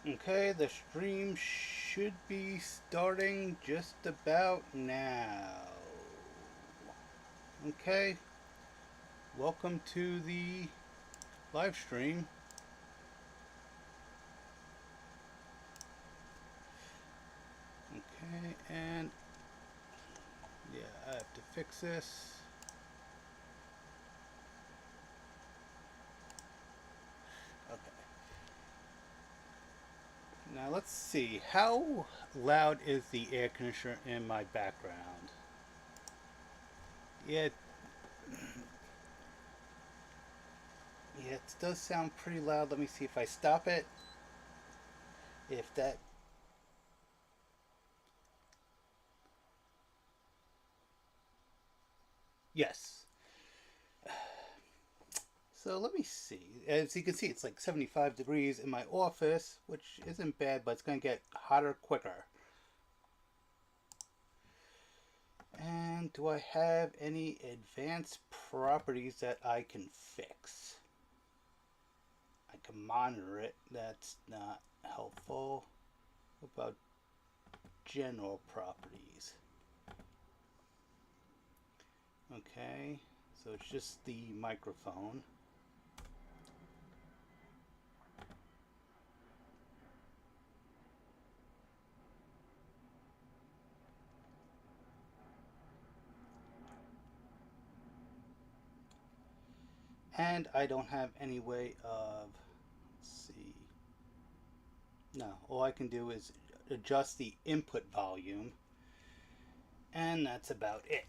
Okay, the stream should be starting just about now. Okay, welcome to the live stream. Okay, and yeah, I have to fix this. Okay. Now let's see, how loud is the air conditioner in my background? Yeah, yeah, it does sound pretty loud. Let me see if I stop it. If that, yes. So let me see. As you can see, it's like 75 degrees in my office, which isn't bad, but it's going to get hotter quicker. And do I have any advanced properties that I can fix? I can monitor it. That's not helpful. What about general properties? Okay, so it's just the microphone. And I don't have any way of, let's see, no, all I can do is adjust the input volume, and that's about it.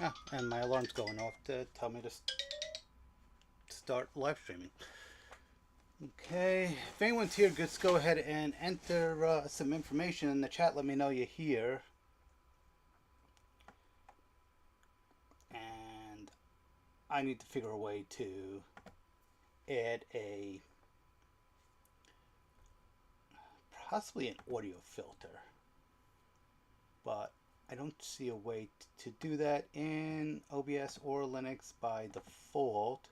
Ah, and my alarm's going off to tell me to start live streaming. Okay, if anyone's here, just go ahead and enter some information in the chat. Let me know you're here. And I need to figure a way to add a possibly an audio filter, but I don't see a way to do that in OBS or Linux by default.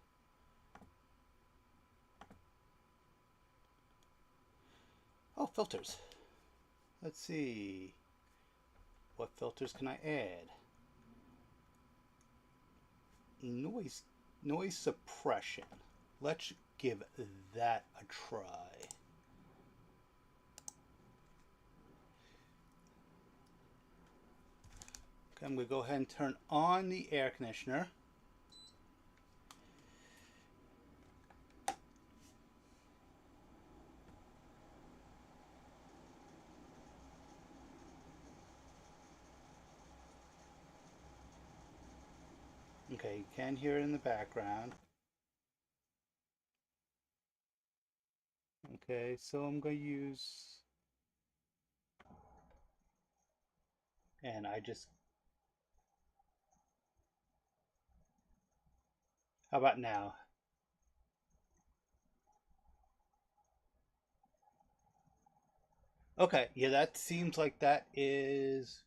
Oh, filters. Let's see. What filters can I add? Noise suppression. Let's give that a try. Okay, I'm going to go ahead and turn on the air conditioner. Okay, you can hear it in the background. Okay, so I'm going to use, and I just, how about now? Okay, yeah, that seems like that is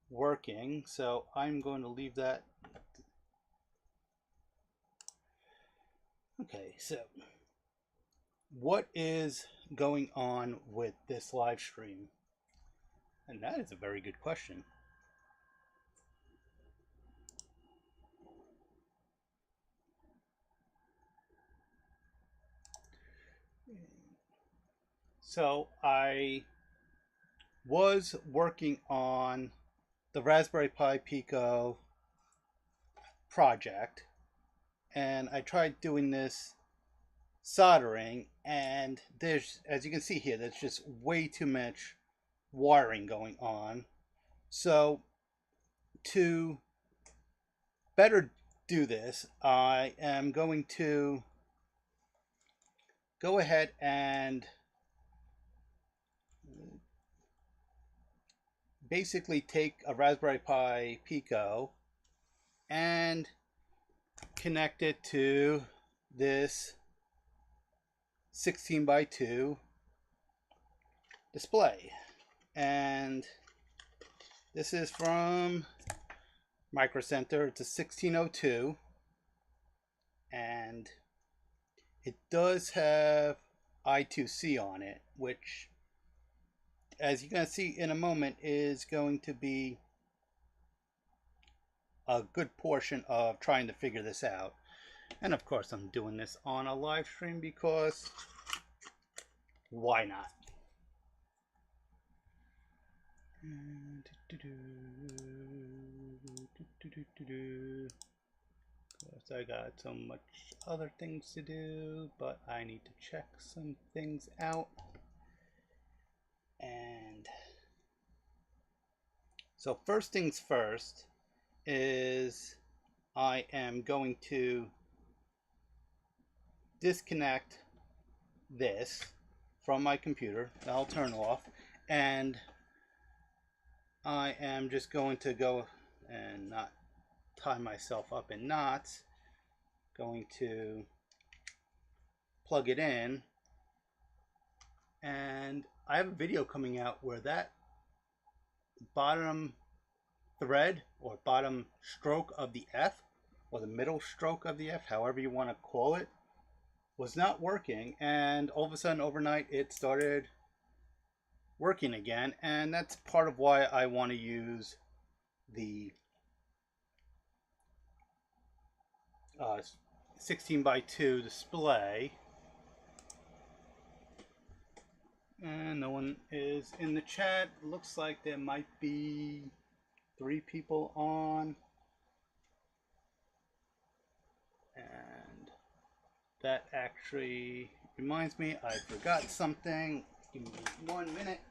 working. So I'm going to leave that. Okay, so what is going on with this live stream? And that is a very good question. So I was working on the Raspberry Pi Pico project, and I tried doing this soldering, and there's, as you can see here, there's just way too much wiring going on. So to better do this, I am going to go ahead and basically take a Raspberry Pi Pico and connect it to this 16 by 2 display. And this is from Micro Center. It's a 1602, and it does have I2C on it, which, as you're going to see in a moment, is going to be a good portion of trying to figure this out. And of course I'm doing this on a live stream because why not? Course, I got so much other things to do, but I need to check some things out. And so first things first is I am going to disconnect this from my computer. I'll turn off, and I am just going to go and not tie myself up in knots. Going to plug it in, and I have a video coming out where that bottom thread or bottom stroke of the F, or the middle stroke of the F, however you want to call it, was not working, and all of a sudden overnight it started working again. And that's part of why I want to use the 16:2 display. And no one is in the chat. Looks like there might be 3 people on. And that actually reminds me, I forgot something. Give me 1 minute.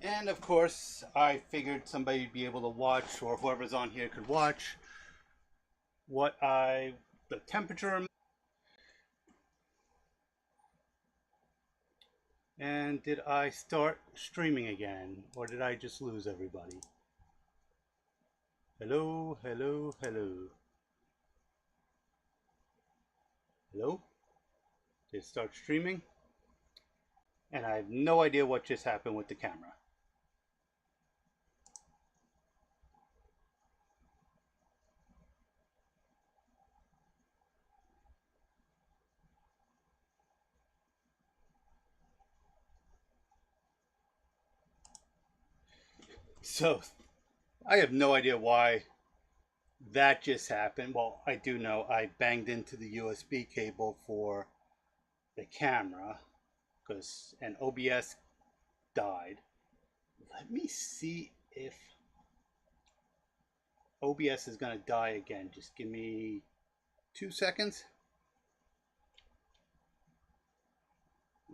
And of course, I figured somebody would be able to watch, or whoever's on here could watch, the temperature. And did I start streaming again, or did I just lose everybody? Hello, hello, hello. Hello? Did it start streaming? And I have no idea what just happened with the camera. So, I have no idea why that just happened. Well, I do know I banged into the USB cable for the camera, and OBS died. Let me see if OBS is going to die again. Just give me 2 seconds.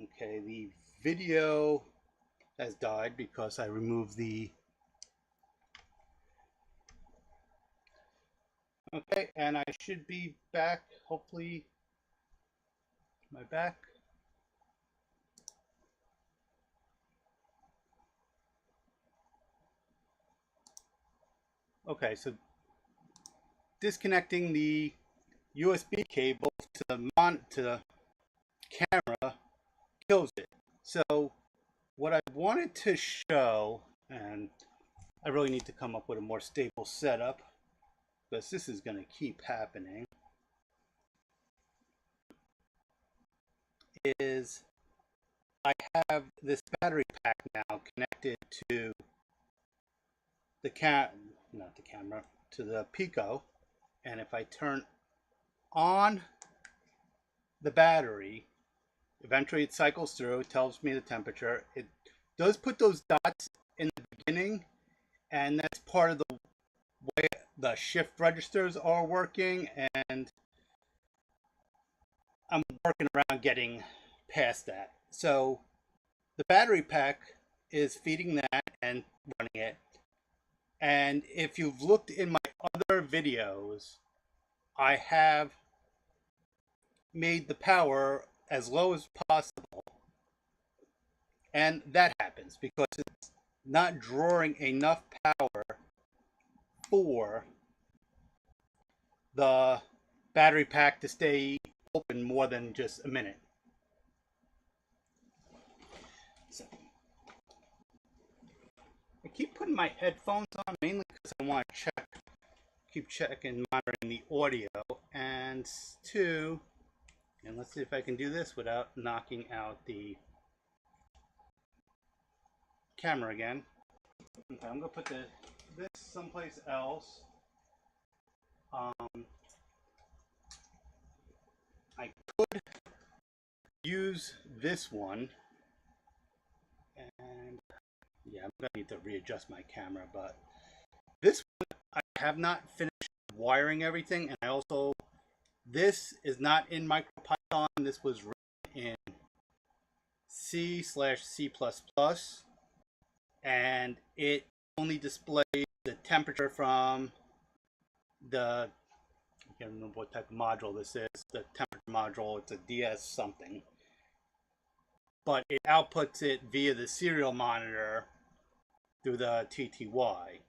Okay, the video has died because I removed the... Okay, and I should be back, hopefully. Am I back? Okay, so disconnecting the USB cable to the camera kills it. So what I wanted to show, and I really need to come up with a more stable setup because this is going to keep happening, is I have this battery pack now connected to the not the camera, to the Pico, and if I turn on the battery, eventually it cycles through, tells me the temperature. It does put those dots in the beginning, and that's part of the way the shift registers are working, and I'm working around getting past that. So the battery pack is feeding that and running it. And if you've looked in my other videos, I have made the power as low as possible. And that happens because it's not drawing enough power for the battery pack to stay open more than just a minute. So I keep putting my headphones on mainly because I want to keep checking, monitoring the audio, and two, and let's see if I can do this without knocking out the camera again. Okay, I'm gonna put this someplace else. I could use this one, and yeah, I'm gonna need to readjust my camera, but this one I have not finished wiring everything, and I also, this is not in MicroPython. This was written in C/C++, and it only displays the temperature from the, I can't remember what type of module this is, the temperature module. It's a DS something, but it outputs it via the serial monitor through the TTY.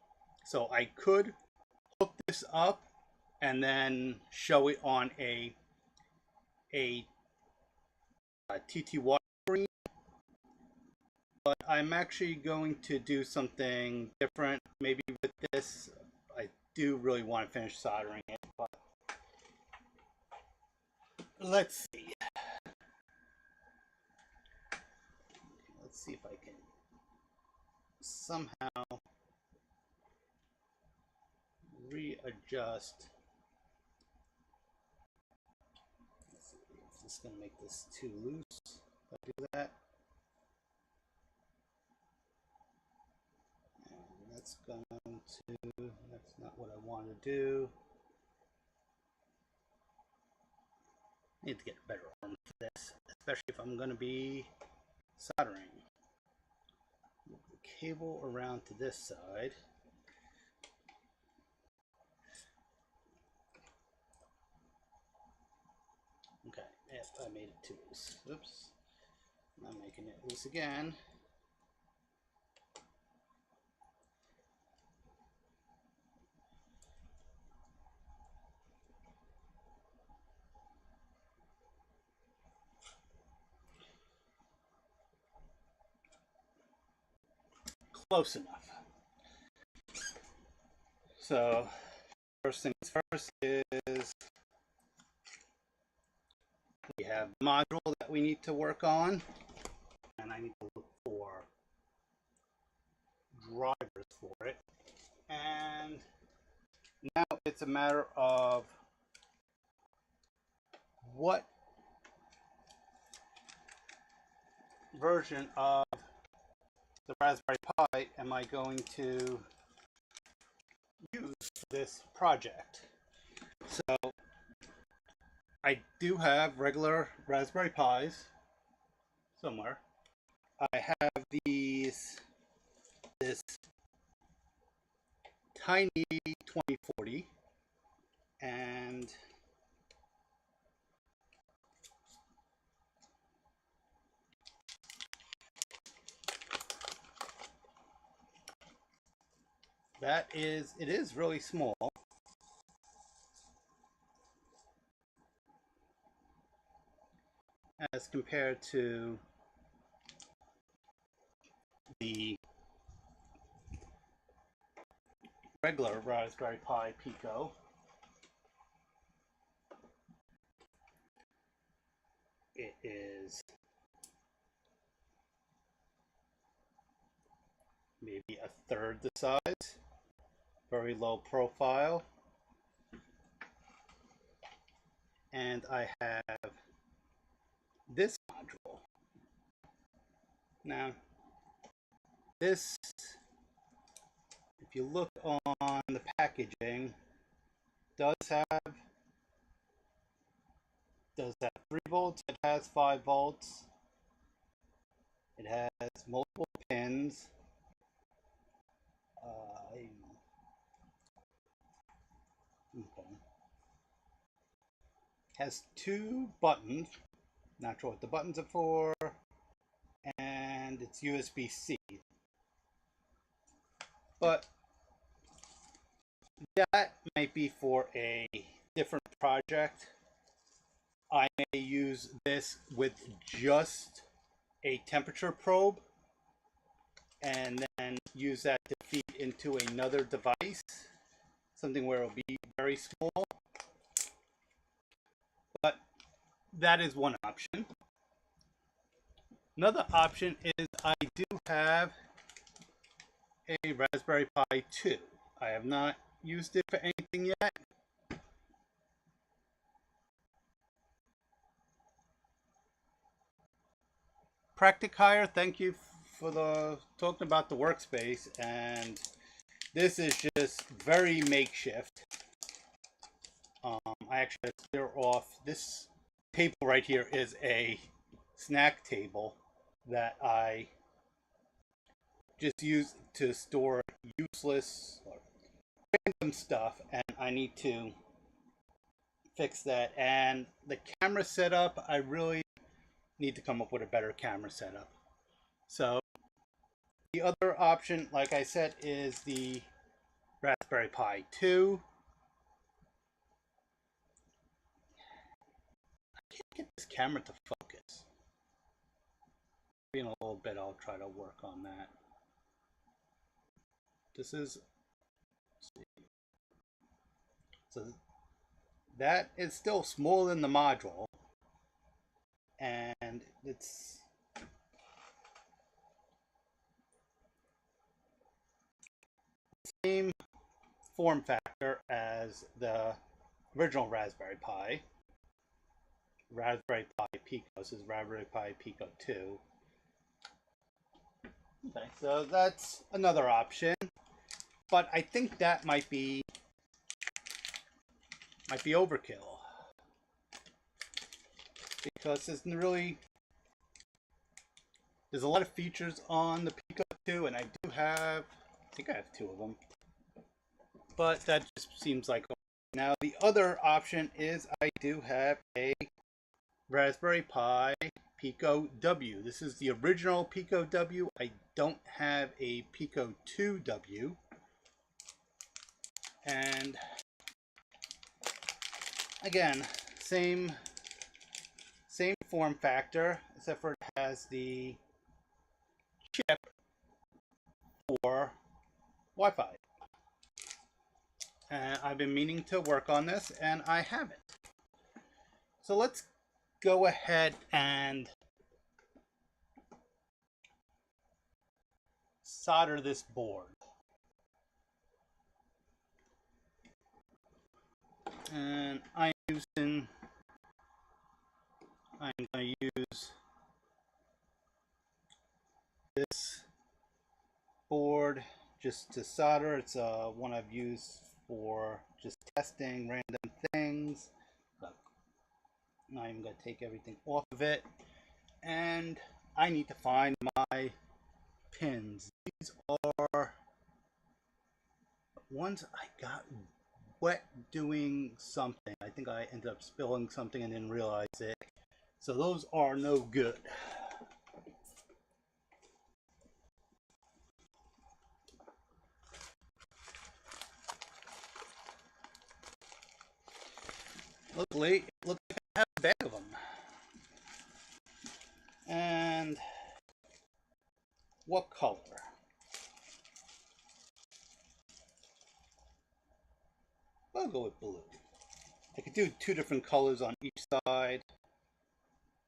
So I could hook this up and then show it on a TTY screen, but I'm actually going to do something different maybe with this. I do really want to finish soldering it, but let's see. Let's see if I can somehow readjust. Let's see if this is going to make this too loose. If I do that. And that's going to, that's not what I want to do. I need to get a better arm for this, especially if I'm going to be soldering. Move the cable around to this side. Okay, yes, I made it too loose. Oops. I'm making it loose again. Close enough. So, first things first is we have the module that we need to work on, and I need to look for drivers for it. And now it's a matter of what version of the Raspberry Pi am I going to use for this project. So I do have regular Raspberry Pis somewhere. I have this tiny 2040, and it is really small. As compared to the regular Raspberry Pi Pico. It is maybe a third the size, very low profile. And I have this module. Now, this, if you look on the packaging, does have 3 volts, it has 5 volts, it has multiple pins. Okay. Has 2 buttons, not sure what the buttons are for, and it's USB-C. But that might be for a different project. I may use this with just a temperature probe and then use that to feed into another device, something where it'll be very small. But that is one option. Another option is I do have a Raspberry Pi 2. I have not used it for anything yet. Practicire, thank you for talking about the workspace, and this is just very makeshift. I actually had to clear off this table right here is a snack table that I just use to store useless or random stuff, and I need to fix that. And the camera setup, I really need to come up with a better camera setup. So the other option, like I said, is the Raspberry Pi 2. I can't get this camera to focus. In a little bit, I'll try to work on that. This is, let's see. So that is still smaller than the module, and it's the same form factor as the original Raspberry Pi. Raspberry Pi Pico. This is Raspberry Pi Pico 2. Okay, so that's another option, but I think that might be overkill, because there's a lot of features on the Pico 2, and I think I have 2 of them, but that just seems like. Now the other option is I do have a Raspberry Pi Pico W. This is the original Pico W. I don't have a Pico 2W. And again, same form factor, except for it has the chip for Wi-Fi. And I've been meaning to work on this, and I haven't. So let's go ahead and solder this board. And I'm going to use this board just to solder. It's one I've used for just testing random things. Now I'm going to take everything off of it, and I need to find my pins. These are ones I got wet doing something. I think I ended up spilling something and didn't realize it. So those are no good. Luckily, it looks like I have a bag of them. And What color? I'll go with blue. I could do 2 different colors on each side,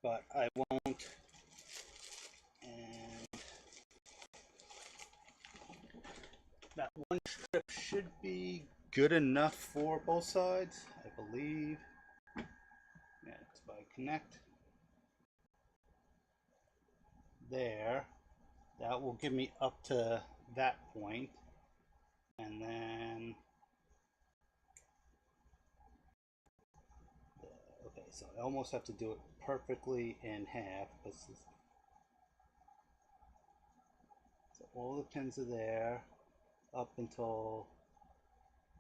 but I won't. And that one strip should be good enough for both sides, I believe. Yeah, if I connect there, that will give me up to that point, and then okay, so I almost have to do it perfectly in half. So all the pins are there up until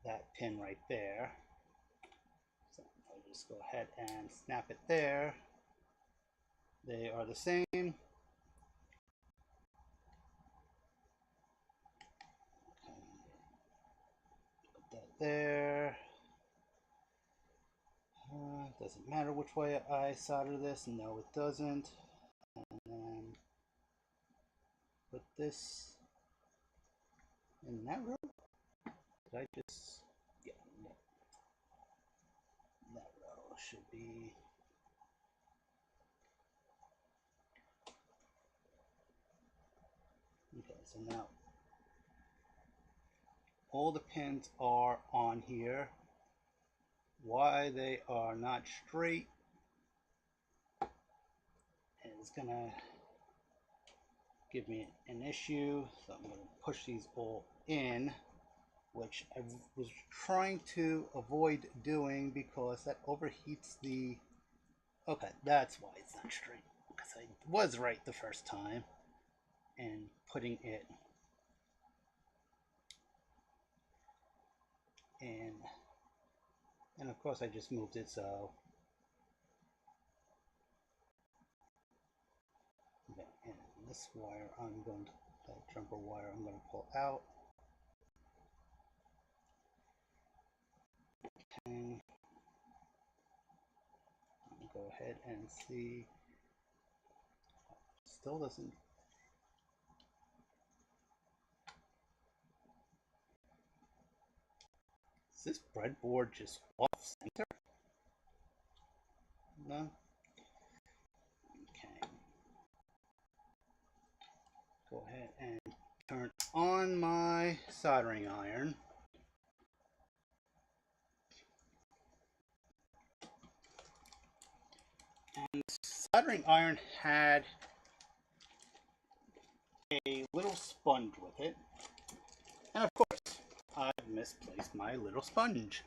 that pin right there. So I'll just go ahead and snap it there. They are the same. Okay. Put that there. Doesn't matter which way I solder this. No, it doesn't. And then put this in that row. Did I just? Yeah, no. That row should be. Okay, so now all the pins are on here. Why they are not straight is gonna give me an issue. So I'm gonna push these all in, which I was trying to avoid doing because that overheats the. Okay, that's why it's not straight, because I was right the first time and putting it in. And of course I just moved it, so okay, and this wire I'm going to, that jumper wire I'm going to pull out. Okay. Go ahead and see. Still doesn't. Is this breadboard just off center? No. Okay. Go ahead and turn on my soldering iron. And the soldering iron had a little sponge with it. And of course, I've misplaced my little sponge.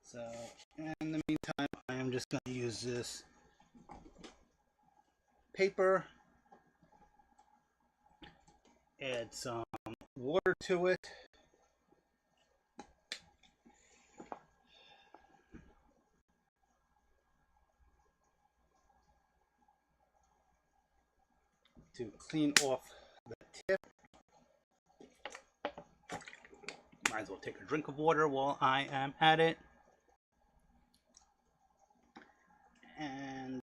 So, in the meantime, I am just going to use this paper, add some water to it, to clean off the tip. Might as well take a drink of water while I am at it. And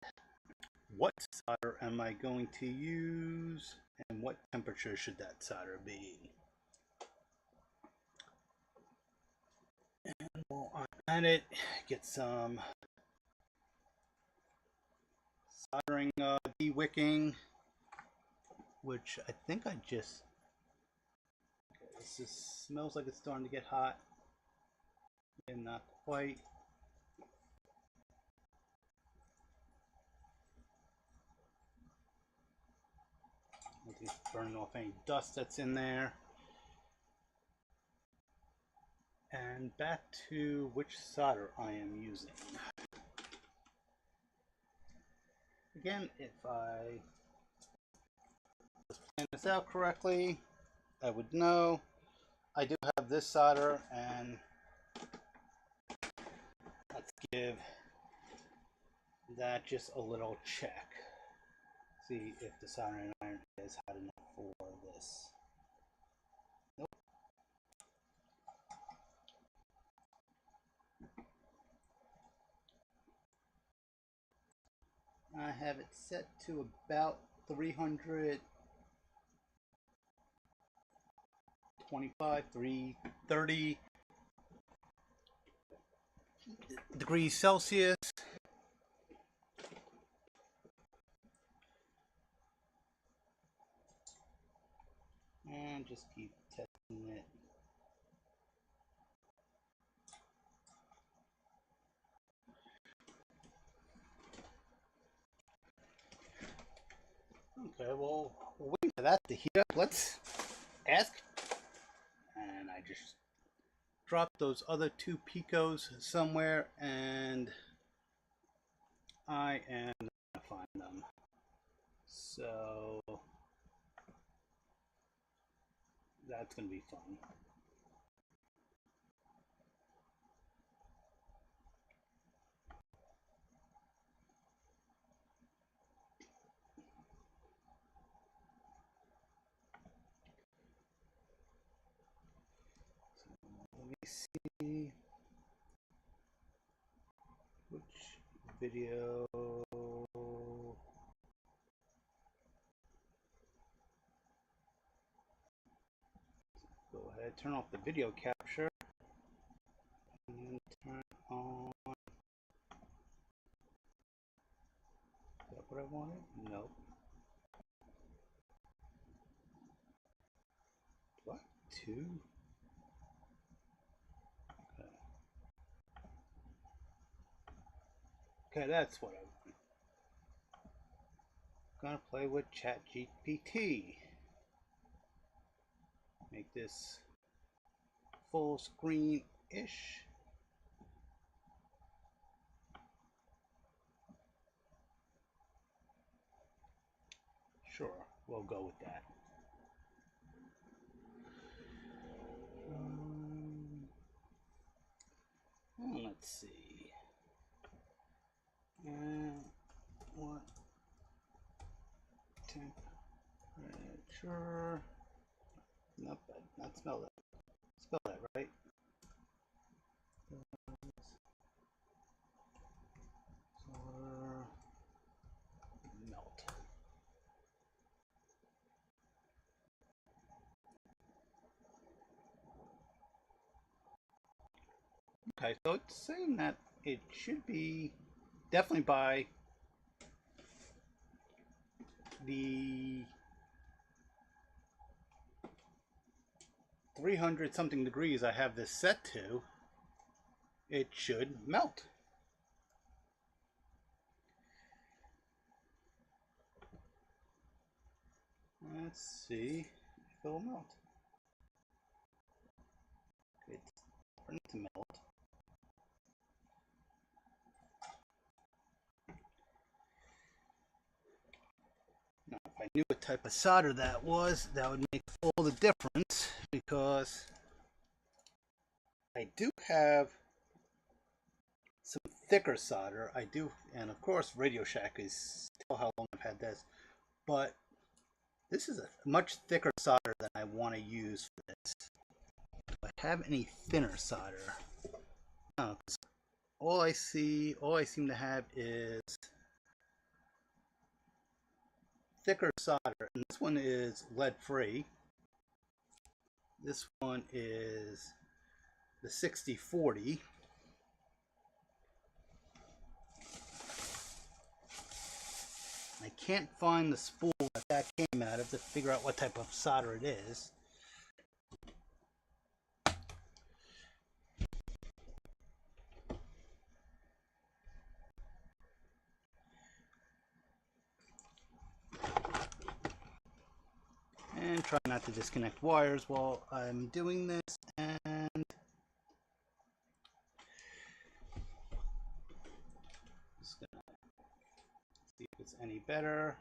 what solder am I going to use, and what temperature should that solder be? And while I'm at it, get some soldering de-wicking, which I think I just. Okay, this just smells like it's starting to get hot, and not quite. Just burning off any dust that's in there. And back to which solder I am using. Again, if I plan this out correctly, I would know. I do have this solder, and let's give that just a little check. See if the soldering iron is hot enough for this. Nope. I have it set to about 325, 330 degrees Celsius. And just keep testing it. Okay, well, we'll wait for that to heat up. Let's ask. And I just dropped those other two Picos somewhere, and I am gonna find them. So that's gonna be fun. Let me see which video. Go ahead, turn off the video capture and turn on. Is that what I wanted? Nope. What? Two? Okay, that's what I want. Gonna play with ChatGPT. Make this full screen-ish. Sure, we'll go with that. Let's see. What temperature? Nope, not smell that. Spell that right. Solar melt. Okay, so it's saying that it should be definitely by the 300 something degrees I have this set to, it should melt. Let's see if it'll melt. It's starting to melt. Now, if I knew what type of solder that was, that would make all the difference, because I do have some thicker solder. I do, and of course Radio Shack is, tell how long I've had this, but this is a much thicker solder than I want to use for this. Do I have any thinner solder? No, all I seem to have is thicker solder, and this one is lead free. This one is the 6040. I can't find the spool that came out of to figure out what type of solder it is. And try not to disconnect wires while I'm doing this, and just gonna see if it's any better.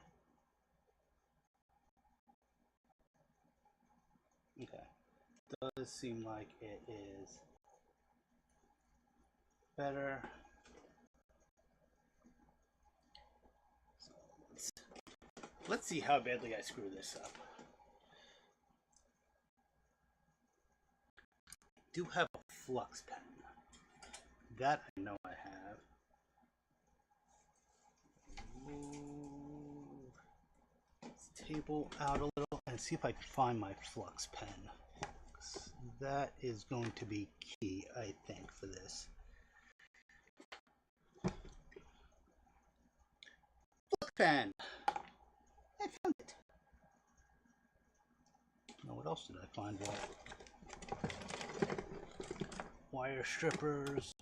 Okay, does seem like it is better. So let's see how badly I screw this up. I do have a flux pen. That I know I have. cable out a little and see if I can find my flux pen. That is going to be key, I think, for this. Flux pen! I found it! Now what else did I find? Wire strippers,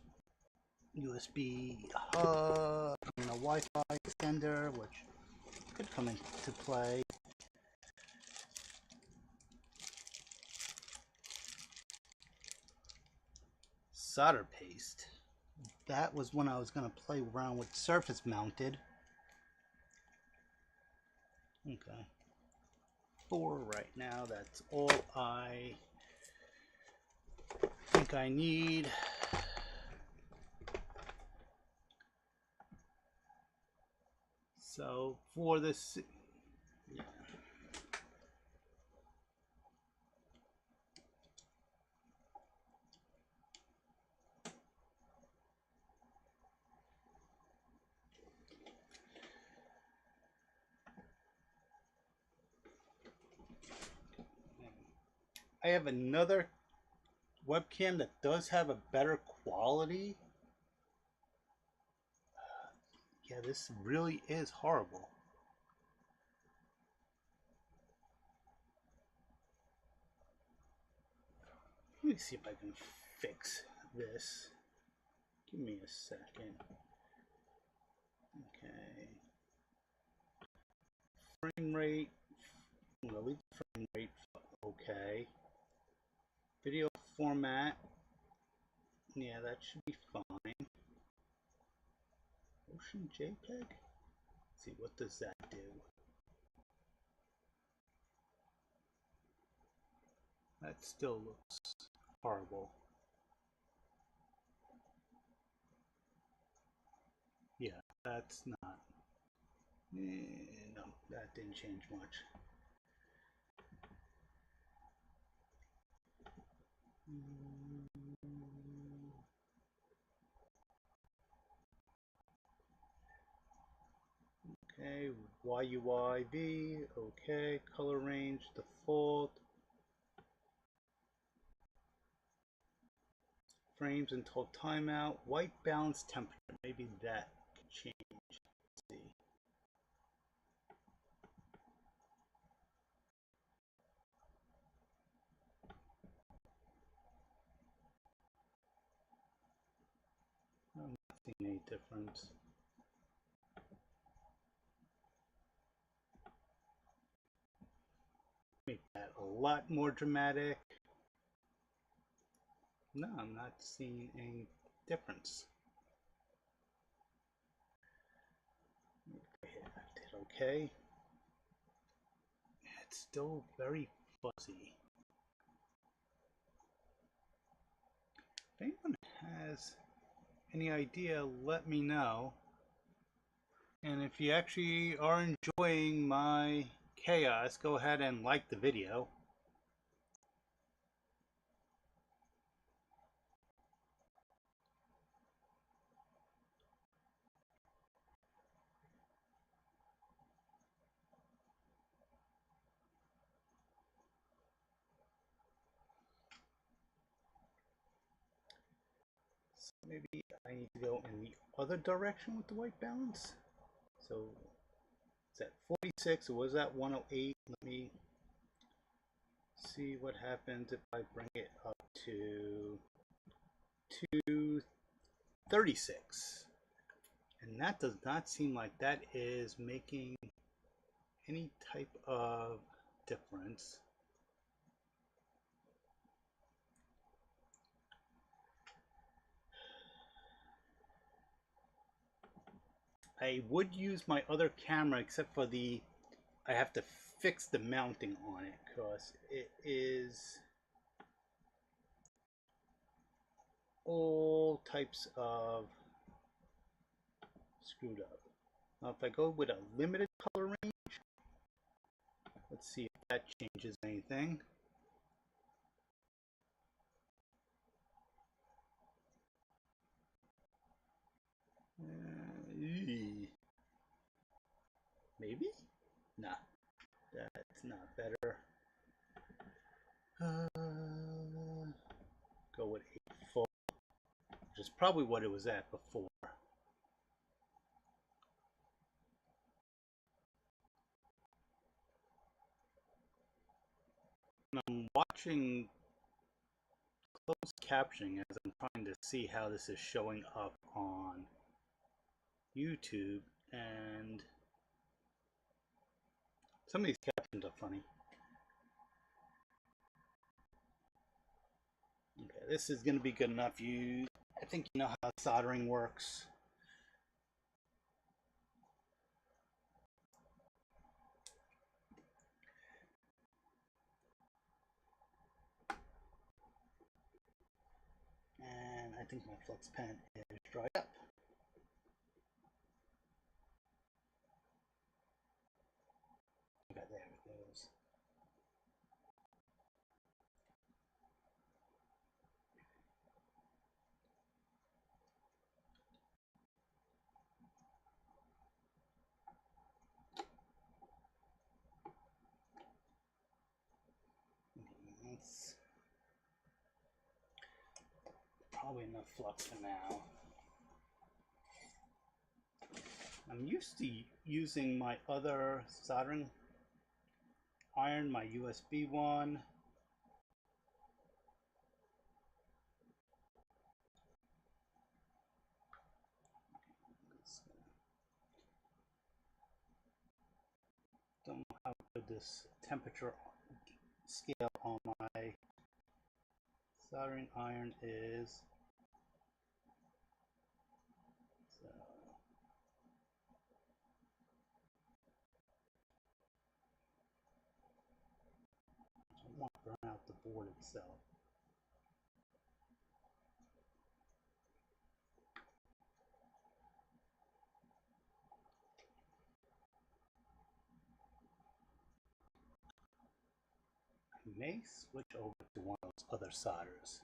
USB hub, and a Wi-Fi extender, which could come into play. Solder paste. That was when I was going to play around with surface mounted. Okay. For right now, that's all I think I need. So for this, yeah. I have another webcam that does have a better quality. Yeah, this really is horrible. Let me see if I can fix this. Give me a second. Okay. Frame rate. We'll leave the frame rate. Okay. Video format. Yeah, that should be fine. Motion JPEG? Let's see, what does that do? That still looks horrible. Yeah, that's not. No, that didn't change much. Okay, YUIV, okay, color range, default. Frames until timeout, white balance temperature, maybe that could change. Let's see. I'm not seeing any difference. Make that a lot more dramatic. No, I'm not seeing any difference. Hit OK. It's still very fuzzy. If anyone has any idea, let me know. And if you actually are enjoying my chaos, go ahead and like the video. So maybe I need to go in the other direction with the white balance. So it's at 46, or was that 108? Let me see what happens if I bring it up to 236. And that does not seem like that is making any type of difference. I would use my other camera, except for I have to fix the mounting on it because it is all types of screwed up. Now if I go with a limited color range, let's see if that changes anything. Maybe? Nah. better. Go with 8 full, which is probably what it was at before. And I'm watching closed captioning as I'm trying to see how this is showing up on YouTube, and some of these captions are funny. Okay, this is going to be good enough. I think you know how soldering works. And I think my flux pen is dried up. Okay, there it goes. That's probably enough flux for now. I'm used to using my other soldering iron, my USB one. Don't know how good this temperature scale on my soldering iron is. So I don't want to burn out the board itself. I may switch over to one of those other solders.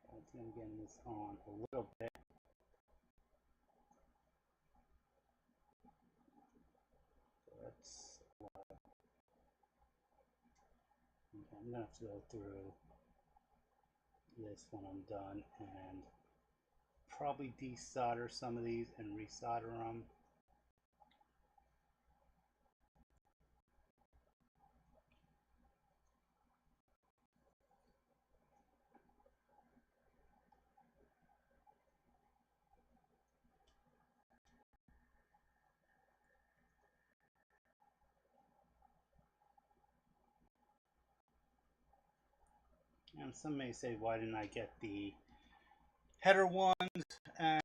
I think I'm getting this on a little bit. So that's okay, I'm gonna have to go through this when I'm done and probably desolder some of these and resolder them. And some may say, why didn't I get the header ones? And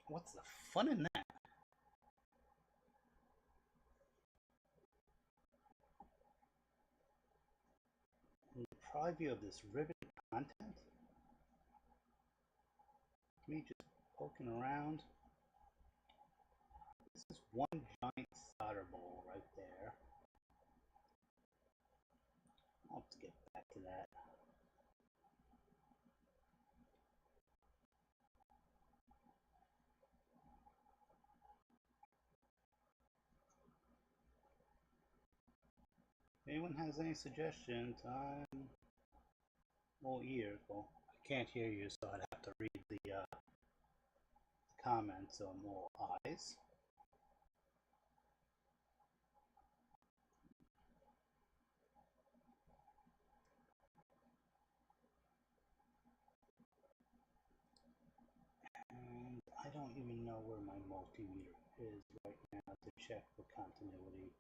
what's the fun in that? In the preview of this riveted content, me just poking around. This is one giant solder bowl right there. I'll have to get back to that. If anyone has any suggestions, I'm all ears. Well, I can't hear you, so I'd have to read the comments, so I'm all eyes. And I don't even know where my multimeter is right now to check for continuity.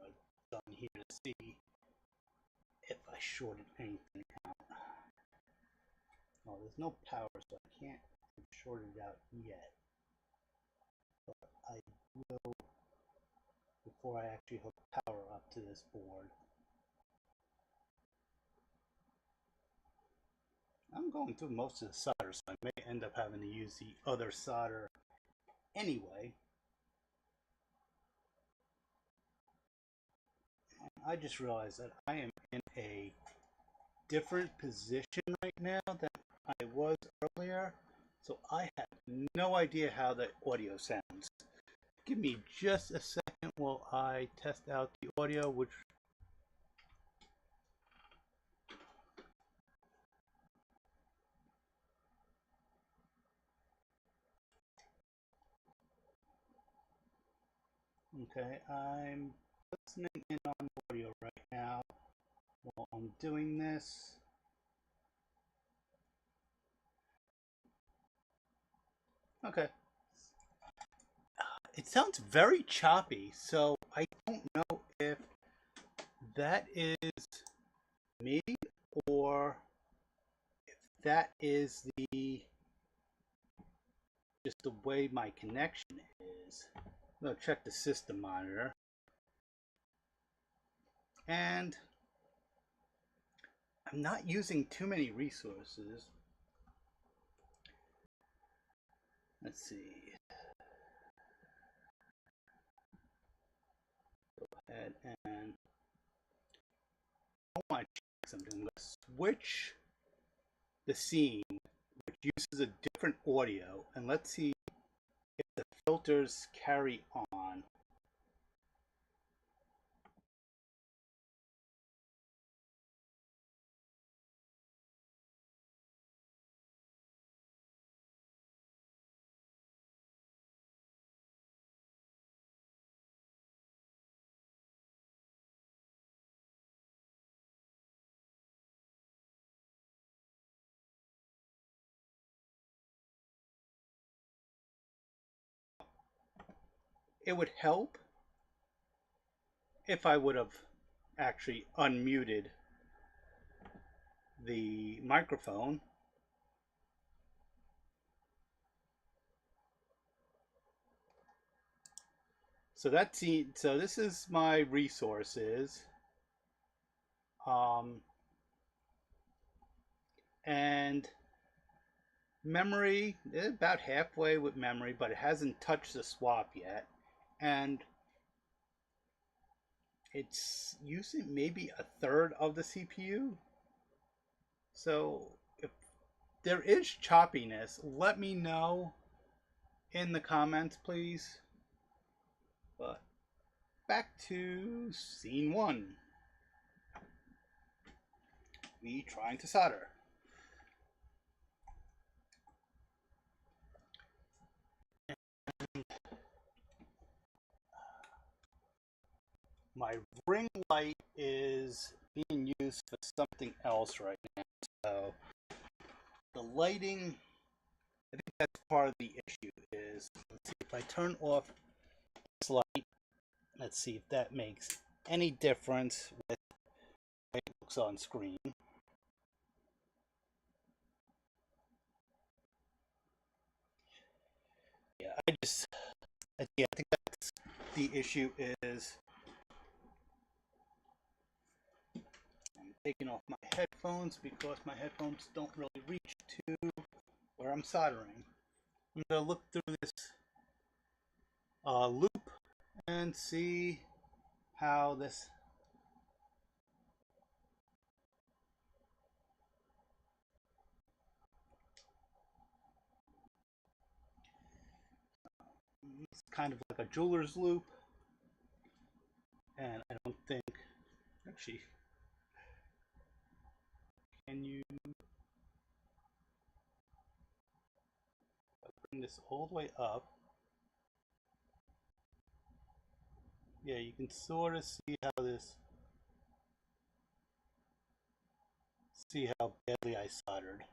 I've done here to see if I shorted anything out. Oh, there's no power, so I can't short it out yet. But I will before I actually hook power up to this board. Oh, I'm going through most of the solder, so I may end up having to use the other solder anyway. I just realized that I am in a different position right now than I was earlier, so I have no idea how the audio sounds. Give me just a second while I test out the audio, which okay, I'm listening in on audio right now while I'm doing this. Okay. It sounds very choppy, so I don't know if that is me or if that is just the way my connection is. I'm going to check the system monitor. And I'm not using too many resources. Let's see. Go ahead and I want to check something. I'm going to switch the scene, which uses a different audio, and let's see if the filters carry on. It would help if I would have actually unmuted the microphone. So so this is my resources. And memory, about halfway with memory, but it hasn't touched the swap yet. And it's using maybe a third of the CPU. So if there is choppiness, let me know in the comments, please. But back to scene one. Me trying to solder. My ring light is being used for something else right now. So the lighting, I think that's part of the issue is, let's see, if I turn off this light, let's see if that makes any difference with how it looks on screen. Yeah, I think that's the issue is I'm taking off my headphones because my headphones don't really reach to where I'm soldering. I'm going to look through this loop and see how this it's kind of like a jeweler's loop, and I don't think actually can you bring this all the way up. Yeah, you can sort of see how badly I soldered.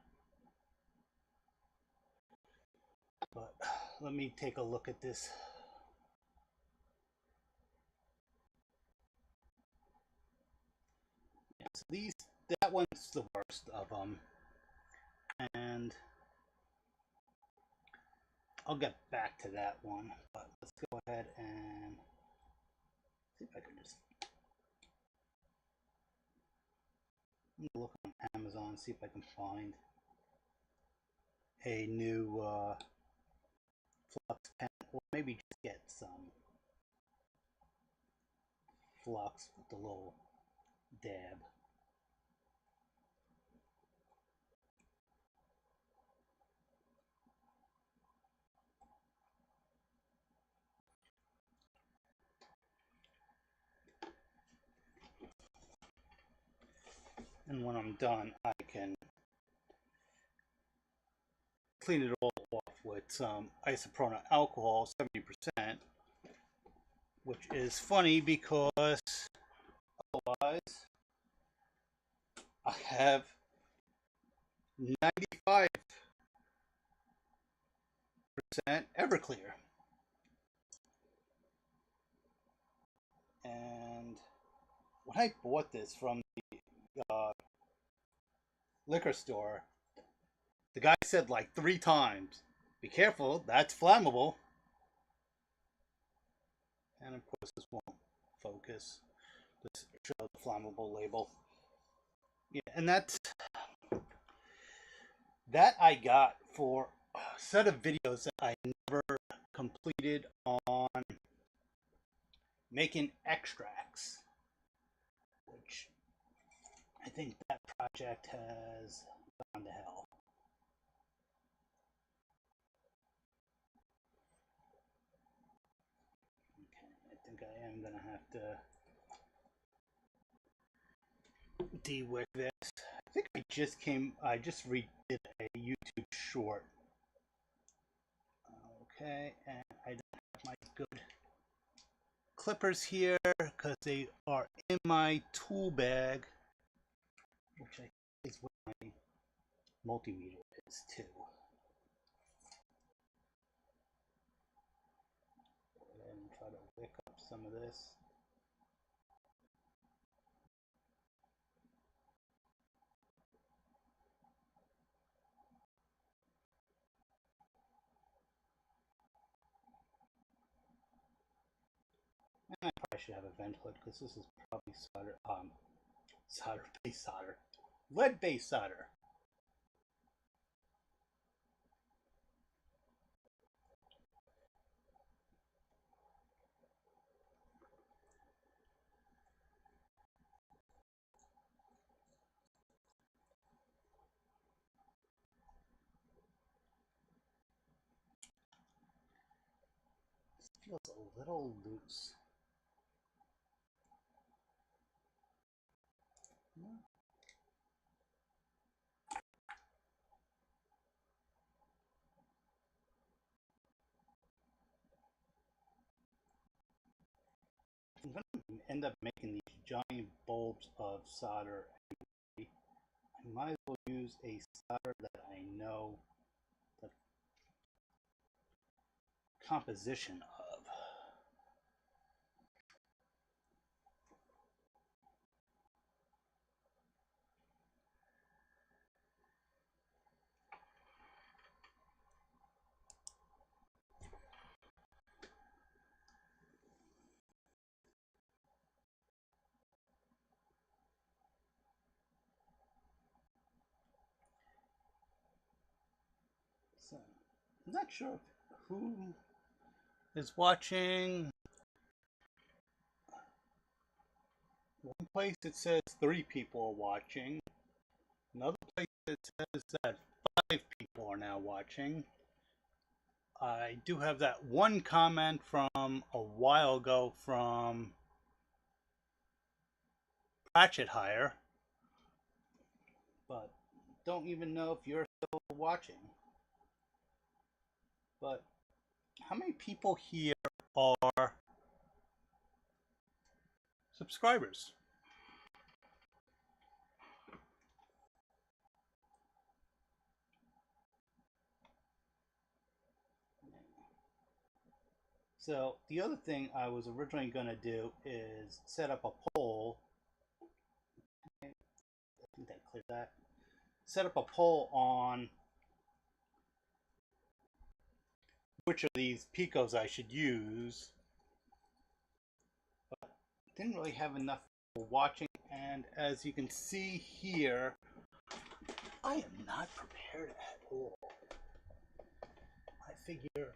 But let me take a look at this. Yeah, so that one's the worst of them. And I'll get back to that one. But let's go ahead and see if I can just look on Amazon, see if I can find a new flux pen, or maybe just get some flux with the little dab. And when I'm done, I can clean it all off with some isopropyl alcohol, 70%, which is funny because otherwise I have 95% Everclear. And when I bought this from the liquor store, the guy said like 3 times, "Be careful, that's flammable." And of course, this won't focus. Let's show the flammable label. Yeah, and that I got for a set of videos that I never completed on making extracts, which I think that project has gone to hell. Okay, I think I am gonna have to de-wick this. I think I just redid a YouTube short. Okay, and I don't have my good clippers here because they are in my tool bag, which I think is where my multimeter is too. Go ahead and try to wick up some of this. And I probably should have a vent hood because this is probably lead-based solder. This feels a little loose. I'm going to end up making these giant bulbs of solder. I might as well use a solder that I know the composition of. So, I'm not sure who is watching. One place it says 3 people are watching. Another place it says that 5 people are now watching. I do have that one comment from a while ago from Pratchett Hire, but don't even know if you're still watching. But how many people here are subscribers? So the other thing I was originally going to do is set up a poll. I think that cleared that. Set up a poll on which of these Picos I should use. But didn't really have enough people watching, and as you can see here, I am not prepared at all. figure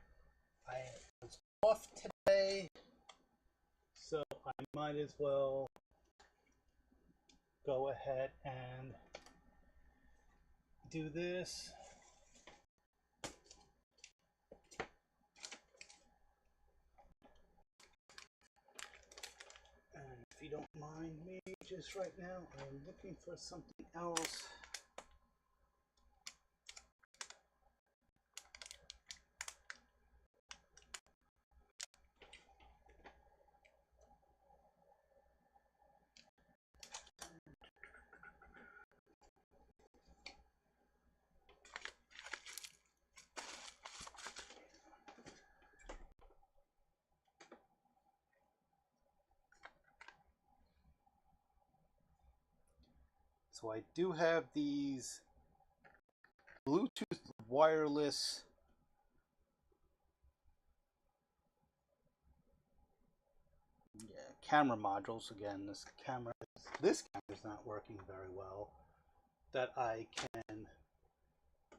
I was off today, so I might as well go ahead and do this. And if you don't mind me, just right now, I'm looking for something else. So I do have these Bluetooth wireless camera modules. Again, this camera is not working very well, that I can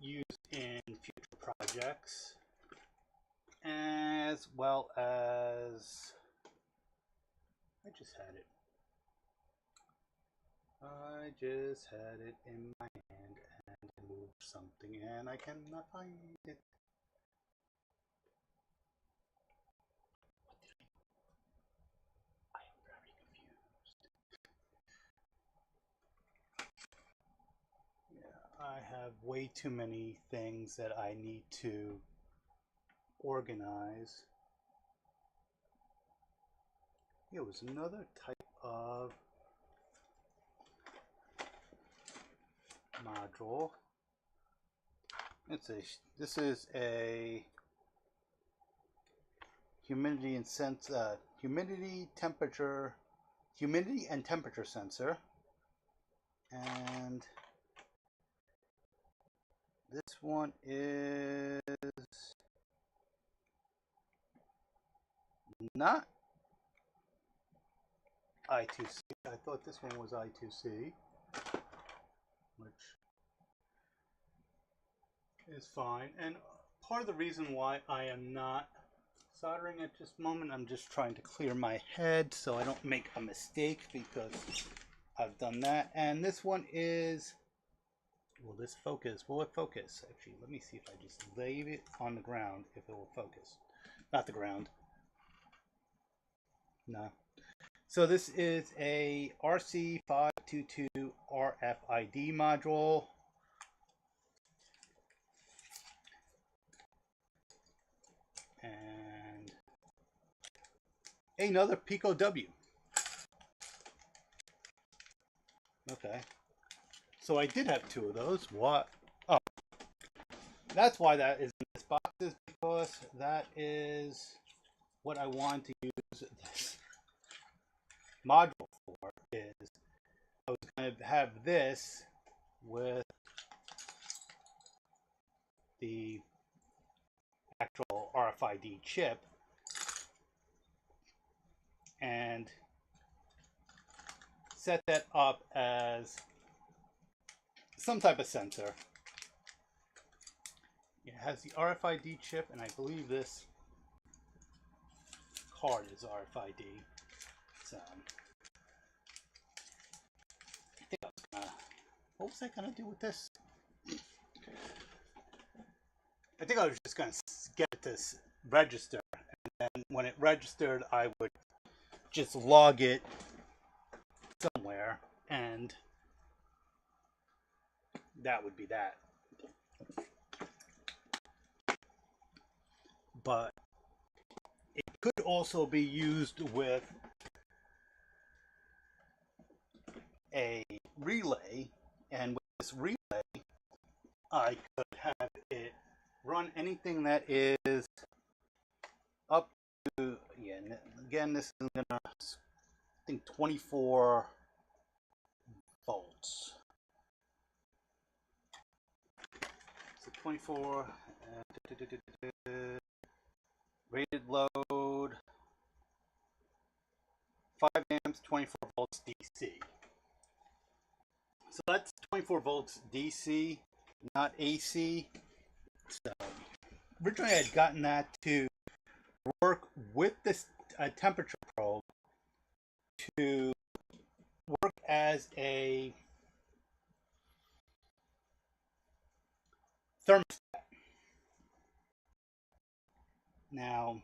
use in future projects, as well as I just had it in my hand and moved something and I cannot find it. What did I am very confused. Yeah, I have way too many things that I need to organize. Here was another type of module. This is a humidity and temperature sensor, and this one is not I2C. I thought this one was I2C, which is fine. And part of the reason why I am not soldering at this moment, I'm just trying to clear my head so I don't make a mistake, because I've done that. And this one is, will this focus? Will it focus? Actually, let me see if I just lay it on the ground, if it will focus. Not the ground. No. So this is a RC522 RFID module. And another Pico W. Okay. So I did have two of those. What? Oh. That's why that is in this box, is because that is what I want to use this module for. Is I was going to have this with the actual RFID chip and set that up as some type of sensor. It has the RFID chip, and I believe this card is RFID. So I think I was gonna, what was I gonna do with this? I think I was just gonna get it to register, and then when it registered, I would just log it somewhere, and that would be that. But it could also be used with a relay, and with this relay I could have it run anything that is up to, yeah, again, this is gonna, I think, 24 volts. So 24 rated load, 5 amps, 24 volts DC. So that's 24 volts DC, not AC. So originally I had gotten that to work with this temperature probe to work as a thermostat. Now,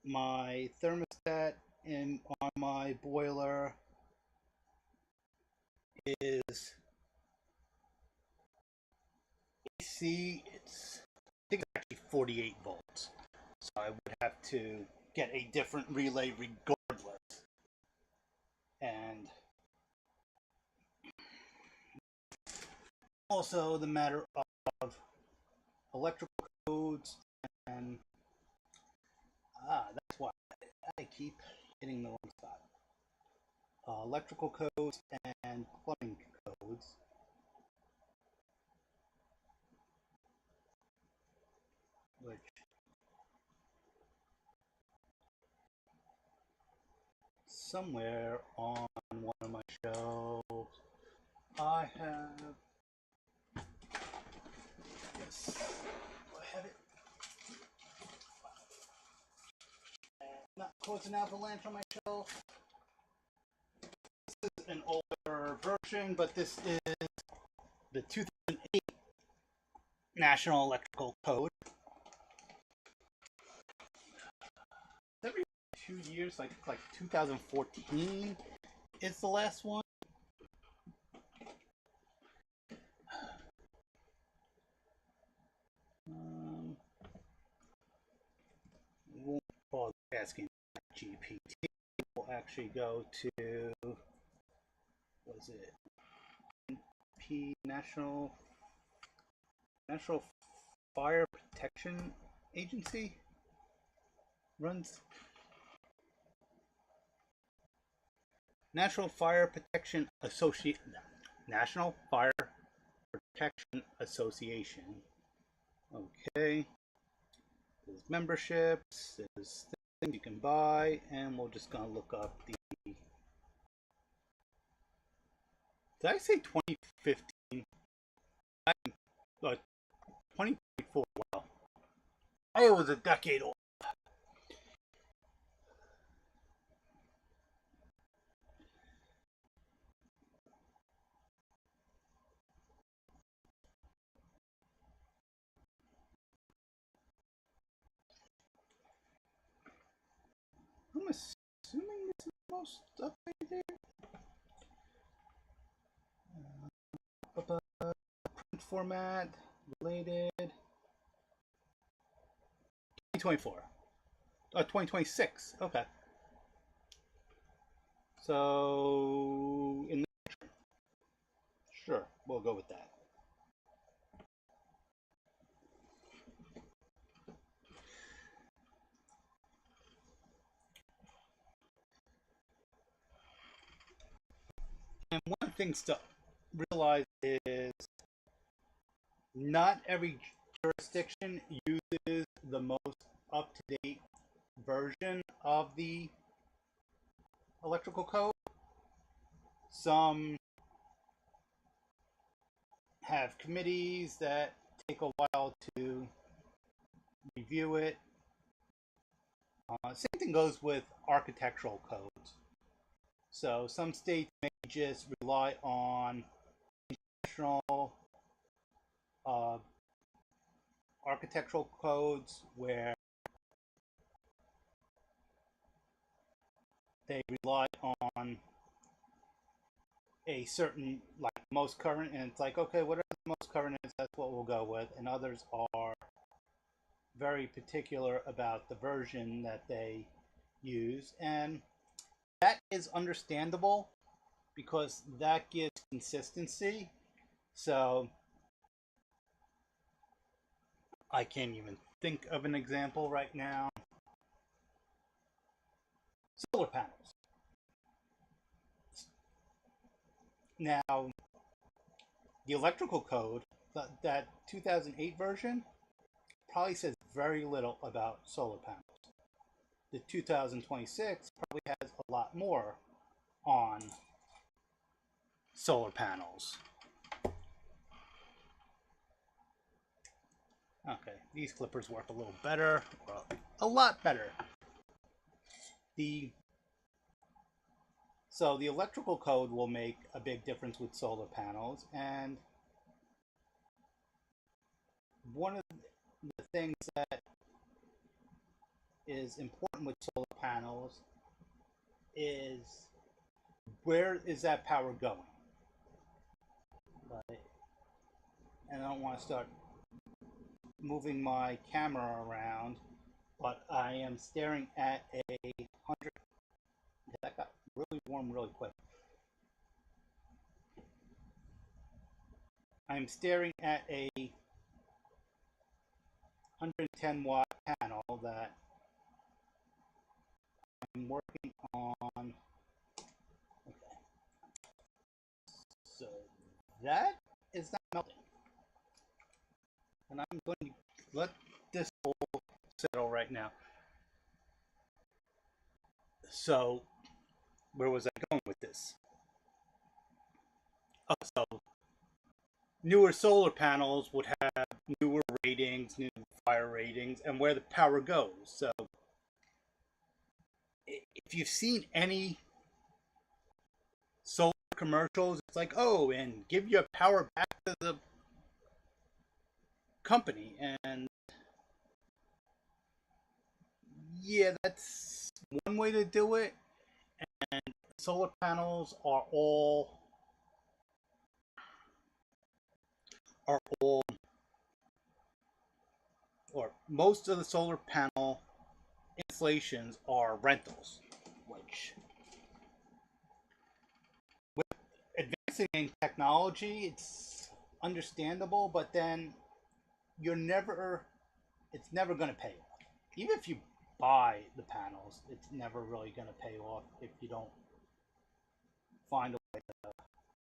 my thermostat on my boiler is AC. I think it's actually 48 volts. So I would have to get a different relay regardless. And also the matter of electrical codes, and that's why I keep hitting the wrong spot. Electrical codes and plumbing codes. Which somewhere on one of my shelves I have this. Do I have it? Not close enough to land on my shelf. This is an older version, but this is the 2008 National Electrical Code. Every 2 years, like 2014 is the last one. We won't bother asking GPT. We'll actually go to, what is it? National Fire Protection Agency runs. National Fire Protection Association. National Fire Protection Association. Okay. There's memberships. There's things you can buy, and we're just gonna look up the. Did I say 2015? 2024. Wow. I was a decade old. I'm assuming this is the most updated. Print format related. 2024. 2026. Okay. So, sure, we'll go with that. And one of the things to realize is not every jurisdiction uses the most up-to-date version of the electrical code. Some have committees that take a while to review it. Same thing goes with architectural codes. So some states may just rely on international architectural codes where they rely on a certain, like, most current, and it's like, okay, whatever the most current is, that's what we'll go with. And others are very particular about the version that they use, and that is understandable because that gives consistency. So I can't even think of an example right now. Solar panels. Now, the electrical code, that 2008 version, probably says very little about solar panels. The 2026 probably has a lot more on solar panels. Okay, these clippers work a little better, or a lot better. So the electrical code will make a big difference with solar panels, and one of the things that is important with solar panels is where is that power going? Right? And I don't want to start moving my camera around, but I am staring at a 100. That got really warm really quick. I'm staring at a 110 watt panel that I'm working on. Okay. So that is not melting. And I'm going to let this all settle right now. So where was I going with this? Oh, so newer solar panels would have newer ratings, new fire ratings, and where the power goes. So if you've seen any solar commercials, it's like, oh, and give your power back to the company. And yeah, that's one way to do it. And solar panels are all or most of the solar panel installations are rentals, which with advancing in technology, it's understandable, but then it's never going to pay off. Even if you buy the panels, it's never really going to pay off if you don't find a way to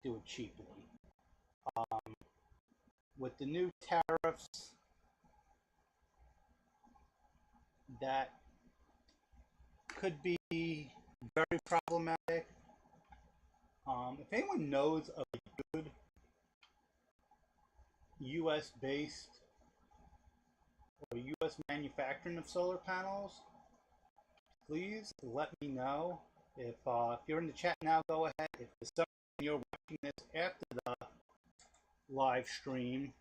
do it cheaply. With the new tariffs, that could be very problematic. If anyone knows of a good US based or US manufacturing of solar panels, please let me know. If you're in the chat now, go ahead. If for some reason you're watching this after the live stream,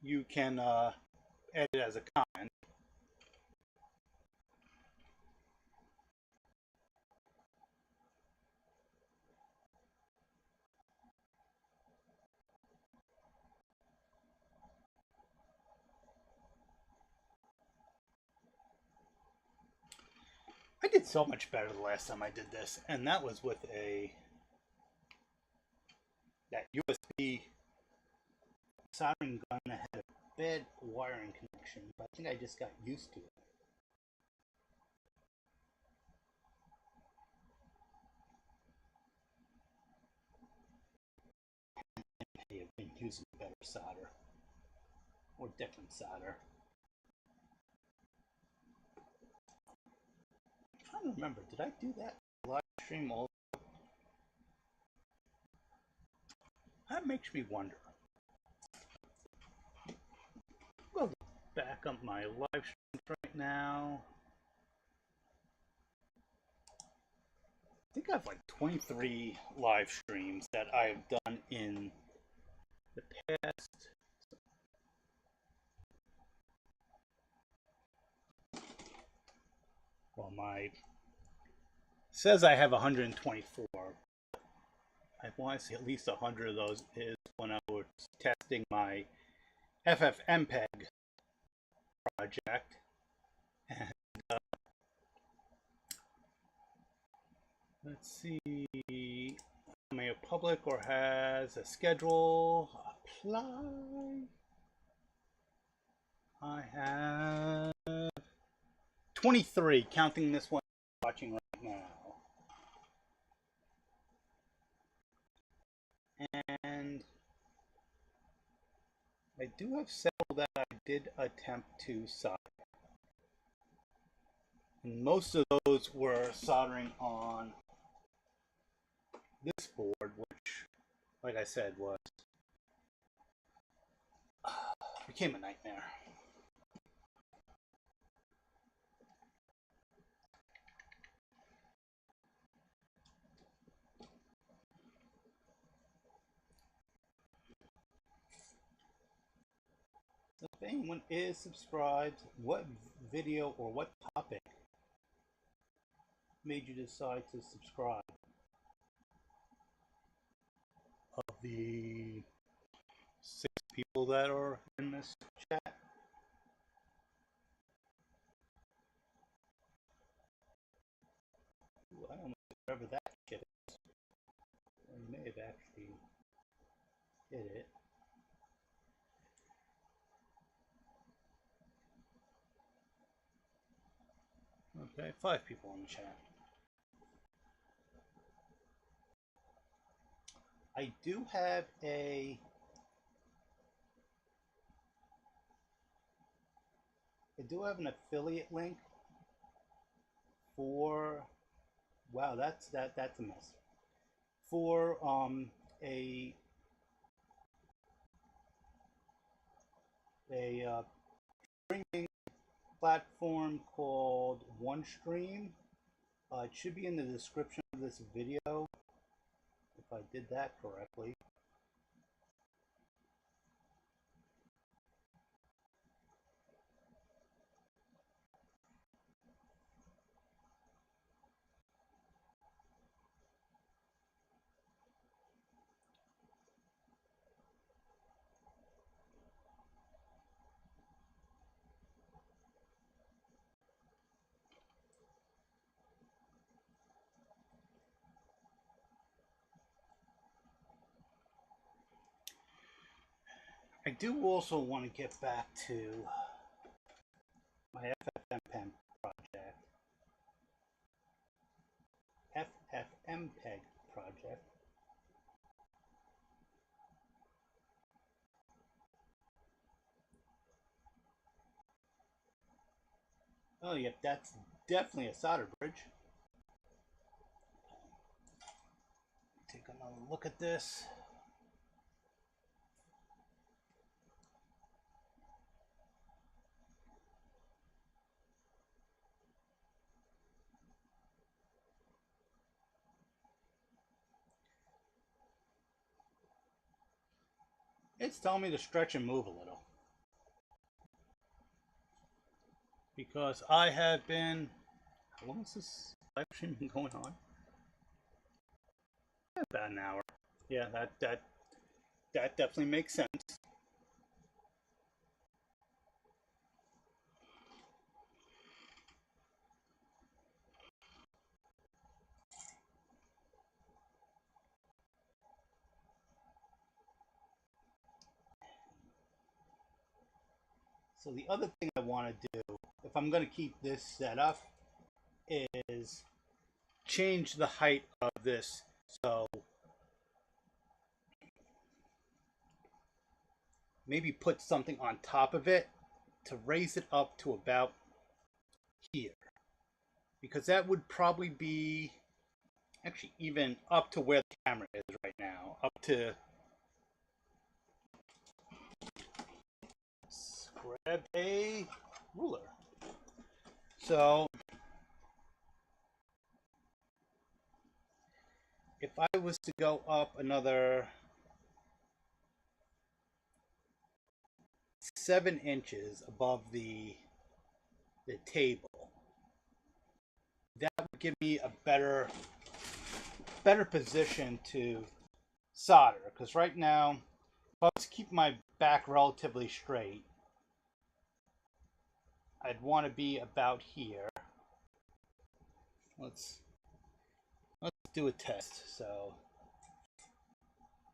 you can add it as a comment. I did so much better the last time I did this, and that was with that USB soldering gun that had a bad wiring connection, but I think I just got used to it. I may have been using better solder or different solder. I'm trying to remember, did I do that live stream also? That makes me wonder. Well, back up my live streams right now. I think I have like 23 live streams that I've done in the past. Well, my says I have 124. I want to say at least 100 of those is when I was testing my FFmpeg project. And let's see, am I public or has a schedule? Apply. I have 23, counting this one watching right now. And I do have several that I did attempt to solder. And most of those were soldering on this board, which, like I said, was became a nightmare. If anyone is subscribed, what video or what topic made you decide to subscribe? Of the 6 people that are in this chat, ooh, I don't know whatever that shit is. Well, you may have actually hit it. Okay, 5 people in the chat. I do have an affiliate link for, wow, that's a mess, for a streaming platform called OneStream. It should be in the description of this video if I did that correctly. I do also want to get back to my FFmpeg project. FFmpeg project. Oh, yep, that's definitely a solder bridge. Take another look at this. It's telling me to stretch and move a little. Because I have been, how long has this live stream been going on? About an hour. Yeah, that definitely makes sense. So the other thing I want to do, if I'm going to keep this set up, is change the height of this. So maybe put something on top of it to raise it up to about here. Because that would probably be actually even up to where the camera is right now. Up to, let's grab a ruler. So if I was to go up another 7 inches above the table, that would give me a better position to solder. Because right now, if I was to keep my back relatively straight, I'd want to be about here. Let's do a test. So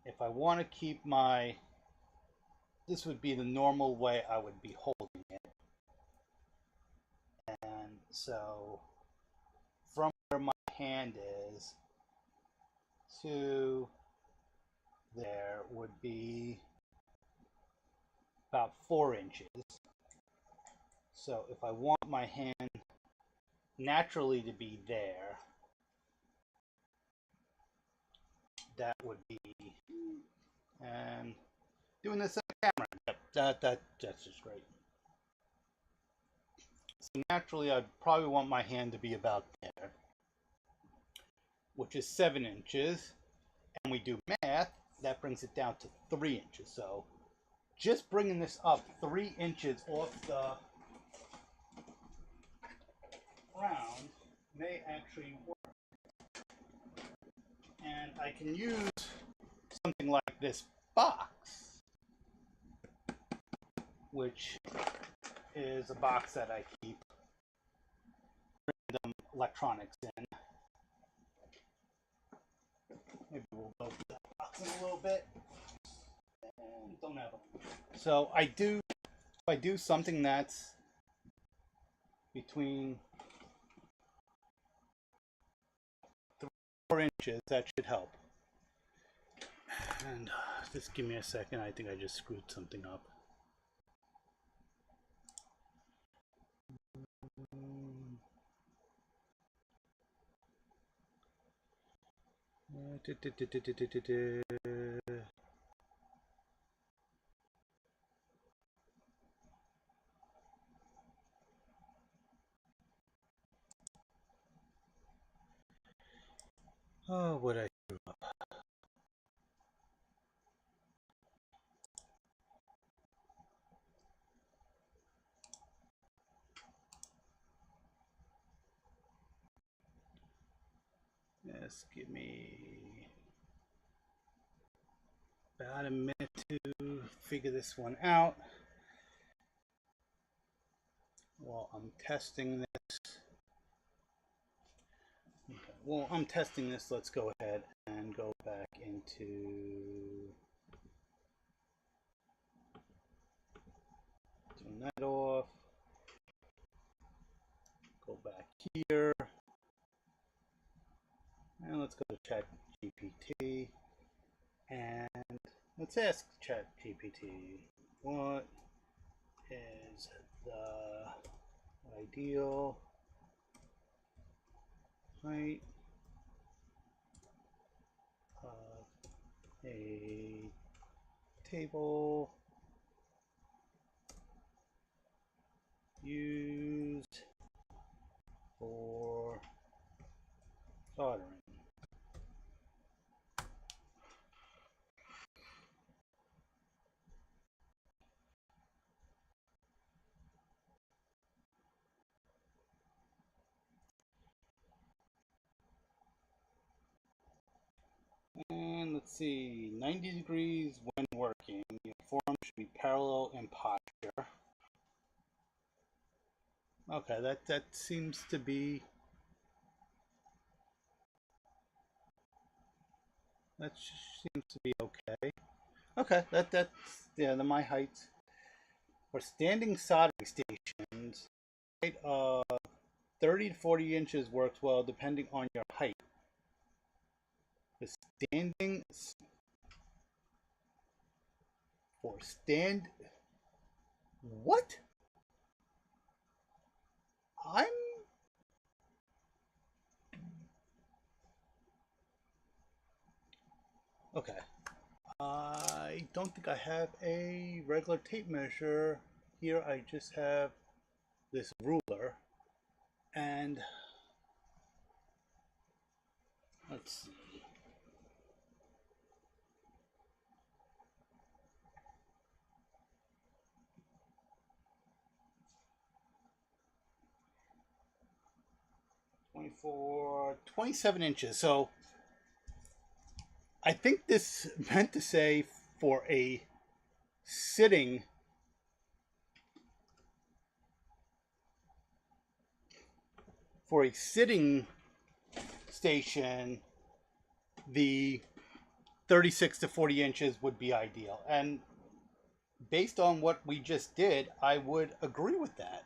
if I want to keep my, this would be the normal way I would be holding it. And so from where my hand is to there would be about 4 inches. So if I want my hand naturally to be there, that would be, and doing this on camera. Yep, that's just great. So naturally, I'd probably want my hand to be about there, which is 7 inches. And we do math, that brings it down to 3 inches. So just bringing this up 3 inches off the ground may actually work. And I can use something like this box, which is a box that I keep random electronics in. Maybe we'll go through that box in a little bit. And don't have them. So I do something that's between 3 or 4 inches, that should help. And just give me a second. I think I just screwed something up. Oh, what I screw up. Yes, give me about a minute to figure this one out while I'm testing this. Okay, well, I'm testing this. Let's go ahead and go back into turn that off. Go back here. And let's go to ChatGPT. And let's ask ChatGPT, what is the ideal height of a table used for soldering? And let's see, 90 degrees when working. Your form should be parallel in posture. Okay, that seems to be, that seems to be okay. Okay, that's yeah, my height. For standing soldering stations, height of 30 to 40 inches works well depending on your height. The standing for stand, what? I'm okay. I don't think I have a regular tape measure here. I just have this ruler, and let's see. "24, 27 inches." So I think this meant to say for a sitting station, the 36 to 40 inches would be ideal. And based on what we just did, I would agree with that.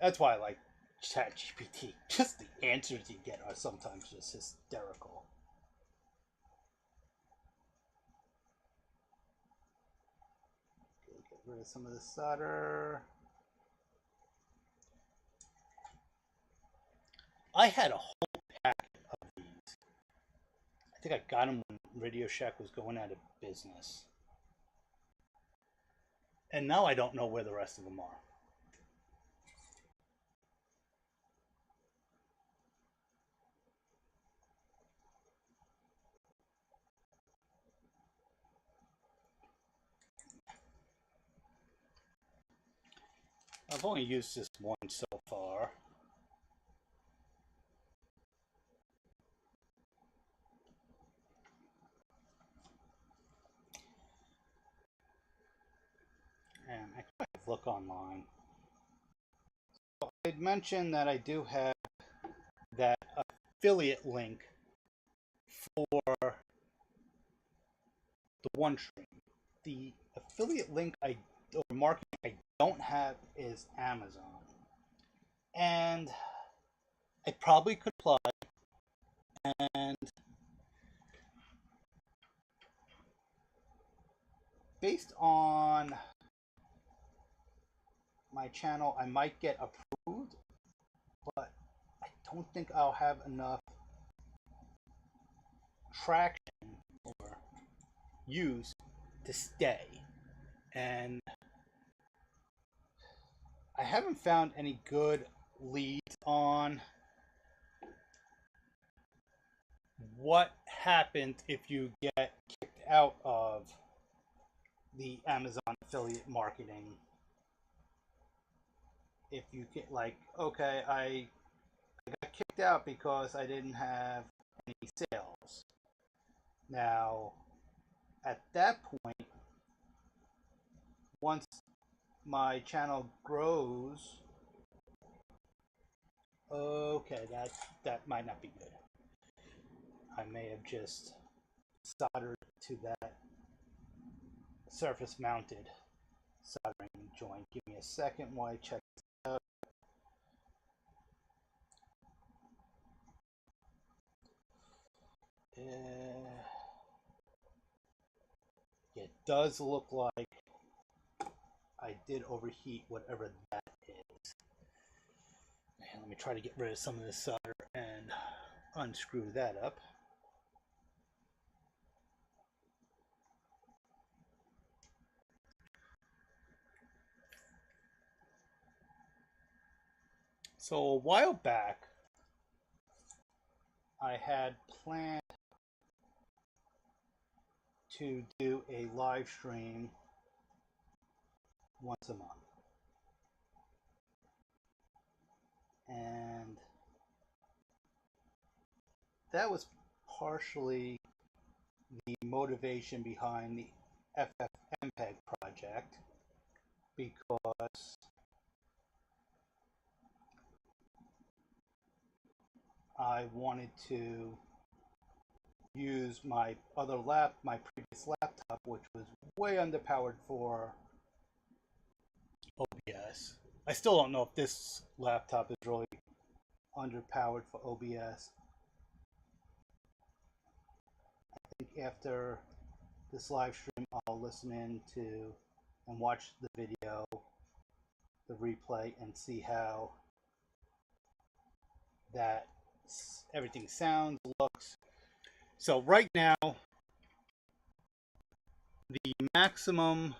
That's why I like ChatGPT. Just the answers you get are sometimes just hysterical. Get rid of some of the solder. I had a whole packet of these. I think I got them when Radio Shack was going out of business. And now I don't know where the rest of them are. I've only used this one so far. And I kind of look online. So I'd mentioned that I do have that affiliate link for the OneStream. The affiliate link or marketing I don't have is Amazon. And I probably could apply, and based on my channel, I might get approved, but I don't think I'll have enough traction or use to stay. And I haven't found any good leads on what happens if you get kicked out of the Amazon affiliate marketing. If you get like, okay, I got kicked out because I didn't have any sales. Now, at that point, once my channel grows, okay, that might not be good. I may have just soldered to that surface mounted soldering joint. Give me a second while I check this out. It does look like I did overheat whatever that is. And let me try to get rid of some of this solder and unscrew that up. So a while back, I had planned to do a live stream once a month. And that was partially the motivation behind the FFmpeg project, because I wanted to use my previous laptop, which was way underpowered for OBS. I still don't know if this laptop is really underpowered for OBS. I think after this live stream, I'll listen in to and watch the video, the replay, and see how that everything sounds, looks. So right now, the maximum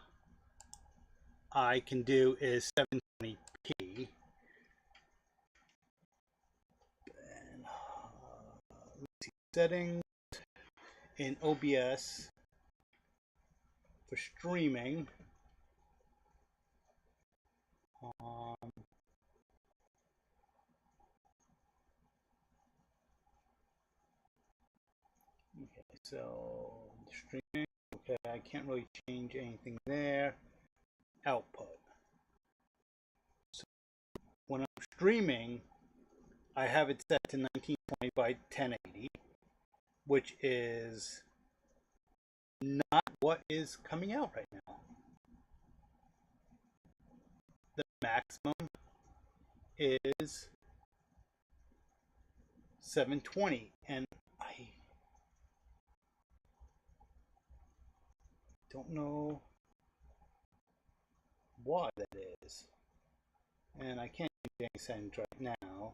I can do is 720p. And, let's see, settings in OBS for streaming. Okay, so streaming. Okay, I can't really change anything there. Output. So when I'm streaming, I have it set to 1920 by 1080, which is not what is coming out right now. The maximum is 720, and I don't know why that is. And I can't change any settings right now.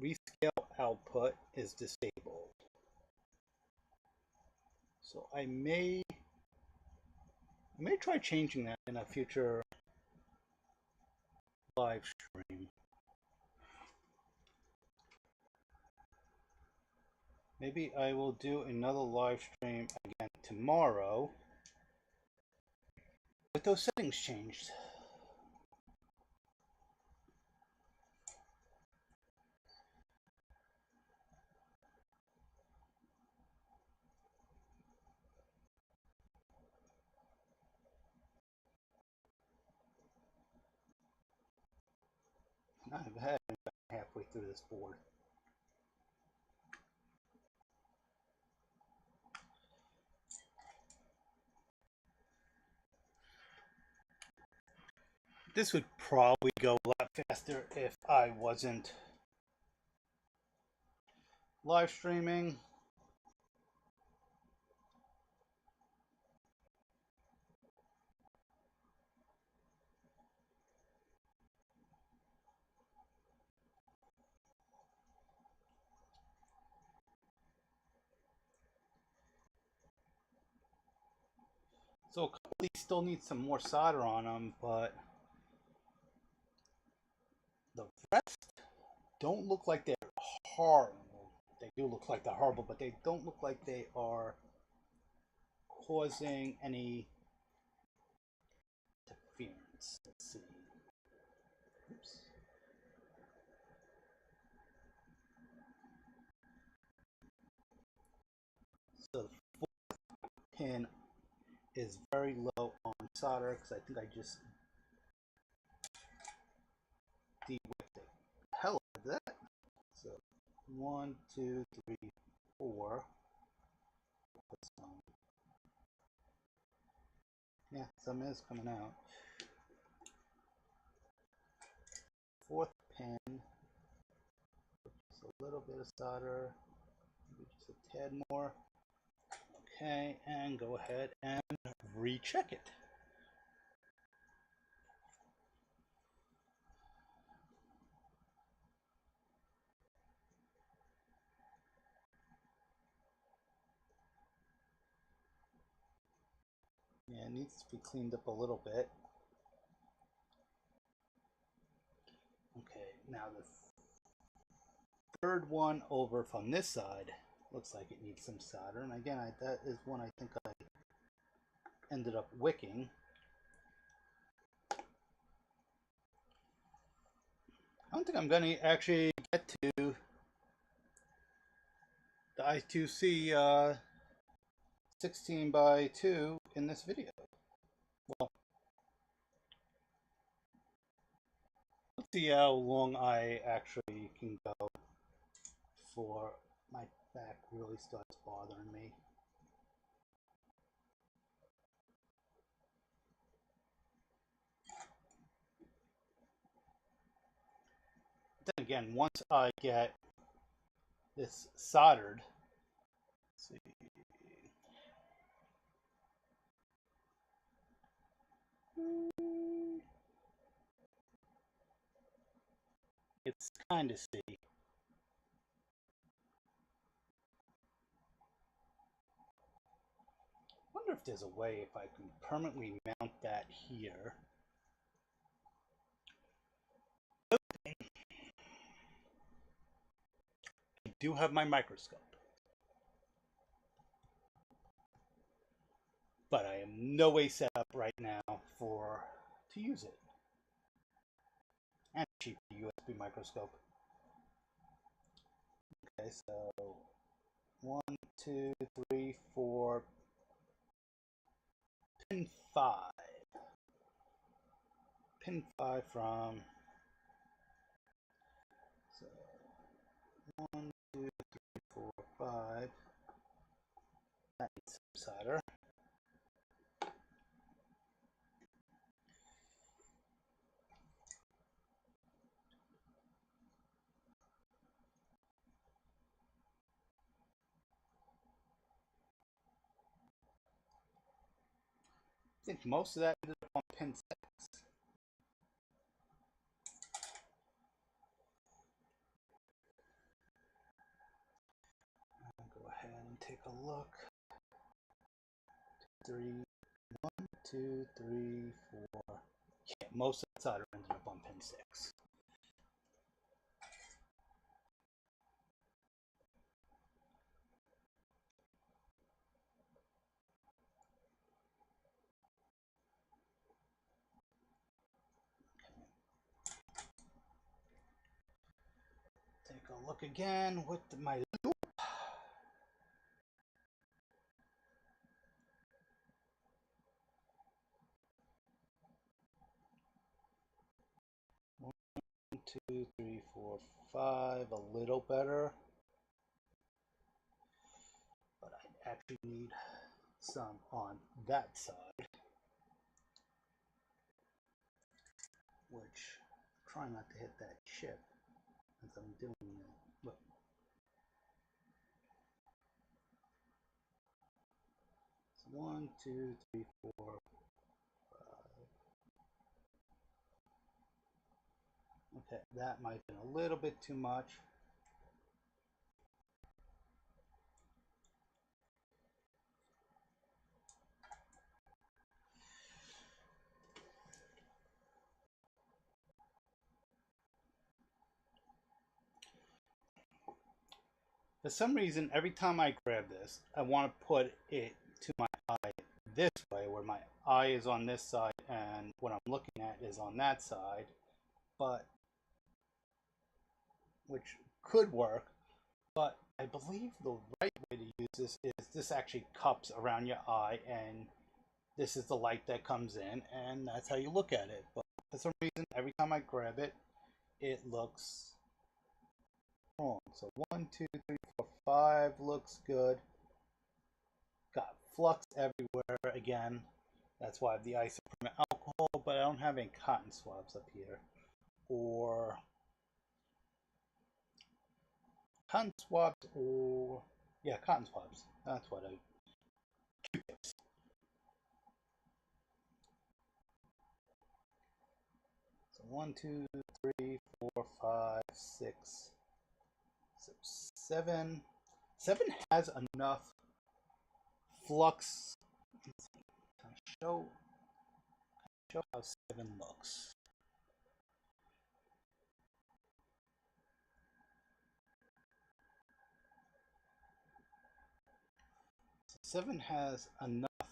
rescale output is disabled. So I may try changing that in a future live stream. Maybe I will do another live stream again tomorrow with those settings changed. I've had halfway through this board. This would probably go a lot faster if I wasn't live streaming. So a couple of these still need some more solder on them, but the rest don't look like they're horrible. They do look like they're horrible, but they don't look like they are causing any interference. Let's see. Oops. So the fourth pin is very low on solder because I think I just de-wicked the hell out of that. So 1, 2, 3, 4. Put some. Yeah, some is coming out. Fourth pin, just a little bit of solder, maybe just a tad more. Okay, and go ahead and recheck it. Yeah, it needs to be cleaned up a little bit. Okay, now the third one over from this side looks like it needs some solder, and again, that is one I think I ended up wicking. I don't think I'm going to actually get to the I2C 16 by 2 in this video. Well, let's see how long I actually can go before my back really starts bothering me. Then again, once I get this soldered, let's see. It's kind of sticky. I wonder if there's a way if I can permanently mount that here. I do have my microscope, but I am no way set up right now to use it. And cheap USB microscope. Okay, so 1, 2, 3, 4, pin 5. Pin 5 from, so 1, 2, 3, 4, 5. That needs some solder. I think most of that ended up on pin 6. three, 1, 2, 3, 4. Yeah, most of the solder ended up on pin 6. Take a look again with my loop. One, 2, 3, 4, 5. A little better. But I actually need some on that side. Which, try not to hit that chip as I'm doing it. Look. So 1, 2, 3, 4, 5. Okay, that might have been a little bit too much. For some reason, every time I grab this, I want to put it to my eye this way, where my eye is on this side and what I'm looking at is on that side, but which could work, but I believe the right way to use this actually cups around your eye, and this is the light that comes in, and that's how you look at it. But for some reason, every time I grab it, it looks wrong. So 1, 2, 3, 4, 5 looks good. Got flux everywhere again. That's why I have the isopropyl alcohol, but I don't have any cotton swabs up here. Or cotton swabs, or yeah, cotton swabs. That's what I. Q-tips. So 1, 2, 3, 4, 5, 6. So 7. 7 has enough flux. Show how 7 looks. So 7 has enough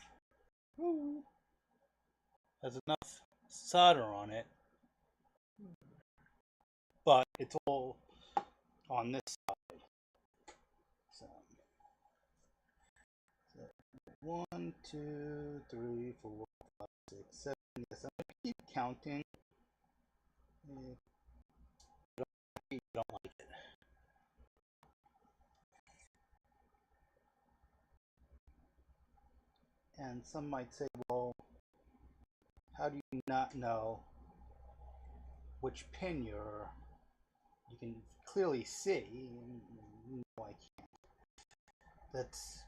solder on it, but it's all on this side. So 1, 2, 3, 4, 5, 6, 7. Yes, I'm gonna keep counting. You don't like it. And some might say, well, how do you not know which pin you can clearly see? No, I can't. That's,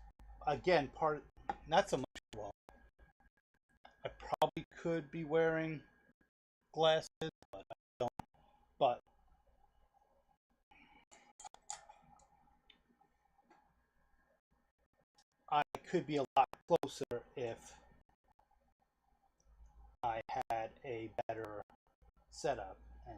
again, not so much, well, I probably could be wearing glasses, but I don't. But I could be a lot closer if I had a better setup. And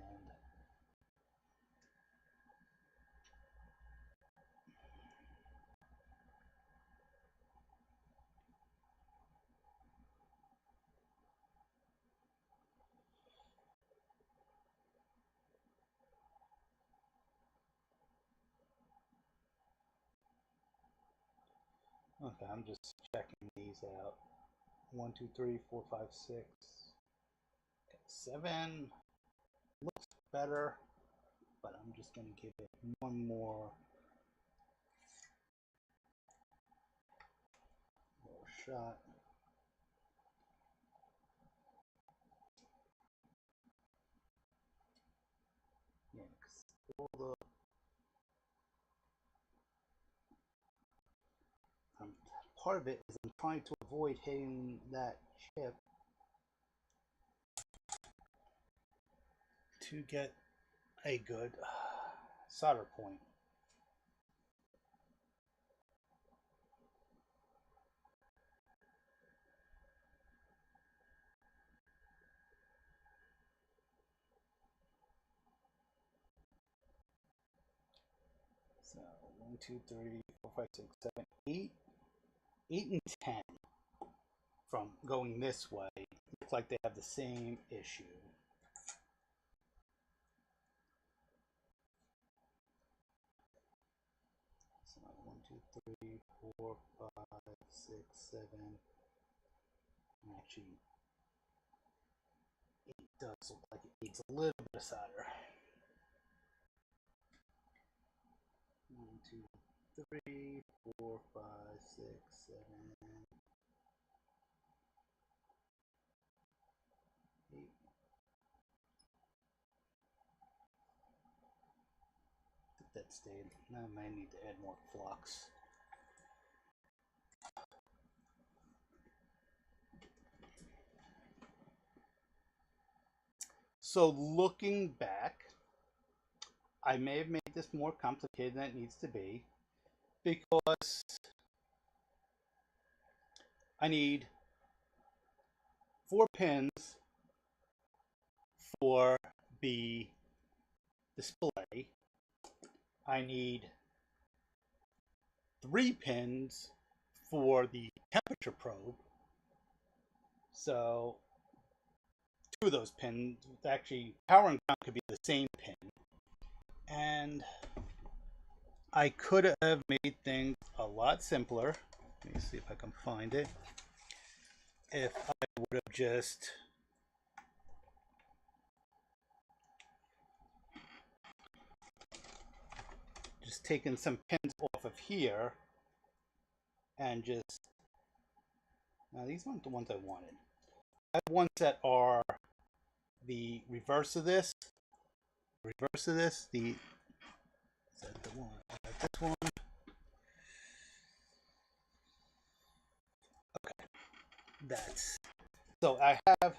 okay, I'm just checking these out. 1, 2, 3, 4, 5, 6. Okay, 7 looks better, but I'm just going to give it one more shot. Yeah, all the part of it is I'm trying to avoid hitting that chip to get a good solder point. 1, 2, 3, 4, 5, 6, 7, 8. 8 and 10 from going this way. Looks like they have the same issue. So 1, 2, 3, 4, 5, 6, 7. Actually, 8 does look like it needs a little bit of solder. 1, 2, 3, 4, 5, 6, 7, 8. That stayed. Now I might need to add more flux. So looking back, I may have made this more complicated than it needs to be because I need 4 pins for the display. I need 3 pins for the temperature probe. So 2 of those pins, actually power and ground could be the same pin. And I could have made things a lot simpler. Let me see if I can find it. If I would have just taken some pins off of here and just, now these aren't the ones I wanted. I have ones that are the reverse of this. Reverse of this, the, is that the one? This one. Okay, that's, so I have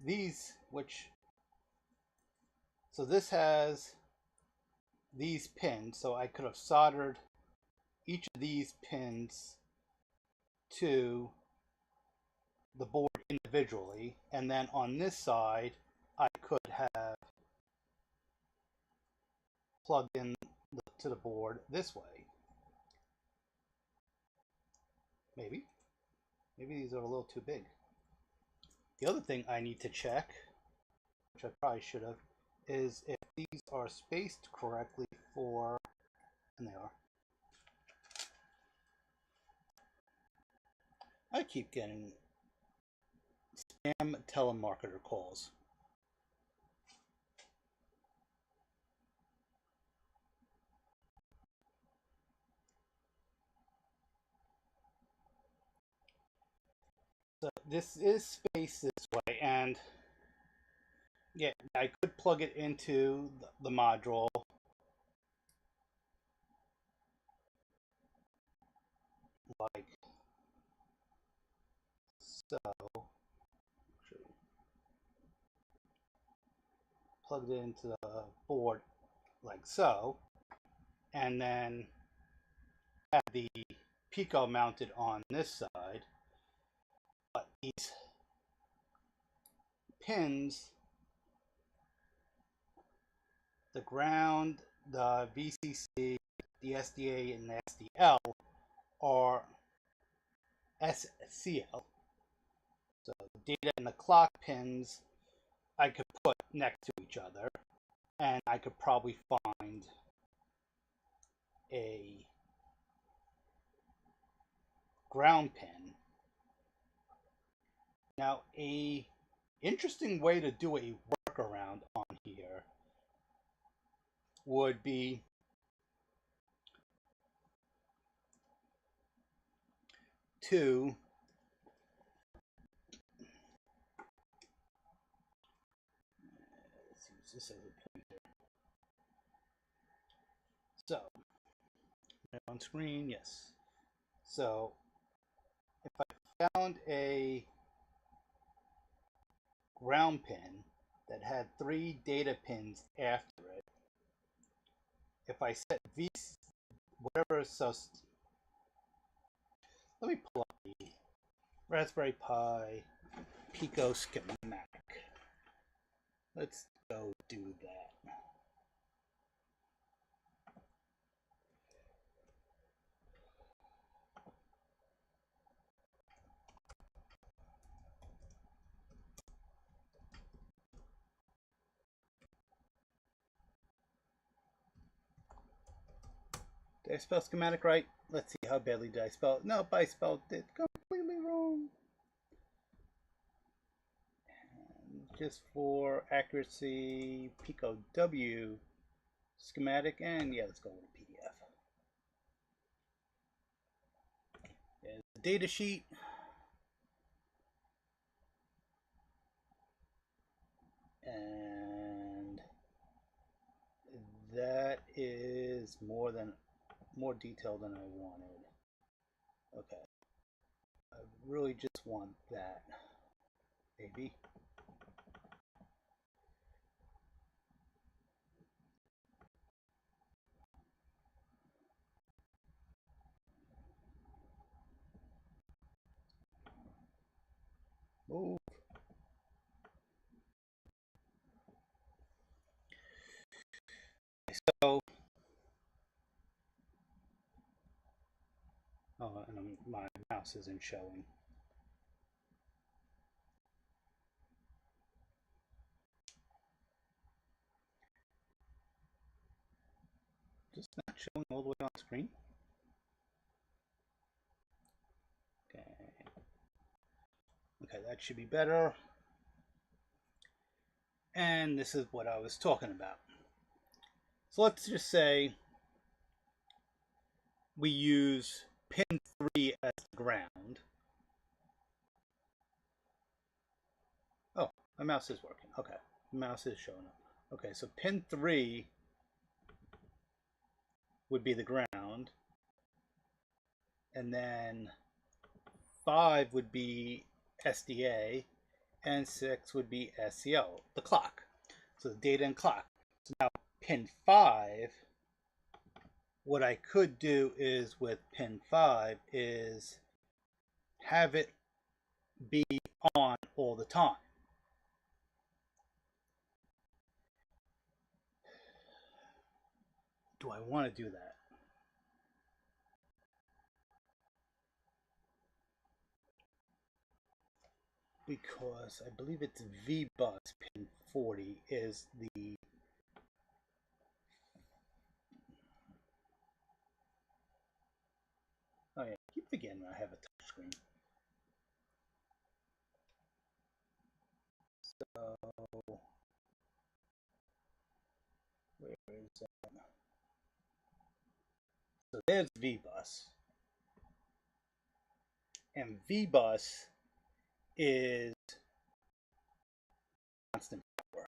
these, which, so this has these pins, so I could have soldered each of these pins to the board individually, and then on this side I could have plugged in to the board this way. Maybe these are a little too big. The other thing I need to check, which I probably should have, is if these are spaced correctly for, and they are. I keep getting spam telemarketer calls. So this is spaced this way, and yeah, I could plug it into the module. Like so. Plugged it into the board like so, and then have the Pico mounted on this side. But these pins, the ground, the VCC, the SDA, and the SDL are SCL. So the data and the clock pins I could put next to each other, and I could probably find a ground pin. Now, a interesting way to do a workaround on here would be to let's use this as a pointer. So on screen, yes. So if I found a ground pin that had 3 data pins after it, if I set V, whatever, so let me pull up the Raspberry Pi Pico schematic. Let's go do that. Did I spell schematic right? Let's see, how badly did I spell it? Nope, I spelled it completely wrong. And just for accuracy, Pico W schematic, and yeah, let's go with a PDF. There's the data sheet. And that is more detailed than I wanted. Okay. I really just want that. Maybe. Move. So, oh, and my mouse isn't showing. Just not showing all the way on screen. Okay. Okay, that should be better. And this is what I was talking about. So let's just say we use pin 3 as the ground. Oh, my mouse is working. Okay, the mouse is showing up. Okay, so pin 3 would be the ground. And then 5 would be SDA, and 6 would be SCO, the clock. So the data and clock. So now pin 5, what I could do is with pin 5 is have it be on all the time. Do I want to do that? Because I believe it's VBus pin 40 is the oh yeah, I keep forgetting I have a touch screen. So where is that? So there's VBus. And VBus is constant power.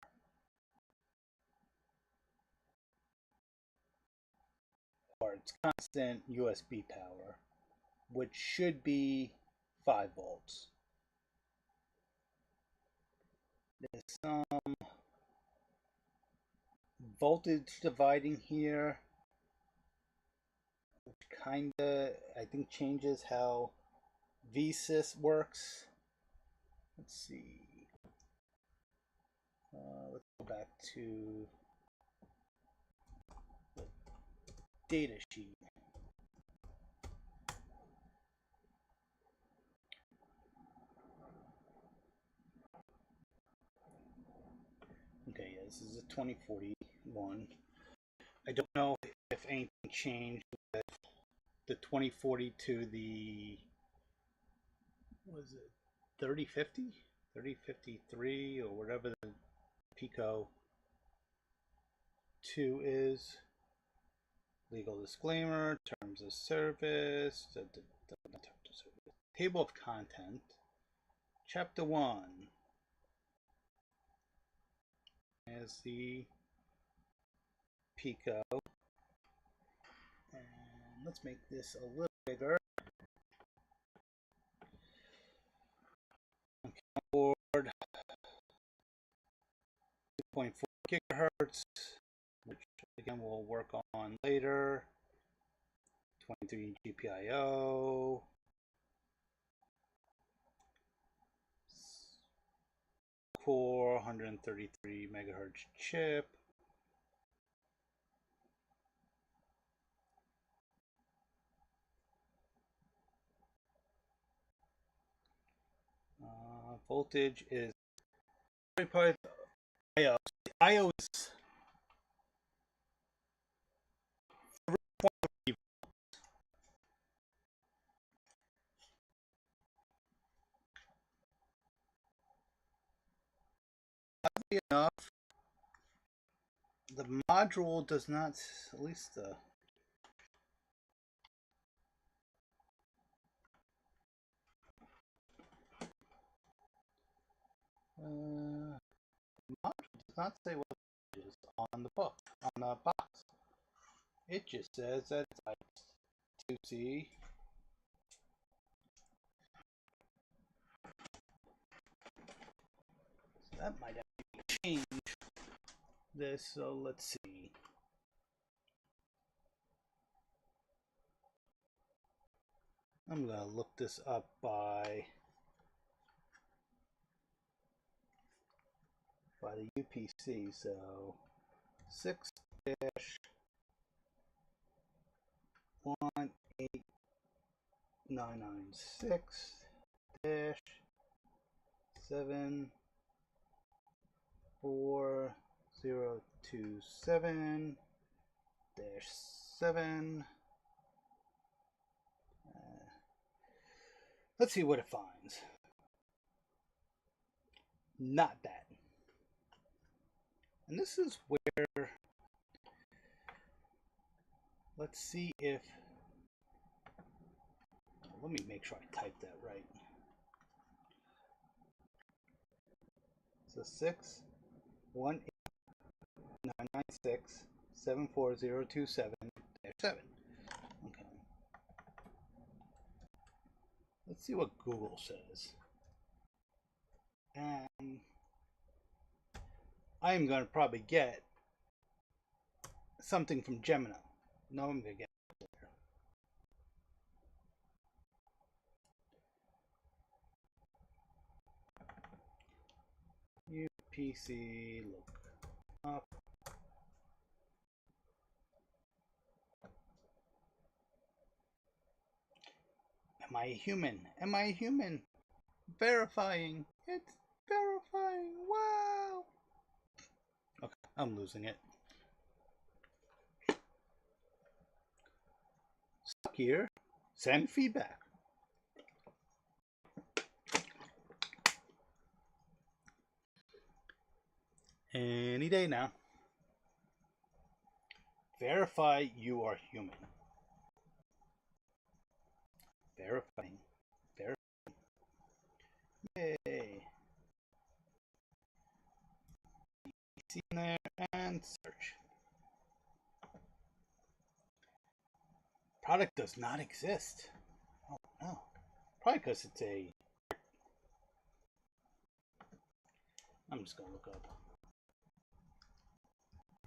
Or it's constant USB power, which should be 5 volts. There's some voltage dividing here, which kinda, I think, changes how VSys works. Let's see. Let's go back to the data sheet. Okay, yeah, this is a 2041. I don't know if anything changed with the 2040 to the, was it 3050? 3053 or whatever the Pico 2 is. Legal disclaimer, terms of service, table of content, chapter 1 is the Pico, and let's make this a little bigger. Board 2.4 gigahertz, which again we'll work on later. 23 GPIO. Core 133 megahertz chip. Voltage is Raspberry Pi IO is 3.3 enough, the module does not, at least the module does not say what it is on the book, on the box. It just says that it's I2C. So that might actually change this, so let's see. I'm going to look this up by the UPC, so 6-18967-4027-7. Let's see what it finds. Not that. And this is where, let's see if, let me make sure I type that right. So 6-18996-74027-7. Okay. Let's see what Google says. And I'm going to probably get something from Gemini. No, I'm going to get UPC look up. Am I a human? Am I a human? Verifying. It's verifying. Wow. Okay, I'm losing it. Stuck here. Send feedback. Any day now. Verify you are human. Verifying. Verifying. Yay. See in there and search. Product does not exist. Oh no. Probably because it's a. I'm just going to look up.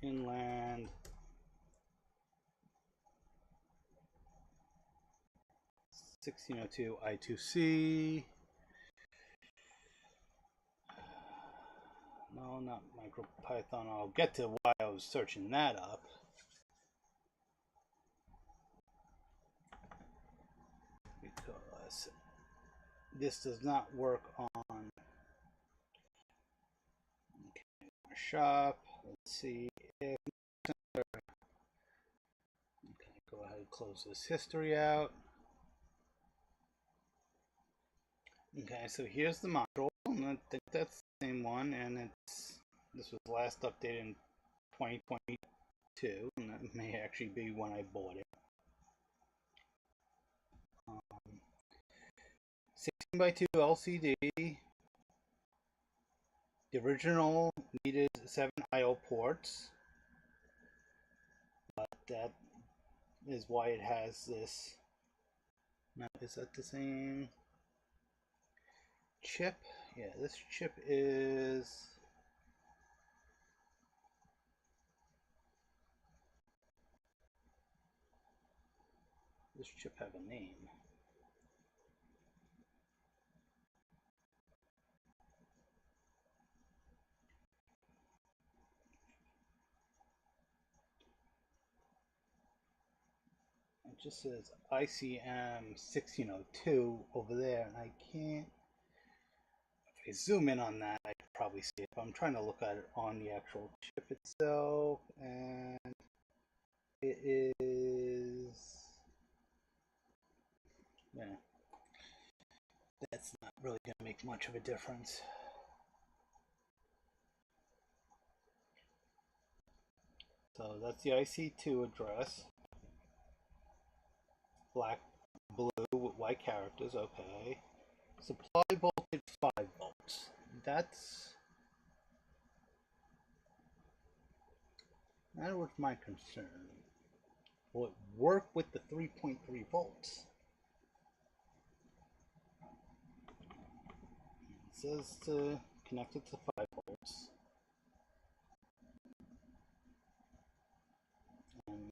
Inland. (1602) I2C. No, not MicroPython. I'll get to why I was searching that up. Because this does not work on shop. Let's see if okay, go ahead and close this history out. Okay, so here's the module, and I think that's the same one, and this was last updated in 2022, and that may actually be when I bought it. 16x2 LCD. The original needed 7 I/O ports, but that is why it has this. Now, is that the same chip? Yeah, this chip is. This chip have a name. It just says ICM 1602 over there, and I can't. If I zoom in on that, I can probably see it. But I'm trying to look at it on the actual chip itself, and it is. Yeah, that's not really going to make much of a difference. So that's the IC2 address. Black, blue with white characters, okay. Supply voltage 5 volts. That was my concern. Will it work with the 3.3 volts? It says to connect it to 5 volts. And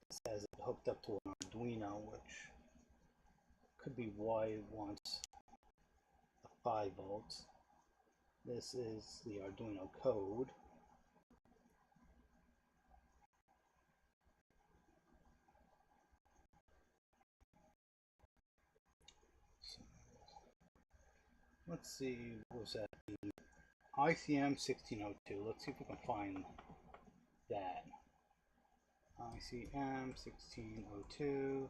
it says it hooked up to an Arduino, which could be why it wants a 5 volts. This is the Arduino code. So, let's see, what was that? The ICM 1602. Let's see if we can find that. ICM 1602.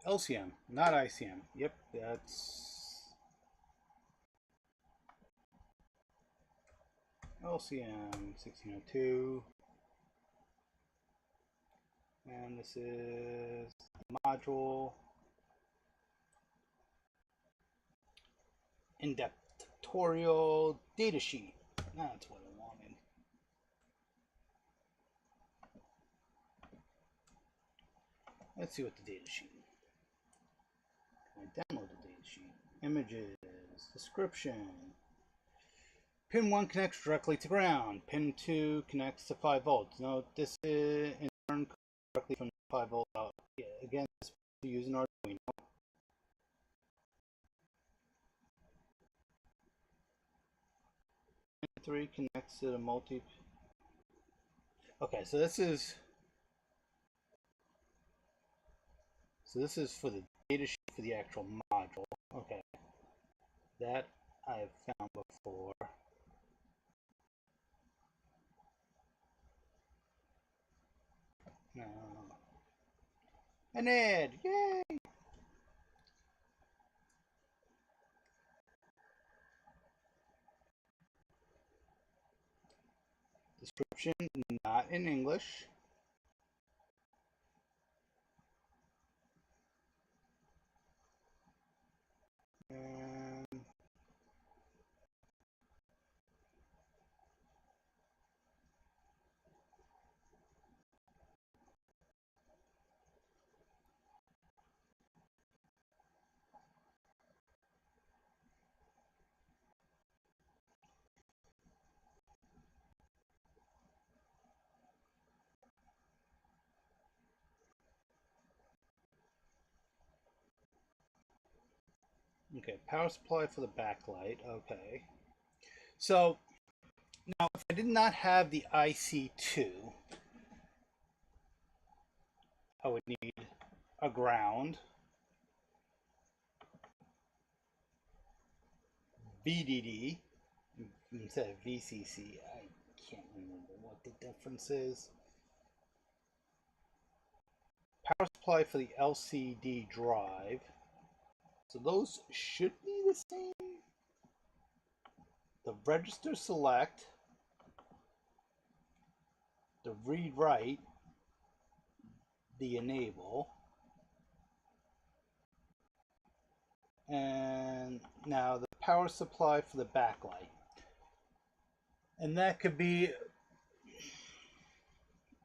LCM, not ICM. Yep, that's LCM 1602. And this is module in-depth tutorial datasheet. That's what I wanted. Let's see what the datasheet. I download the datasheet. Images, description. Pin 1 connects directly to ground. Pin 2 connects to 5 volts. Note this is in turn directly from the 5 volt out. Yeah, again, this is using Arduino. Pin 3 connects to the multi. Okay, so this is for the datasheet for the actual module. Okay, that I've found before. No. An ad! Yay! Description not in English. And okay, power supply for the backlight. Okay. So now if I did not have the IC2, I would need a ground, VDD instead of VCC. I can't remember what the difference is. Power supply for the LCD drive. So those should be the same. The register select, the read write, the enable, and now the power supply for the backlight. And that could be,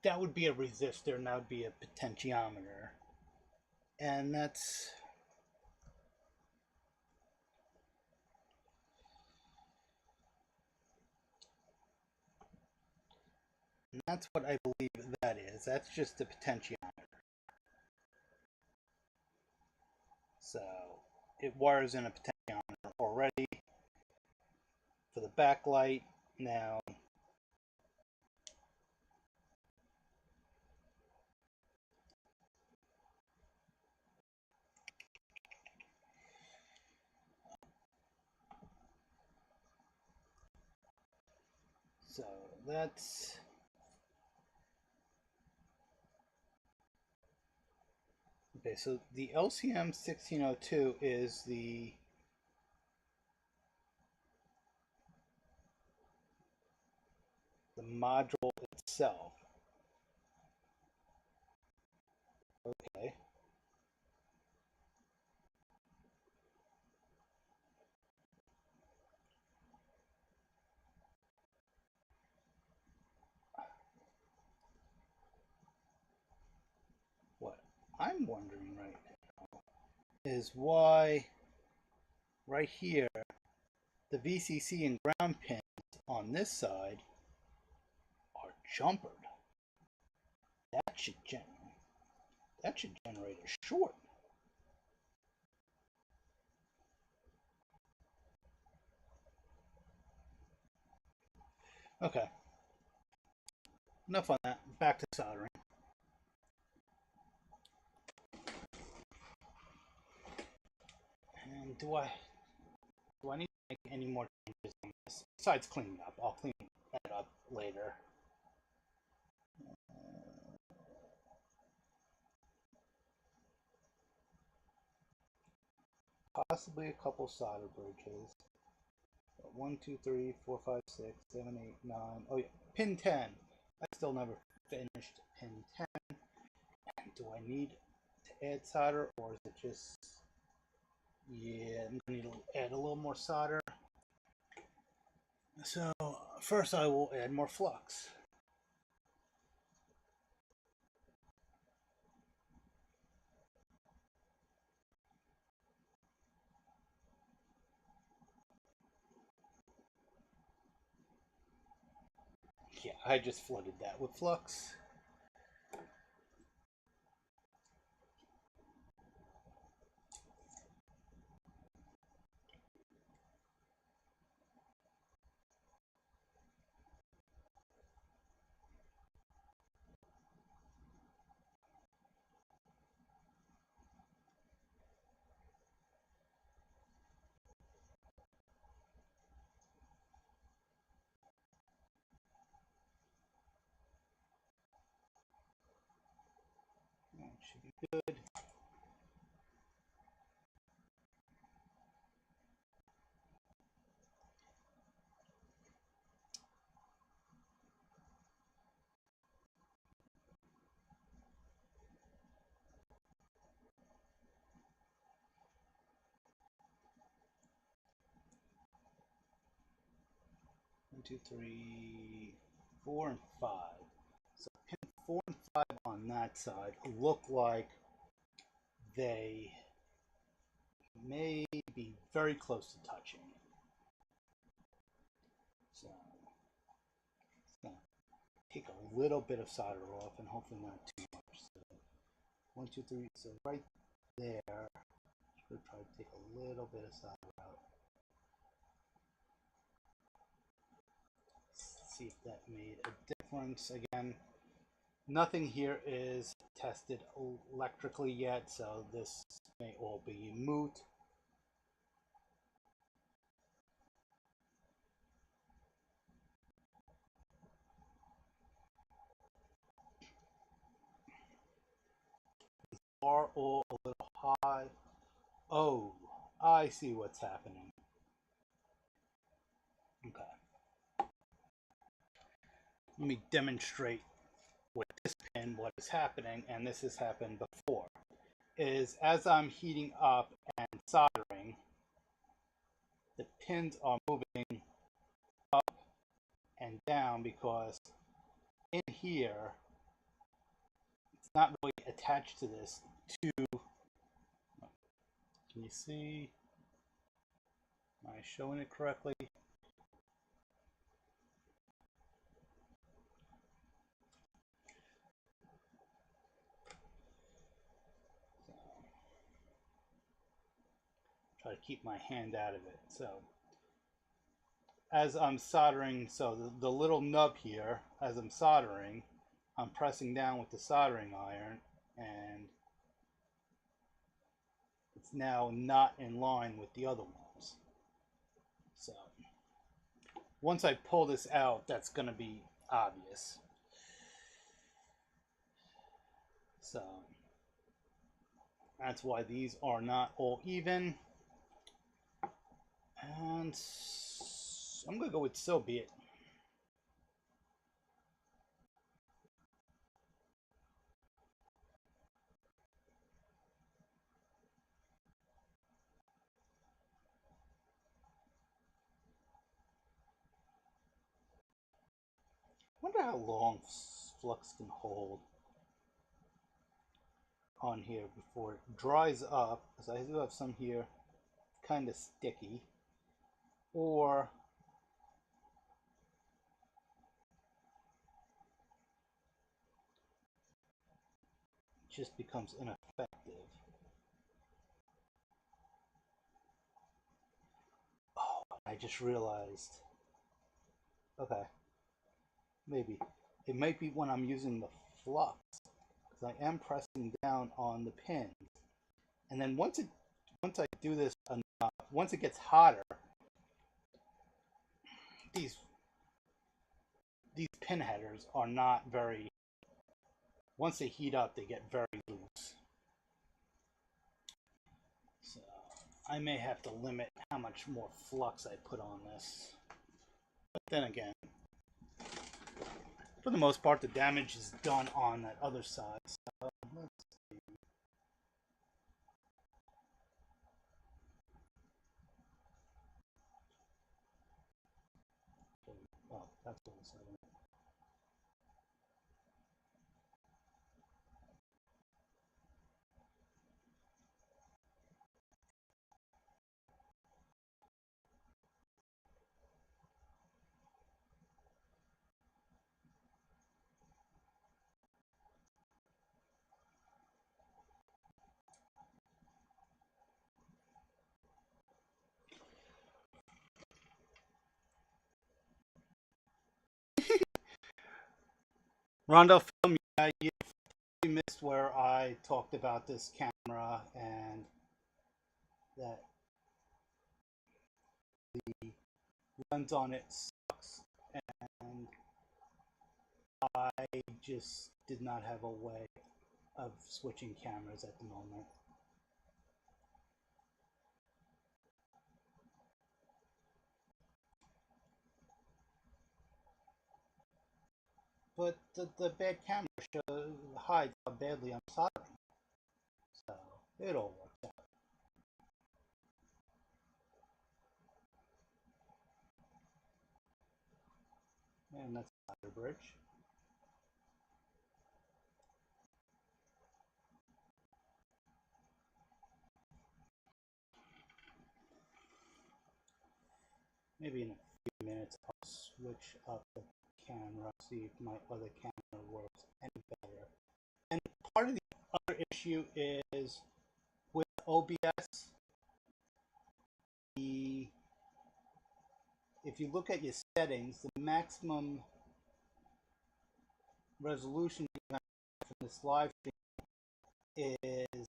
that would be a resistor, and that would be a potentiometer. And that's what I believe that is. That's just a potentiometer. So it wires in a potentiometer already for the backlight. Now so that's Okay, so the LCM 1602 is the module itself. Okay. What I'm wondering right now is why right here the VCC and ground pins on this side are jumpered. That should generate a short. Okay. Enough on that. Back to soldering. And do I need to make any more changes on this besides cleaning up? I'll clean that up later. Possibly a couple solder bridges. 1, 2, 3, 4, 5, 6, 7, 8, 9. Oh yeah, pin 10. I still never finished pin 10. And do I need to add solder, or is it just? Yeah, I'm gonna need to add a little more solder. So first I will add more flux. Yeah, I just flooded that with flux. That should be good. One, two, three, 4, and 5. So pin 4 and 5 on that side look like they may be very close to touching. So it's gonna take a little bit of solder off, and hopefully not too much. So 1, 2, 3. So right there, I'm gonna try to take a little bit of solder out. See if that made a difference. Again, nothing here is tested electrically yet, so this may all be moot. Are all a little high. Oh, I see what's happening. Okay. Let me demonstrate with this pin what is happening, and this has happened before. Is as I'm heating up and soldering, the pins are moving up and down because in here it's not really attached to this can you see? Am I showing it correctly? Try to keep my hand out of it. So as I'm soldering, so the little nub here, as I'm soldering, I'm pressing down with the soldering iron, and it's now not in line with the other ones. So once I pull this out, that's going to be obvious. So That's why these are not all even. And I'm going to go with so be it. I wonder how long flux can hold on here before it dries up, because I do have some here kind of sticky, or it just becomes ineffective. Oh, I just realized. Okay, maybe it might be when I'm using the flux, because I am pressing down on the pins, and then once I do this enough, once it gets hotter, these pin headers are not very. Once they heat up, they get very loose. So I may have to limit how much more flux I put on this. But then again, for the most part, the damage is done on that other side. So let's see. Oh, that's what it's like. Rondo Film, yeah, you missed where I talked about this camera and that the lens on it sucks, and I just did not have a way of switching cameras at the moment. But the bad camera hides how badly I'm soldering, so it all works out. And that's the bridge. Maybe in a few minutes I'll switch up the camera, see if my other camera works any better. And part of the other issue is with OBS, if you look at your settings, the maximum resolution you can have from this live stream is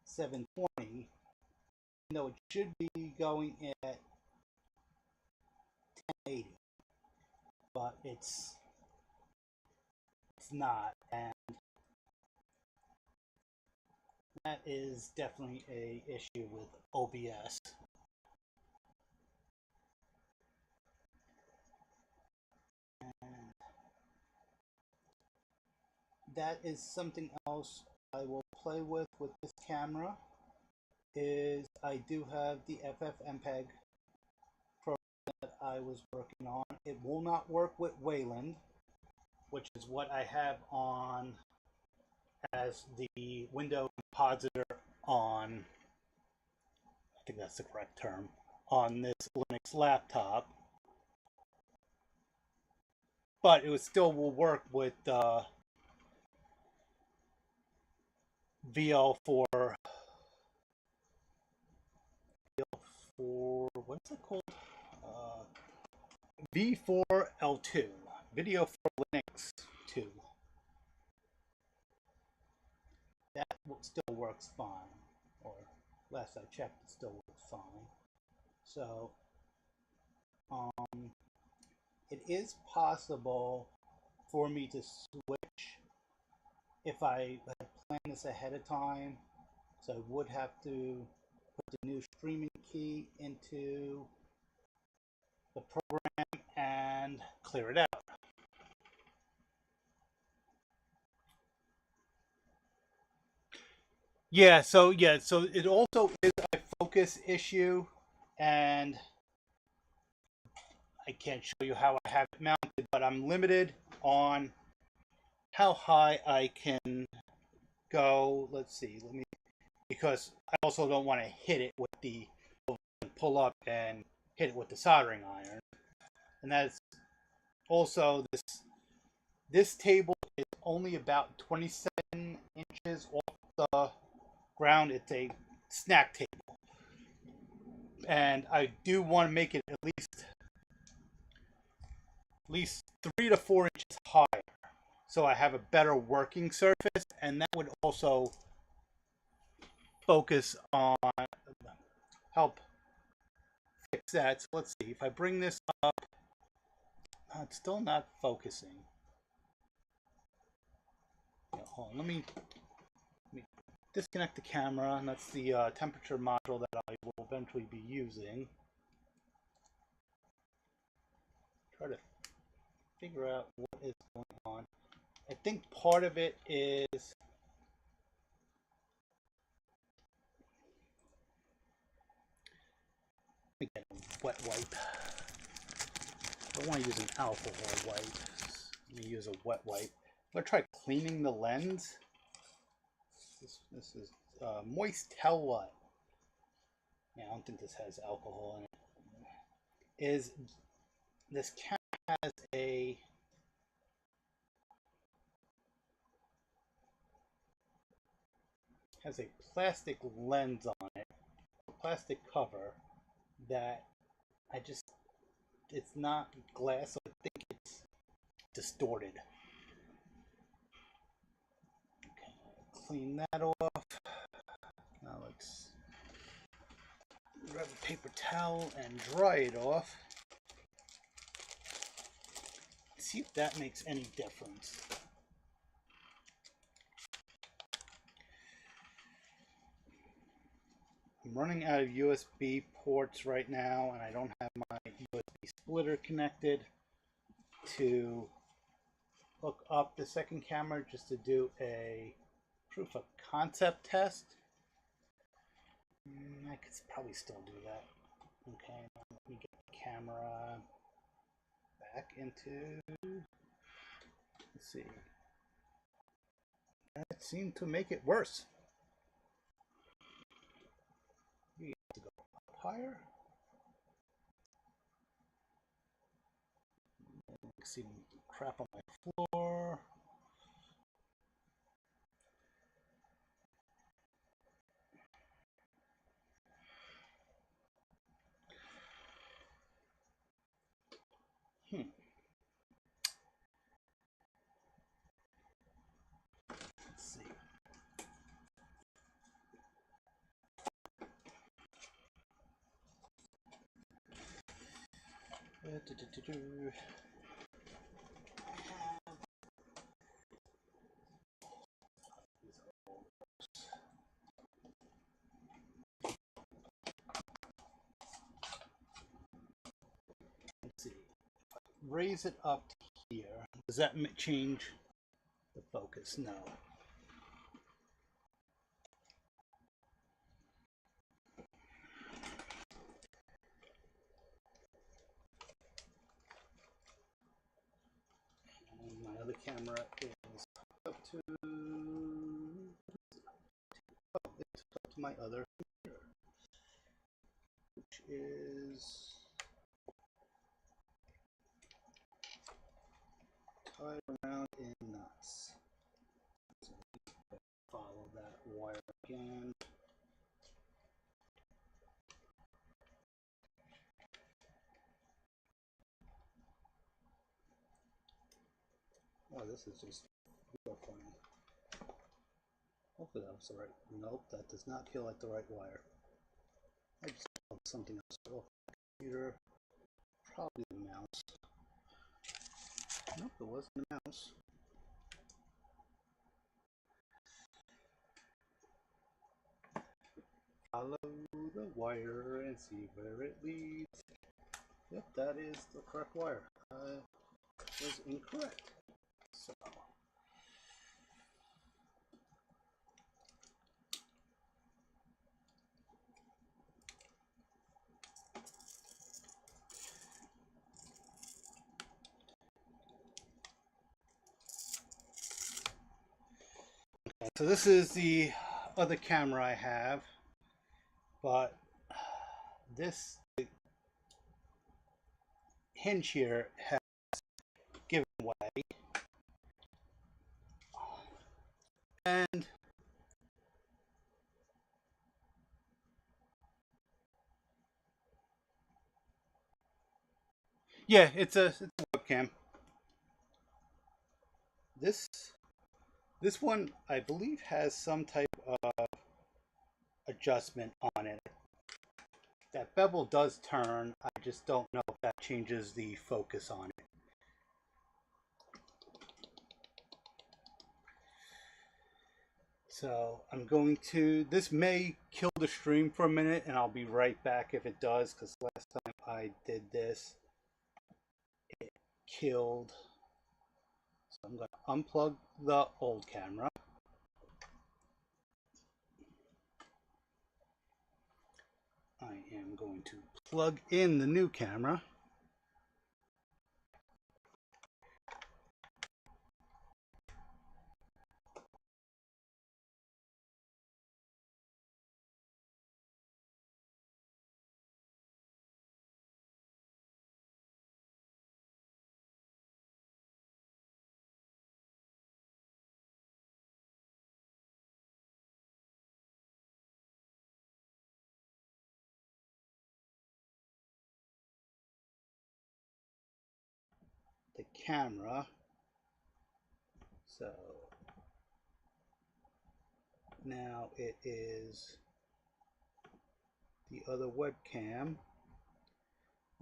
720, even though it should be going at 1080, but it's not, and that is definitely a issue with OBS. And that is something else I will play with this camera. Is I do have the FFmpeg program that I was working on. It will not work with Wayland, which is what I have on as the window compositor on, I think that's the correct term, on this Linux laptop. But it still will work with VL4, what's it called? V4L2, Video for Linux 2. That still works fine, or last I checked, it still works fine. So, it is possible for me to switch if I had plan this ahead of time, so I would have to put the new streaming key into the program and clear it out. So it also is a focus issue, and I can't show you how I have it mounted, but I'm limited on how high I can go. Let's see, because I also don't want to hit it with the pull up and hit it with the soldering iron. And that's also this table is only about 27 inches off the ground. It's a snack table, and I do want to make it at least 3 to 4 inches higher, so I have a better working surface, and that would also focus on help fix that. So let's see, if I bring this up, it's still not focusing. Hold on, let me disconnect the camera, and that's the temperature module that I will eventually be using. Try to figure out what is going on. I think part of it is let me get a wet wipe. I don't want to use an alcohol wipe. Let me use a wet wipe. I'm going to try cleaning the lens. This is moist tell what? Yeah, I don't think this has alcohol in it. This camera has a plastic lens on it, a plastic cover that it's not glass, so I think it's distorted. Okay, clean that off. Now let's grab a paper towel and dry it off. See if that makes any difference. I'm running out of USB ports right now, and I don't have my USB splitter connected to hook up the second camera just to do a proof of concept test. I could probably still do that. Okay, let me get the camera back into, let's see. That seemed to make it worse. You have to go up higher. See crap on my floor. Let's see. Let's see. Raise it up to here. Does that change the focus? No. And my other camera is up to, it's up to my other computer, which is tied around in knots. So follow that wire again. Oh, this is just real funny. Hopefully that was the right. Nope, that does not feel like the right wire. I just found something else off the computer. Probably the mouse. Nope, it wasn't the mouse. Follow the wire and see where it leads. Yep, that is the correct wire. I was incorrect. So. So this is the other camera I have, but this hinge here has given way, and yeah, it's a webcam. This one I believe has some type of adjustment on it. That bevel does turn. I just don't know if that changes the focus on it. So I'm going to, this may kill the stream for a minute, and I'll be right back if it does, because last time I did this, it killed. So I'm going to unplug the old camera. I am going to plug in the new camera. The camera. So now it is the other webcam.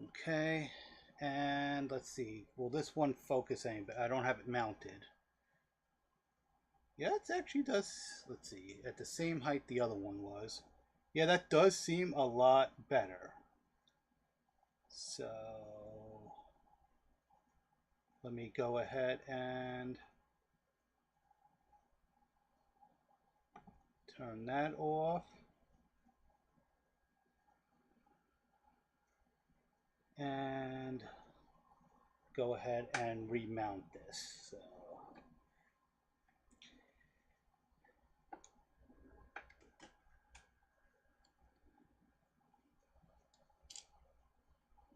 Okay, and let's see. Will this one focus any? But I don't have it mounted. Yeah, it actually does. Let's see. At the same height the other one was. Yeah, that does seem a lot better. So let me go ahead and turn that off. And go ahead and remount this. So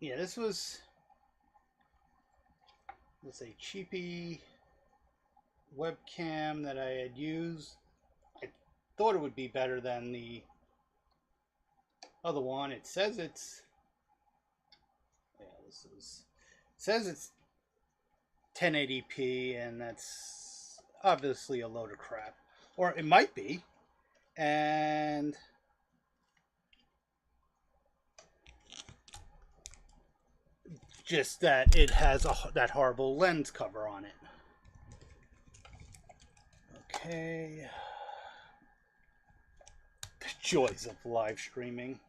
yeah, this was, let's say, cheapy webcam that I had used. I thought it would be better than the other one. It says it's, yeah, this is, it says it's 1080p, and that's obviously a load of crap, or it might be. And just that it has that horrible lens cover on it. Okay. The joys of live streaming.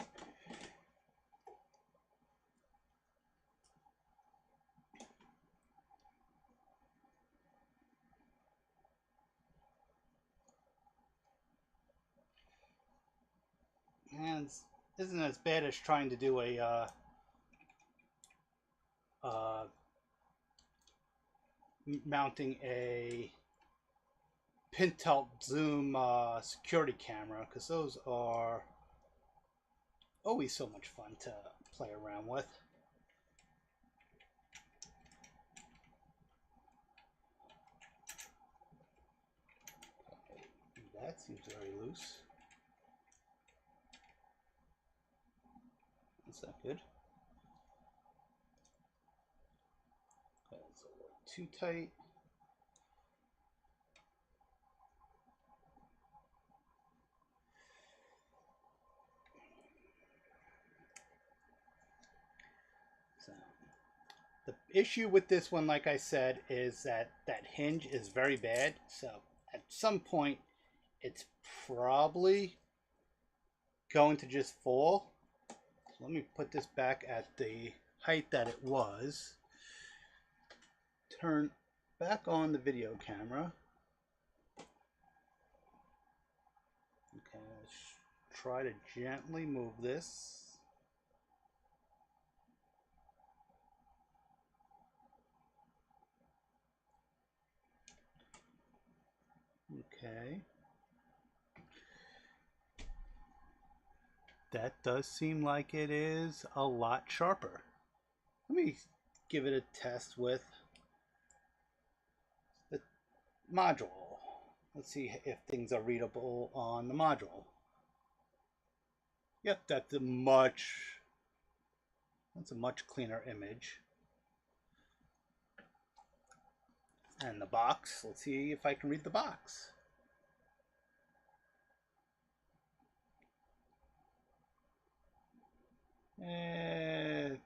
And it isn't as bad as trying to do a mounting a pin tilt zoom security camera, because those are always so much fun to play around with. That seems very loose. That's not good. Okay, it's a little too tight. So the issue with this one, like I said, is that that hinge is very bad. So at some point, it's probably going to just fall. So let me put this back at the height that it was. Turn back on the video camera. Okay, let's try to gently move this. Okay. That does seem like it is a lot sharper. Let me give it a test with the module. Let's see if things are readable on the module. Yep, that's a much cleaner image. And the box, let's see if I can read the box.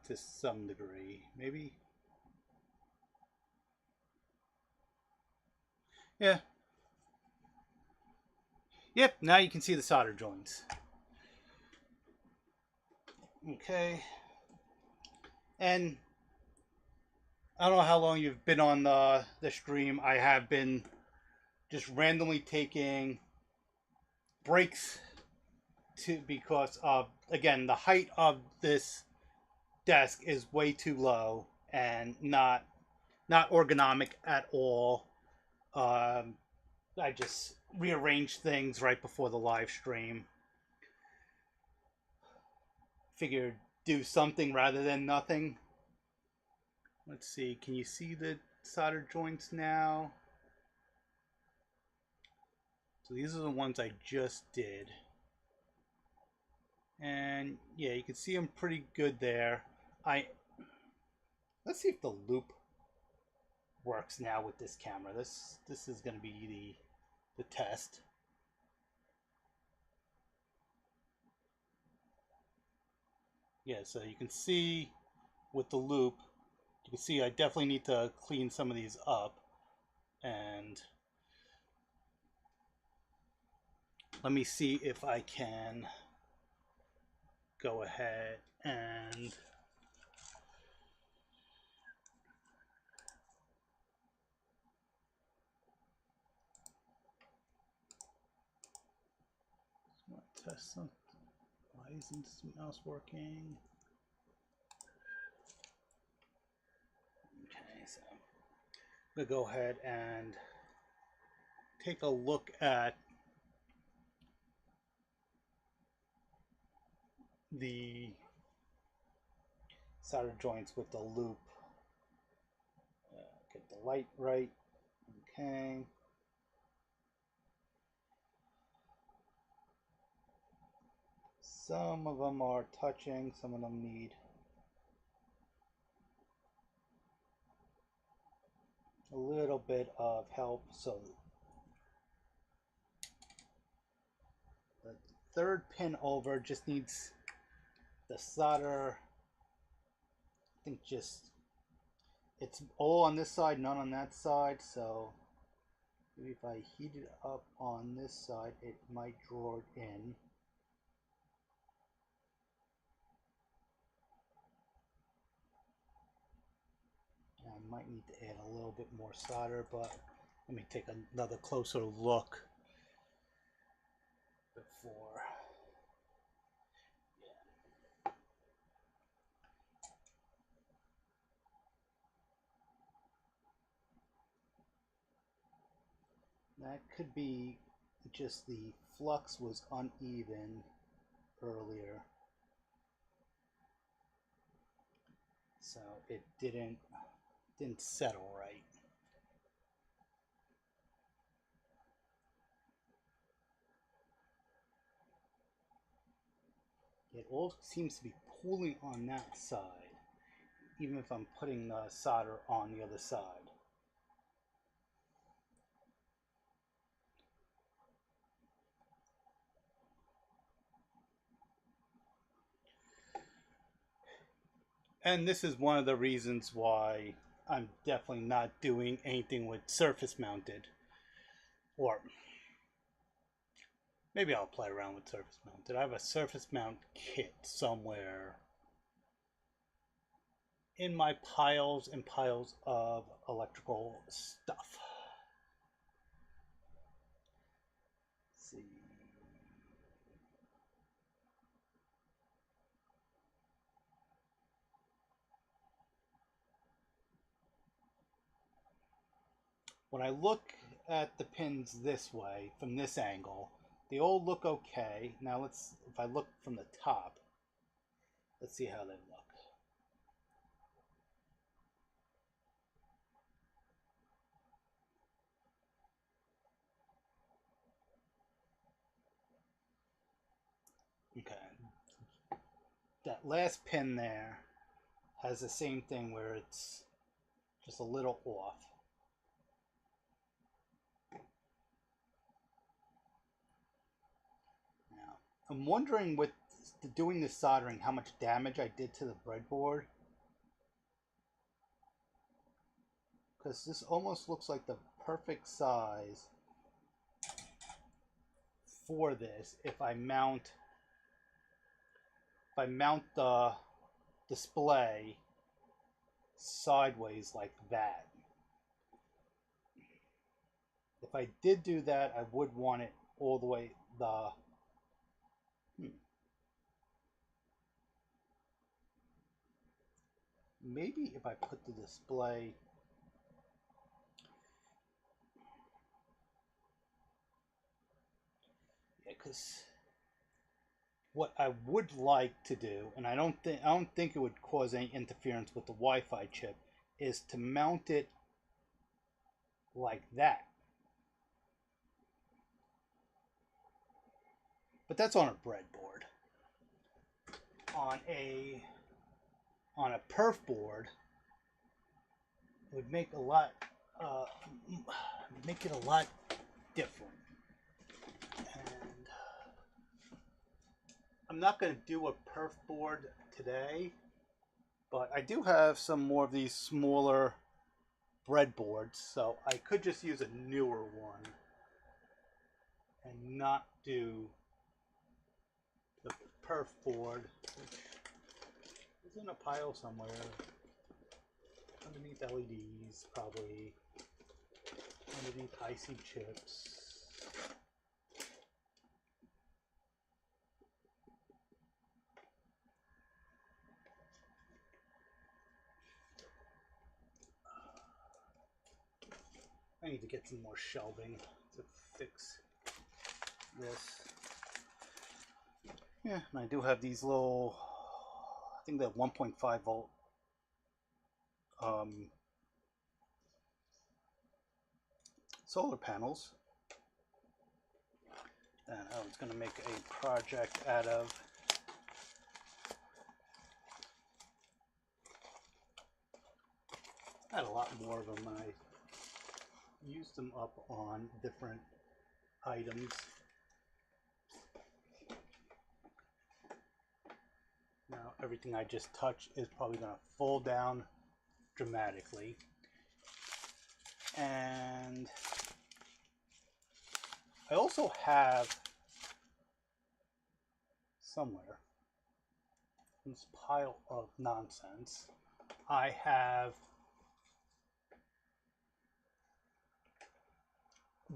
To some degree, maybe. Yeah. Yep, now you can see the solder joints. Okay. And I don't know how long you've been on the stream. I have been just randomly taking breaks because of, again, the height of this desk is way too low and not ergonomic at all. I just rearranged things right before the live stream. Figured do something rather than nothing. Let's see, can you see the solder joints now? So these are the ones I just did. And yeah, you can see them pretty good there. Let's see if the loop works now with this camera. This is going to be the test. Yeah, so you can see with the loop, you can see I definitely need to clean some of these up. And let me see if I can go ahead and test something. Why isn't this mouse working? Okay, so I'm gonna go ahead and take a look at the solder joints with the loop. Get the light right. Okay. Some of them are touching, some of them need a little bit of help. So the third pin over just needs the solder. I think just it's all on this side, none on that side. So maybe if I heat it up on this side, it might draw it in. I might need to add a little bit more solder, but let me take another closer look before. That could be just the flux was uneven earlier, so it didn't settle right. It all seems to be pooling on that side, even if I'm putting the solder on the other side. And this is one of the reasons why I'm definitely not doing anything with surface mounted, or Maybe I'll play around with surface mounted. I have a surface mount kit somewhere in my piles and piles of electrical stuff. Let's see. When I look at the pins this way, from this angle, they all look okay. Now if I look from the top, let's see how they look. Okay. That last pin there has the same thing where it's just a little off. Now, I'm wondering with doing the soldering how much damage I did to the breadboard. Because this almost looks like the perfect size for this if I mount the display sideways like that. If I did do that, I would want it all the way maybe if I put the display because what I would like to do, and I don't think it would cause any interference with the Wi-Fi chip, is to mount it like that. But that's on a breadboard. On a perf board, it would make a lot make it a lot different. And I'm not going to do a perf board today, but I do have some more of these smaller breadboards, so I could just use a newer one and not do the perf board, which is in a pile somewhere underneath LEDs, probably underneath IC chips. I need to get some more shelving to fix this. Yeah, and I do have these little, I think they're 1.5 volt solar panels. And I was going to make a project out of I had a lot more of them and I used them up on different items. Now everything I just touched is probably going to fall down dramatically. And I also have somewhere in this pile of nonsense, I have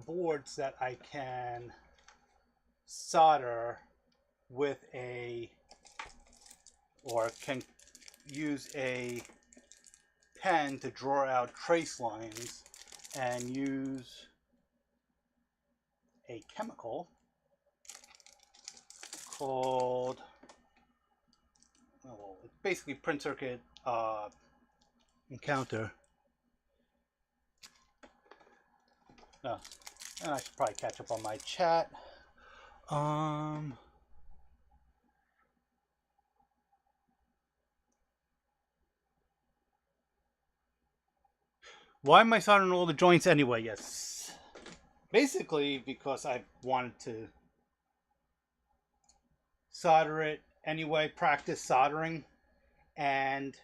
boards that I can solder with or can use a pen to draw out trace lines and use a chemical called, oh, it's basically print circuit encounter. And I should probably catch up on my chat. Why am I soldering all the joints anyway? Yes. Basically because I wanted to solder it anyway, practice soldering, and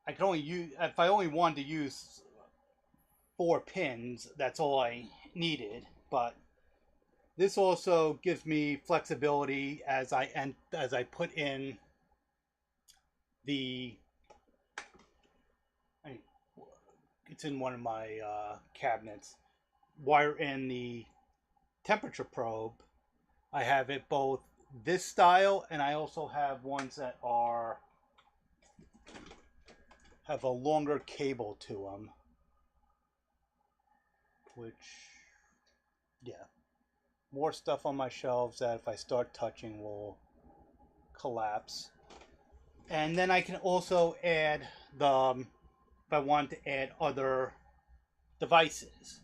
I can only use, if I only wanted to use 4 pins, that's all I needed, but This also gives me flexibility as I put in the, it's in one of my cabinets, wire in the temperature probe. I have it both this style, and I also have ones that have a longer cable to them, which, yeah, more stuff on my shelves that if I start touching will collapse. And then I can also add if I want to add other devices.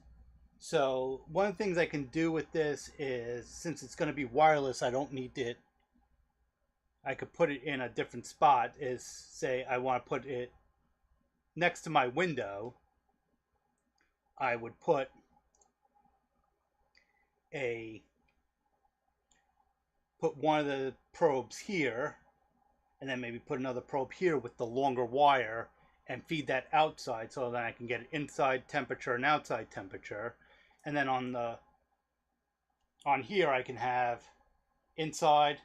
So one of the things I can do with this is, since it's going to be wireless, I don't need it. I could put it in a different spot. Is, say I want to put it next to my window, I would put one of the probes here, and then maybe put another probe here with the longer wire, and feed that outside so that I can get inside temperature and outside temperature. And then on here I can have inside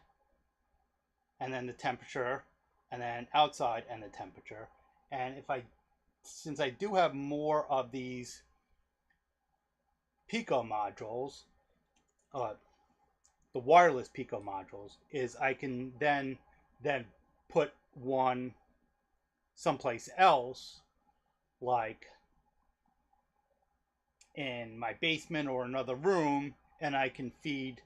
and then the temperature, and then outside and the temperature. And since I do have more of these Pico modules, the wireless Pico modules, is I can then put one someplace else, like in my basement or another room, and I can feed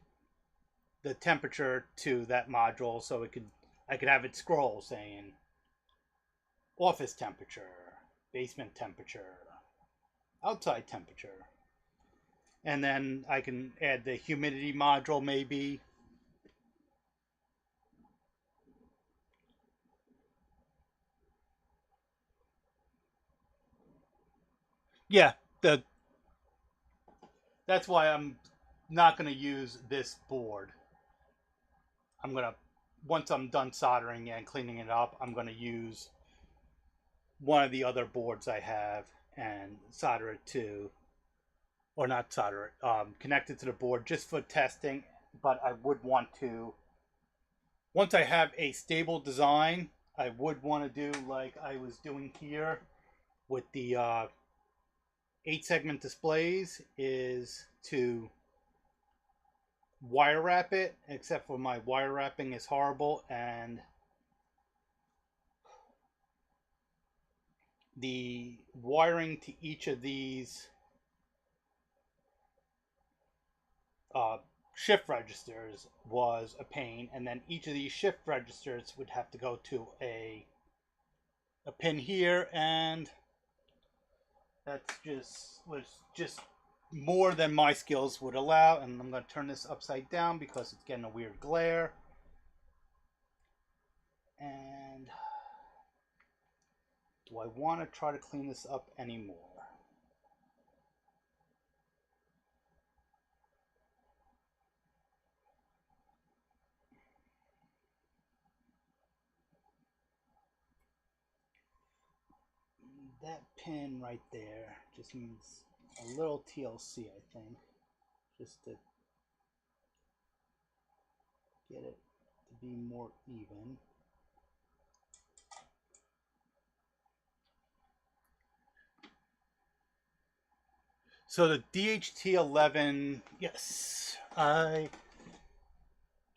the temperature to that module, so I could have it scroll saying office temperature, basement temperature, outside temperature. And then I can add the humidity module maybe. Yeah, that's why I'm not going to use this board. Once I'm done soldering and cleaning it up, I'm going to use one of the other boards I have and solder it to, or not solder it, connect it to the board just for testing. But I would want to, once I have a stable design, I would want to do like I was doing here with the 8-segment displays, is to wire wrap it, except for my wire wrapping is horrible, and the wiring to each of these shift registers was a pain, and then each of these shift registers would have to go to a pin here, and was just more than my skills would allow. And I'm going to turn this upside down because it's getting a weird glare. And do I want to try to clean this up anymore? That pin right there just needs a little TLC, I think, just to get it to be more even. So the DHT11, yes, I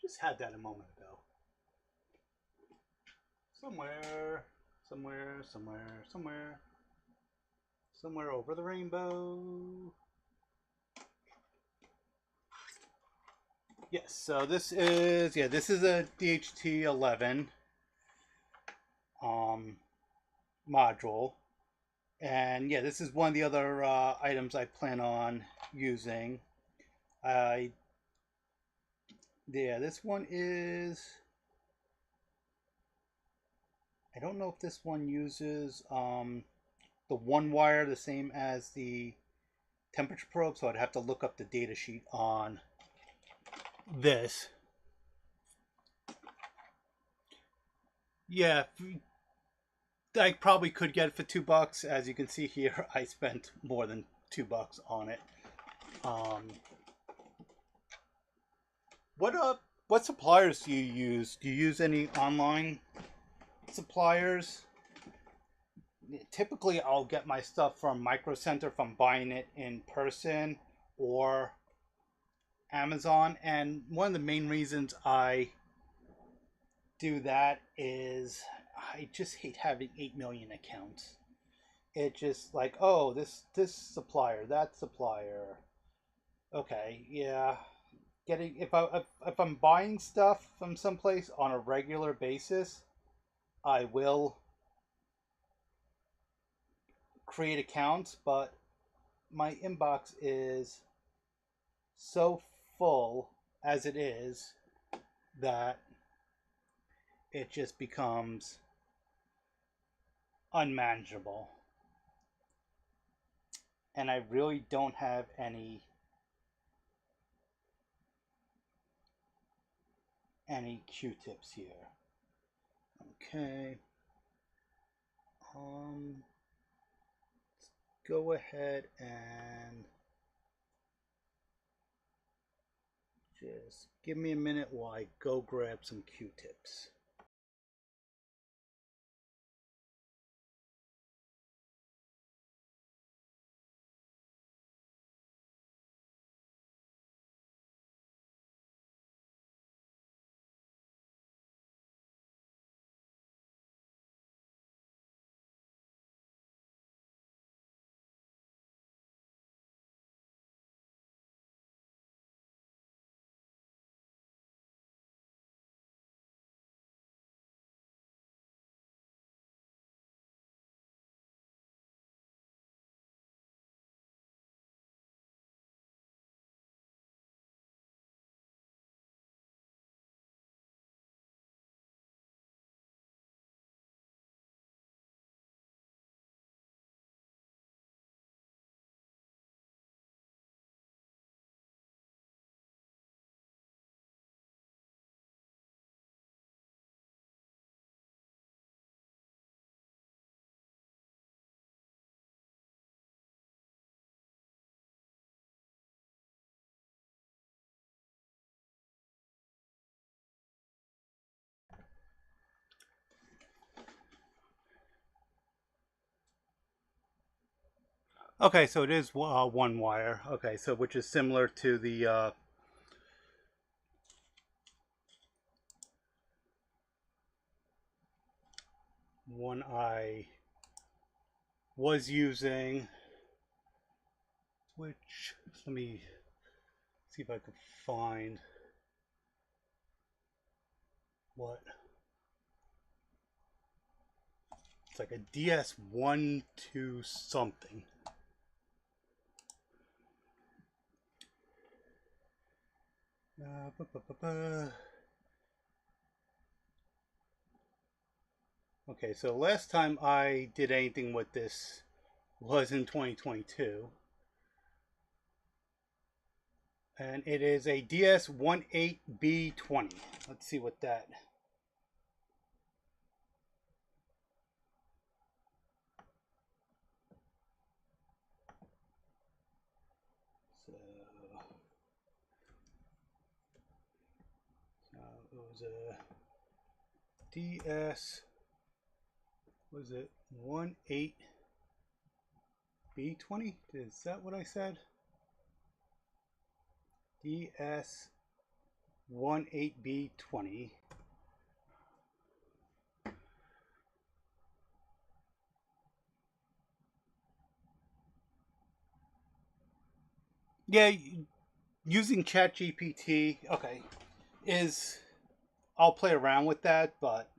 just had that a moment ago. Somewhere over the rainbow. Yes, so this is a DHT11 module. And yeah, this is one of the other items I plan on using. This one is, I don't know if this one uses the one wire the same as the temperature probe, so I'd have to look up the data sheet on this. Yeah, I probably could get it for $2. As you can see here, I spent more than $2 on it. what suppliers do you use? Do you use any online suppliers? Typically, I'll get my stuff from Micro Center if I'm buying it in person or Amazon. And one of the main reasons I do that is I just hate having 8 million accounts. It just like, oh, this supplier, that supplier. Okay, yeah. Getting if I'm buying stuff from someplace on a regular basis, I will create accounts, but my inbox is so full as it is that it just becomes unmanageable. And I really don't have any Q-tips here. Okay. Let's go ahead and just give me a minute while I go grab some Q-tips. Okay, so it is one wire. Okay, so which is similar to the one I was using, which, let me see if I could find what, it's like a DS12 something. Okay, so last time I did anything with this was in 2022. And it is a DS18B20. Let's see what that. So it was a DS. Was it 18B20? Is that what I said? DS18B20. Yeah, using ChatGPT, okay, I'll play around with that, but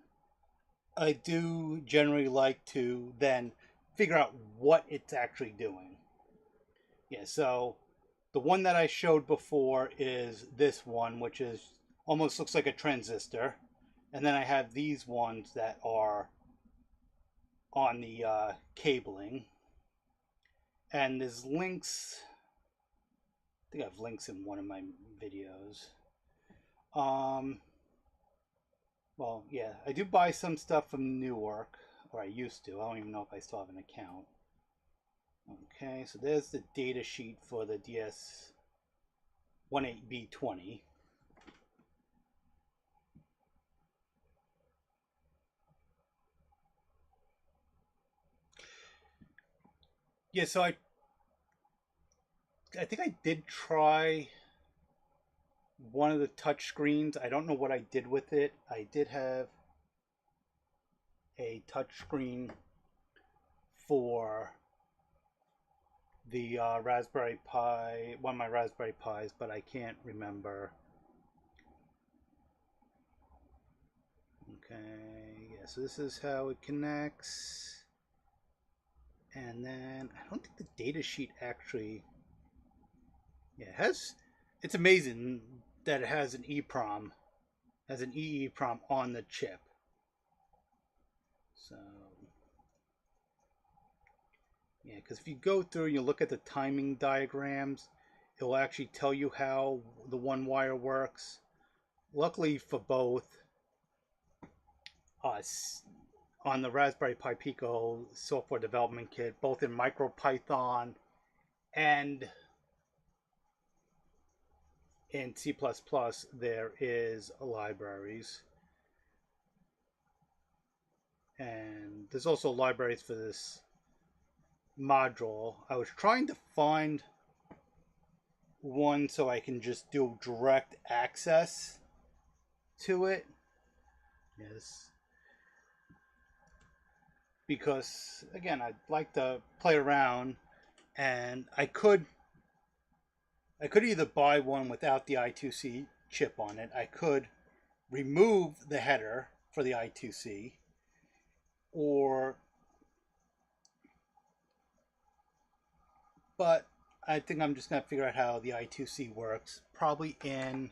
I do generally like to then figure out what it's actually doing. Yeah, so the one that I showed before is this one, which is almost looks like a transistor. And then I have these ones that are on the cabling. And there's links. I think I have links in one of my videos. Well, yeah, I do buy some stuff from Newark, or I used to. I don't even know if I still have an account. Okay, so there's the data sheet for the DS18B20. Yeah, so I think I did try one of the touch screens. I don't know what I did with it. I did have a touch screen for the Raspberry Pi, one of my Raspberry Pis, but I can't remember. Okay, yeah, so this is how it connects. And then I don't think the data sheet actually, yeah, it has, it's amazing that it has an EEPROM, has an EEPROM on the chip. So, yeah, because if you go through and you look at the timing diagrams, it will actually tell you how the one wire works. Luckily for both us, on the Raspberry Pi Pico software development kit, both in MicroPython and in C++, there is libraries. And there's also libraries for this module. I was trying to find one so I can just do direct access to it. Yes. Because, again, I'd like to play around, and I could either buy one without the I2C chip on it. I could remove the header for the I2C, but I think I'm just going to figure out how the I2C works, probably in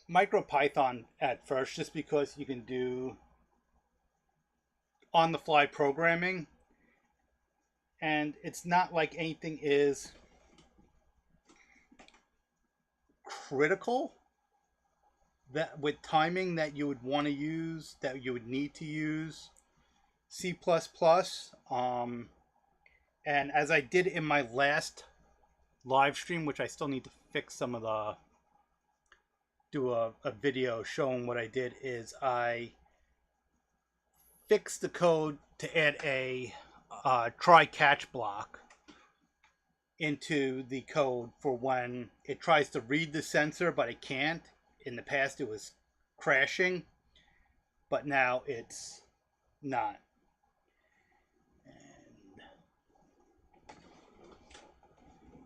MicroPython at first, just because you can do on-the-fly programming, and it's not like anything is critical that with timing that you would want to use, that you would need to use C++. And as I did in my last live stream, which I still need to fix some of the, do a video showing what I did, is I fixed the code to add a try catch block into the code for when it tries to read the sensor, but it can't. In the past, it was crashing, but now it's not. And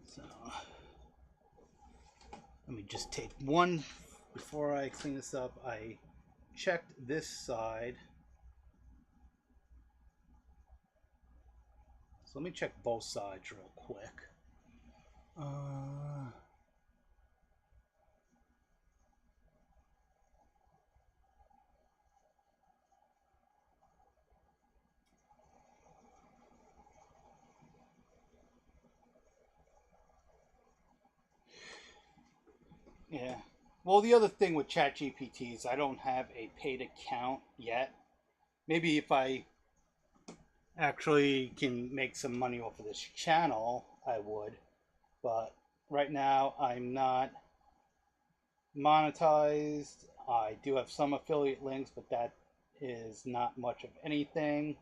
so let me just take one before I clean this up. I checked this side. So let me check both sides real quick. Yeah. Well, the other thing with ChatGPT is I don't have a paid account yet. Maybe if I actually can make some money off of this channel, I would. But right now, I'm not monetized. I do have some affiliate links, but that is not much of anything.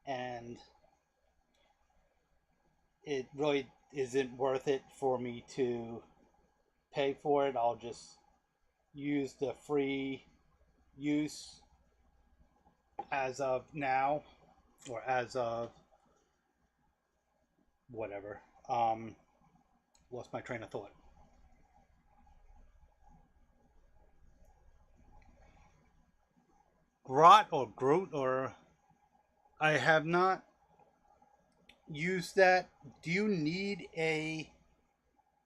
And it really isn't worth it for me to pay for it. I'll just use the free use as of now, or as of whatever. Lost my train of thought. Grot or Groot, or I have not used that. Do you need a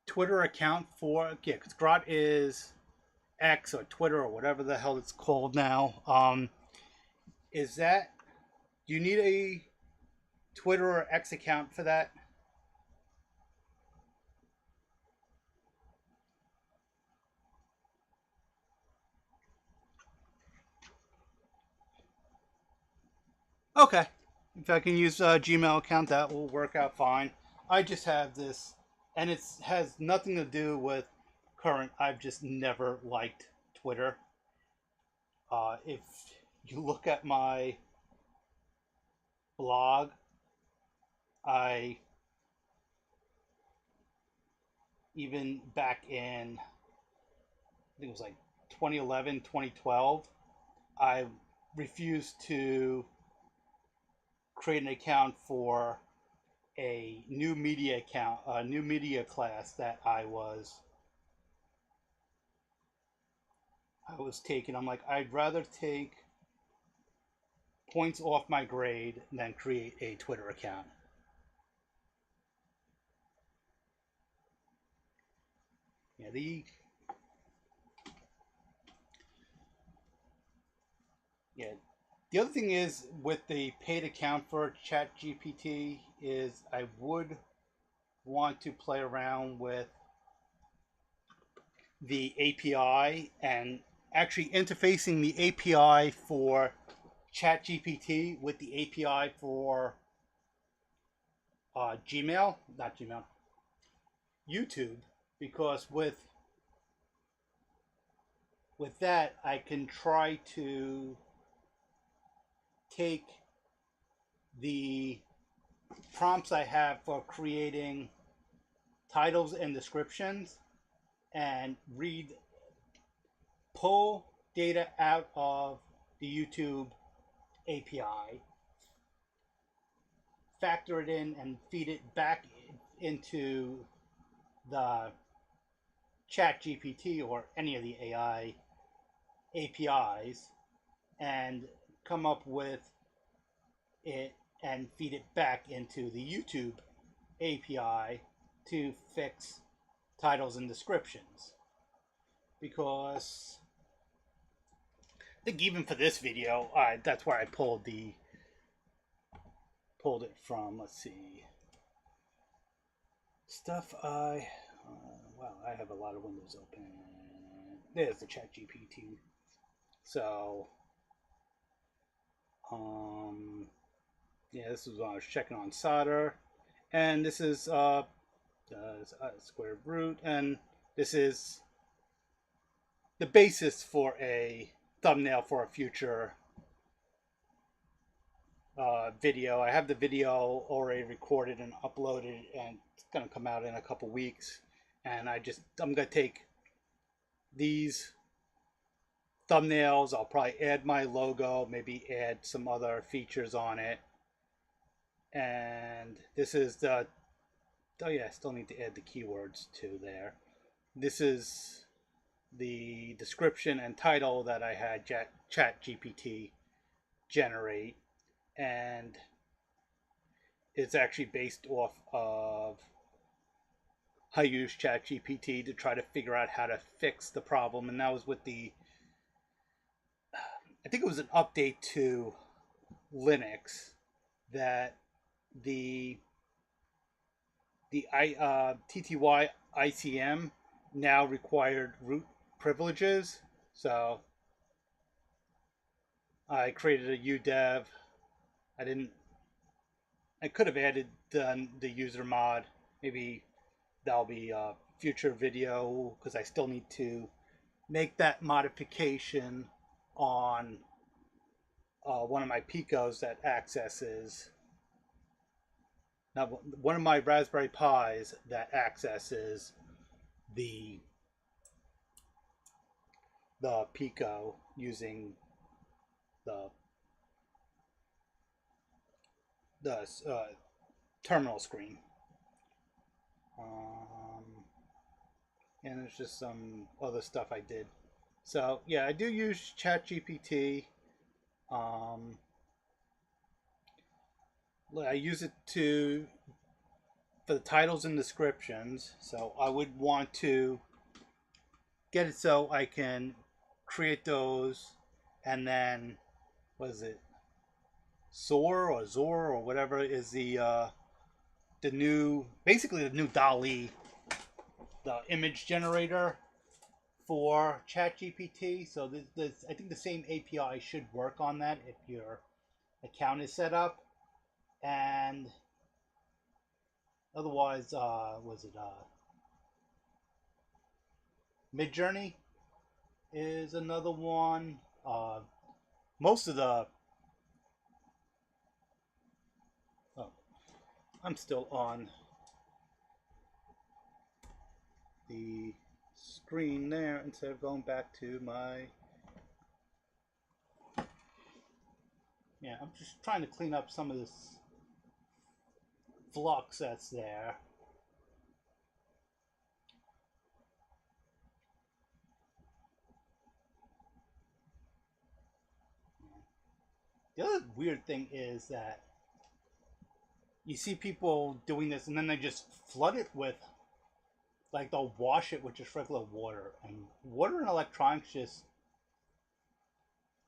Twitter account for? Yeah, because Grot is X or Twitter or whatever the hell it's called now. Is that? Do you need a Twitter or X account for that? Okay. If I can use a Gmail account, that will work out fine. I just have this, and it has nothing to do with current. I've just never liked Twitter. If you look at my blog, I even back in, I think it was like 2011, 2012, I refused to create an account for a new media account, a new media class that I was taking. I'm like, I'd rather take points off my grade than create a Twitter account. Yeah, yeah. The other thing is with the paid account for ChatGPT is I would want to play around with the API and actually interfacing the API for ChatGPT with the API for Gmail, not Gmail, YouTube, because with that I can try to take the prompts I have for creating titles and descriptions and pull data out of the YouTube API, factor it in, and feed it back into the Chat GPT or any of the AI APIs, and come up with it and feed it back into the YouTube API to fix titles and descriptions. Because I think even for this video, that's where I pulled it from. Let's see. Stuff wow, I have a lot of windows open. There's the Chat GPT. So, yeah, this is when I was checking on solder, and this is square root, and this is the basis for a thumbnail for a future video. I have the video already recorded and uploaded, and it's gonna come out in a couple weeks. And I'm gonna take these thumbnails. I'll probably add my logo, maybe add some other features on it. And this is the, oh yeah, I still need to add the keywords to there. This is the description and title that I had ChatGPT generate, and it's actually based off of I used ChatGPT to try to figure out how to fix the problem, and that was with I think it was an update to Linux that the TTY ICM now required root privileges. So I created a udev. I could have added the user mod. Maybe that'll be a future video because I still need to make that modification on one of my Picos that accesses, now one of my Raspberry Pis that accesses the Pico using the terminal screen. And there's just some other stuff I did. So yeah, I do use ChatGPT. I use it for the titles and descriptions. So I would want to get it so I can create those, and then what is it? Zor or whatever is the new, basically the new DALL-E, the image generator for ChatGPT. So I think the same API should work on that if your account is set up. And otherwise, was it Midjourney is another one. Most of the I'm still on the screen there instead of going back to my... Yeah, I'm just trying to clean up some of this flux that's there. The other weird thing is that you see people doing this and then they just flood it with, like, they'll wash it with just regular water. And water and electronics just,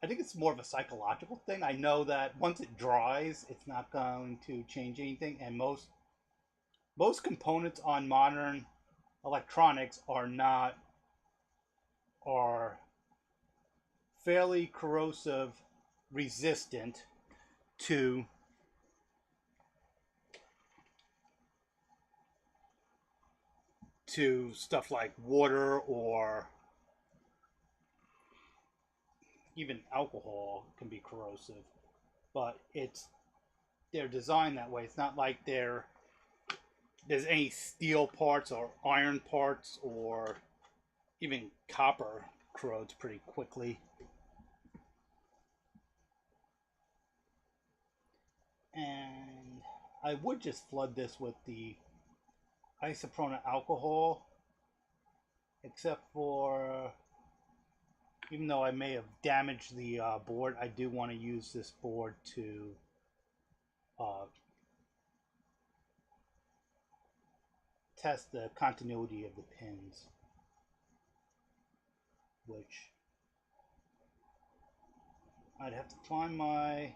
I think it's more of a psychological thing. I know that once it dries, it's not going to change anything. And most components on modern electronics are fairly corrosive resistant to stuff like water, or even alcohol can be corrosive, but they're designed that way. It's not like there's any steel parts or iron parts, or even copper corrodes pretty quickly. And I would just flood this with the isopropyl alcohol, except for, even though I may have damaged the board, I do want to use this board to test the continuity of the pins, which I'd have to find my...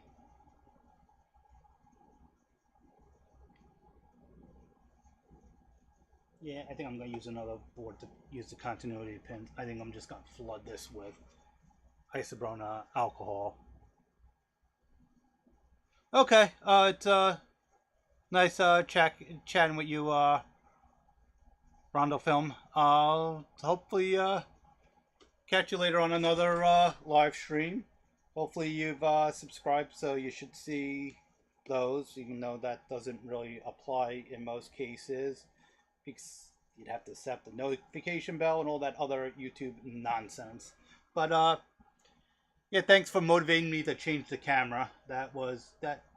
Yeah, I think I'm going to use another board to use the continuity pins. I think I'm just going to flood this with isopropyl alcohol. Okay, it's nice chatting with you, Rondo Film. I'll hopefully catch you later on another live stream. Hopefully you've subscribed, so you should see those, even though that doesn't really apply in most cases, because you'd have to set the notification bell and all that other YouTube nonsense. But yeah, thanks for motivating me to change the camera. That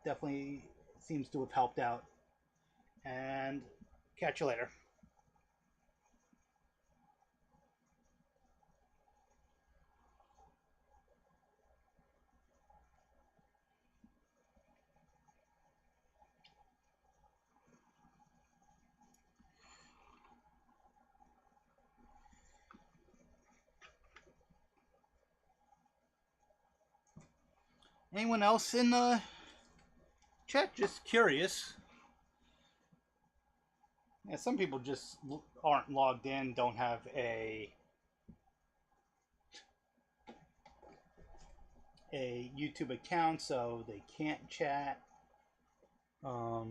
definitely seems to have helped out. And catch you later. Anyone else in the chat? Just curious. Yeah, some people just aren't logged in, don't have a YouTube account, so they can't chat. Or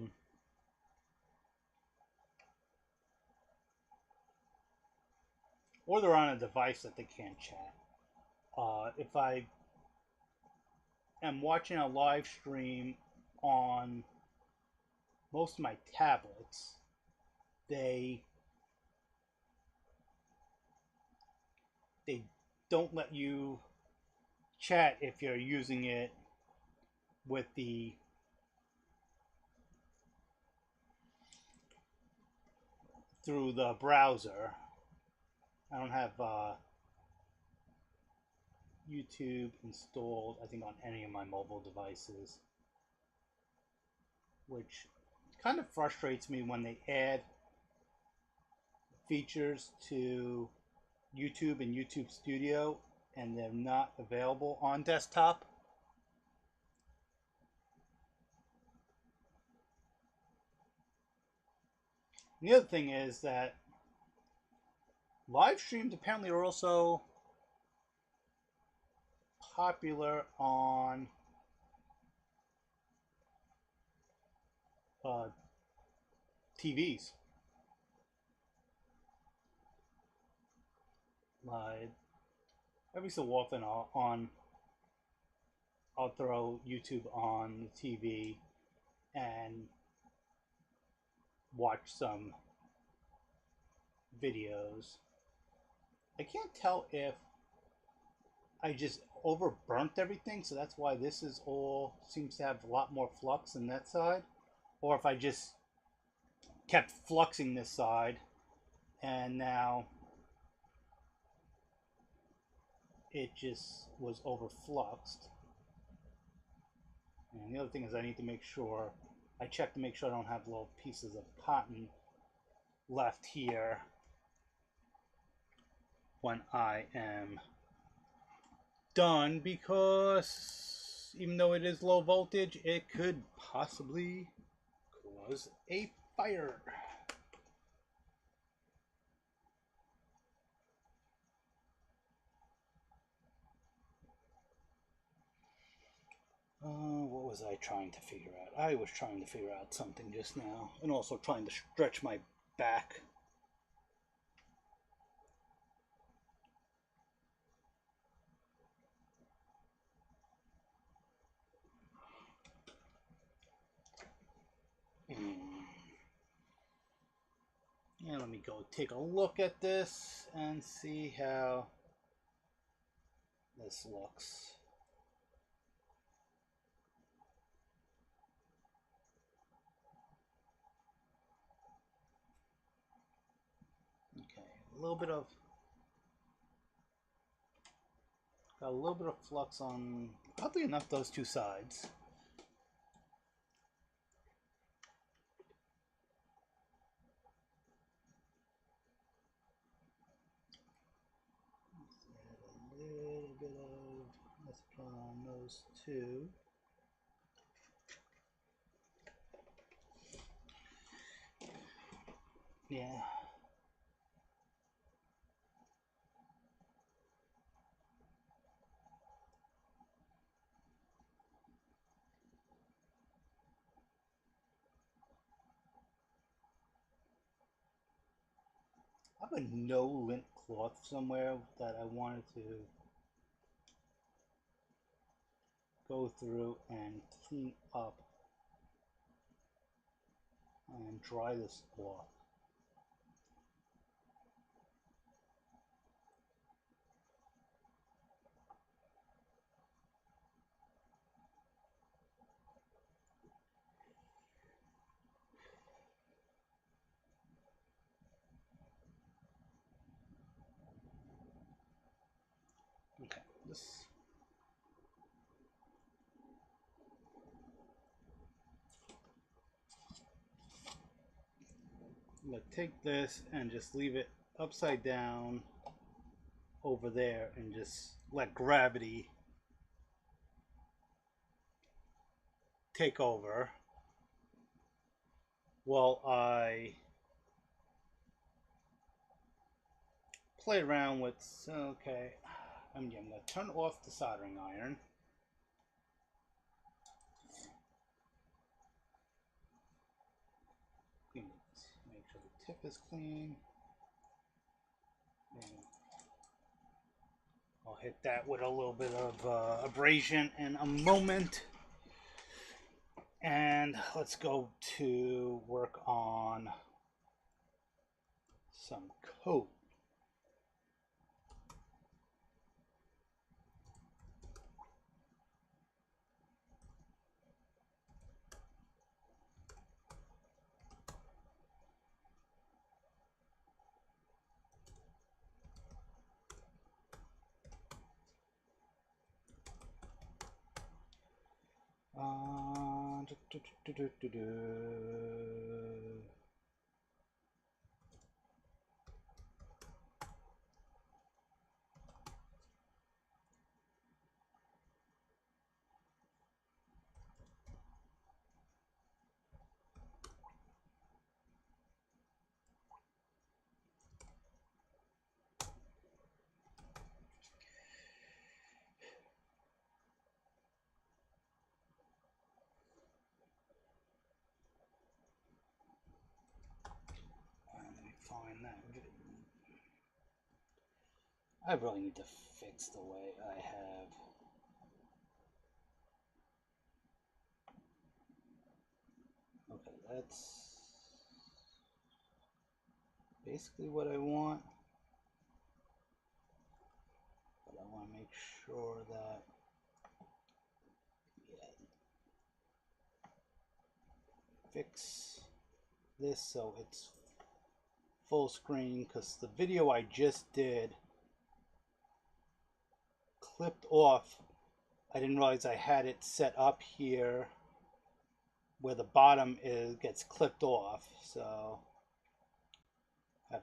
they're on a device that they can't chat. If I am watching a live stream on most of my tablets, they don't let you chat if you're using it with through the browser. I don't have YouTube installed, I think, on any of my mobile devices, which kind of frustrates me when they add features to YouTube and YouTube Studio and they're not available on desktop. And the other thing is that live streams apparently are also popular on TVs. Every so often I'll throw YouTube on the TV, and watch some videos. I can't tell if I just overburnt everything, so that's why this is all seems to have a lot more flux in that side, or if I just kept fluxing this side and now it just was overfluxed. And the other thing is I need to make sure I check to make sure I don't have little pieces of cotton left here when I am done, because even though it is low voltage, it could possibly cause a fire. What was I trying to figure out? I was trying to figure out something just now, and also trying to stretch my back. And let me go take a look at this and see how this looks. Okay, got a little bit of flux on, oddly enough, those two sides. A little bit of this on those two. Yeah. I have a no lint cloth somewhere that I wanted to go through and clean up and dry this cloth. Okay, this. Like, take this and just leave it upside down over there and just let gravity take over while I play around with. Okay, I'm going to turn off the soldering iron. Make sure the tip is clean. And I'll hit that with a little bit of abrasion in a moment. And let's go to work on some code. Find that. I really need to fix the way I have. Okay, that's basically what I want. But I want to make sure that, yeah, fix this so it's full screen, because the video I just did clipped off. I didn't realize I had it set up here where the bottom gets clipped off. So I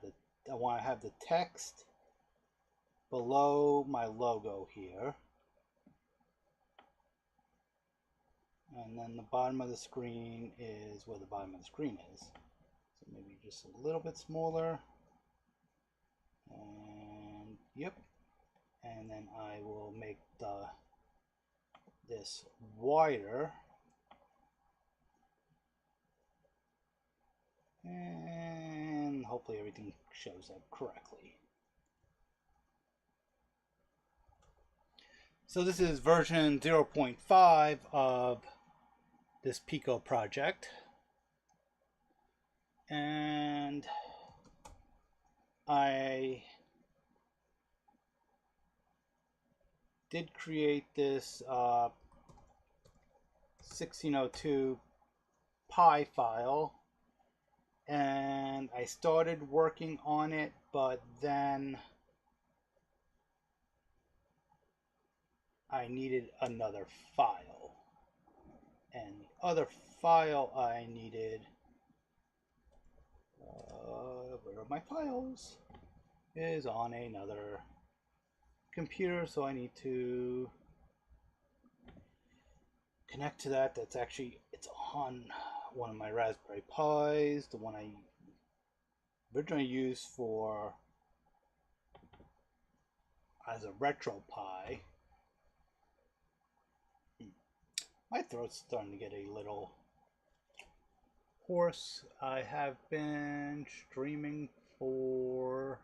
want to have the text below my logo here, and then the bottom of the screen is where the bottom of the screen is. So maybe just a little bit smaller, and yep. And then I will make this wider, and hopefully everything shows up correctly. So this is version 0.5 of this Pico project, and I did create this 1602 Pi file, and I started working on it, but then I needed another file, and the other file I needed, where are my files, is on another computer, so I need to connect to that. That's actually, it's on one of my Raspberry Pis, the one I originally used for as a retro Pi. My throat's starting to get a little hoarse. I have been streaming for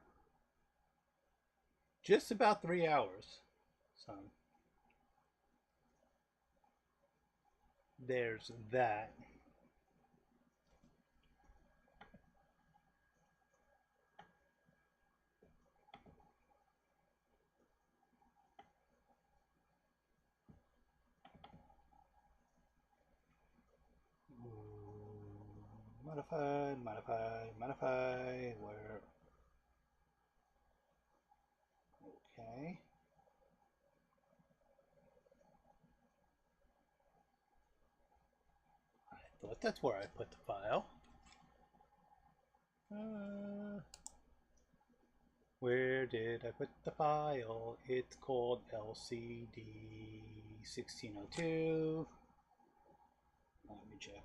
just about 3 hours. So there's that. Modify, where, okay. I thought that's where I put the file. Where did I put the file? It's called LCD 1602. Let me check.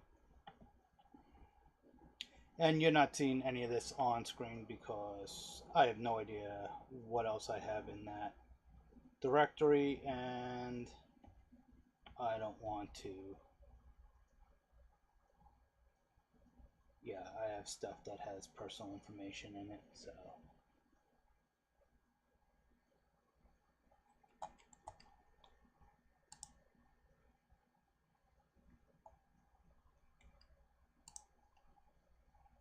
And you're not seeing any of this on screen because I have no idea what else I have in that directory, and I don't want to. Yeah, I have stuff that has personal information in it, so.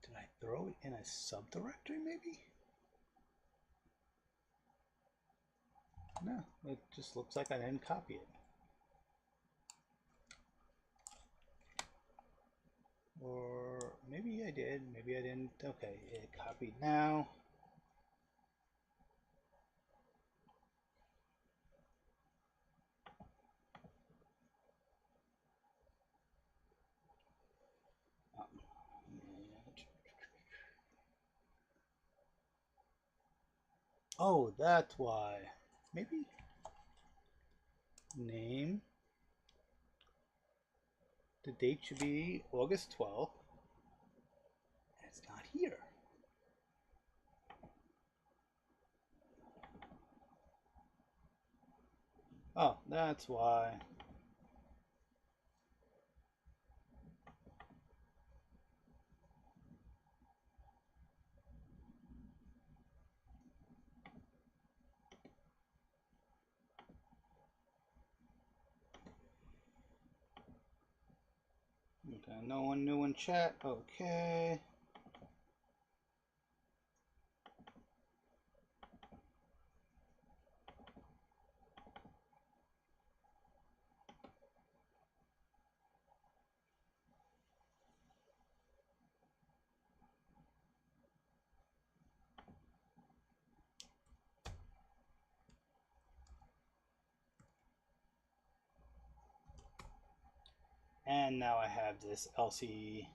Did I throw it in a subdirectory maybe? No, it just looks like I didn't copy it. Or maybe I did, maybe I didn't. Okay, it copied now. Oh, that's why. Maybe name. The date should be August 12th. And it's not here. Oh, that's why. Okay, no one new in chat. Okay. And now I have this LCD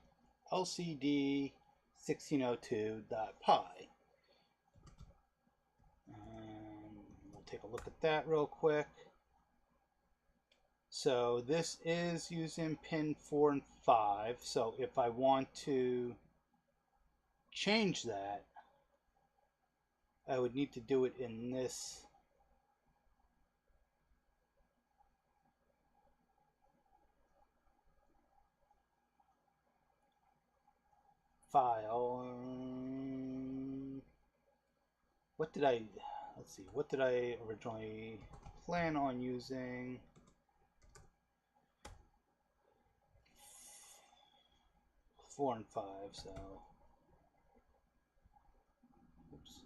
1602.py. And we'll take a look at that real quick. So this is using pin 4 and 5. So if I want to change that, I would need to do it in this file. What did I, let's see, what did I originally plan on using? Four and 5, so oops.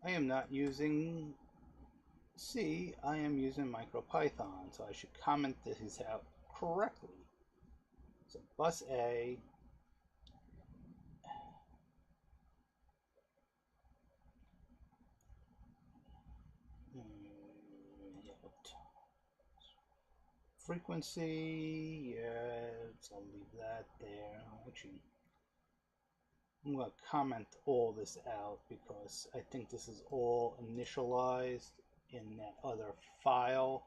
I am not using C, I am using MicroPython, so I should comment this out correctly. So bus A, frequency, yes, I'll leave that there. Actually, I'm going to comment all this out because I think this is all initialized in that other file.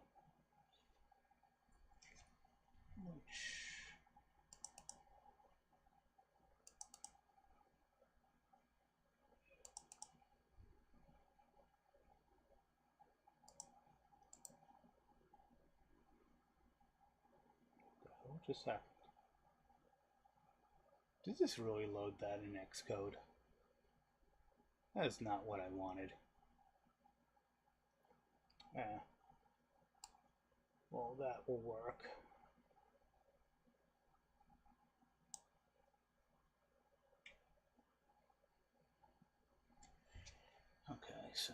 What just happened? Did this really load that in Xcode? That is not what I wanted. Yeah. Well, that will work. Okay, so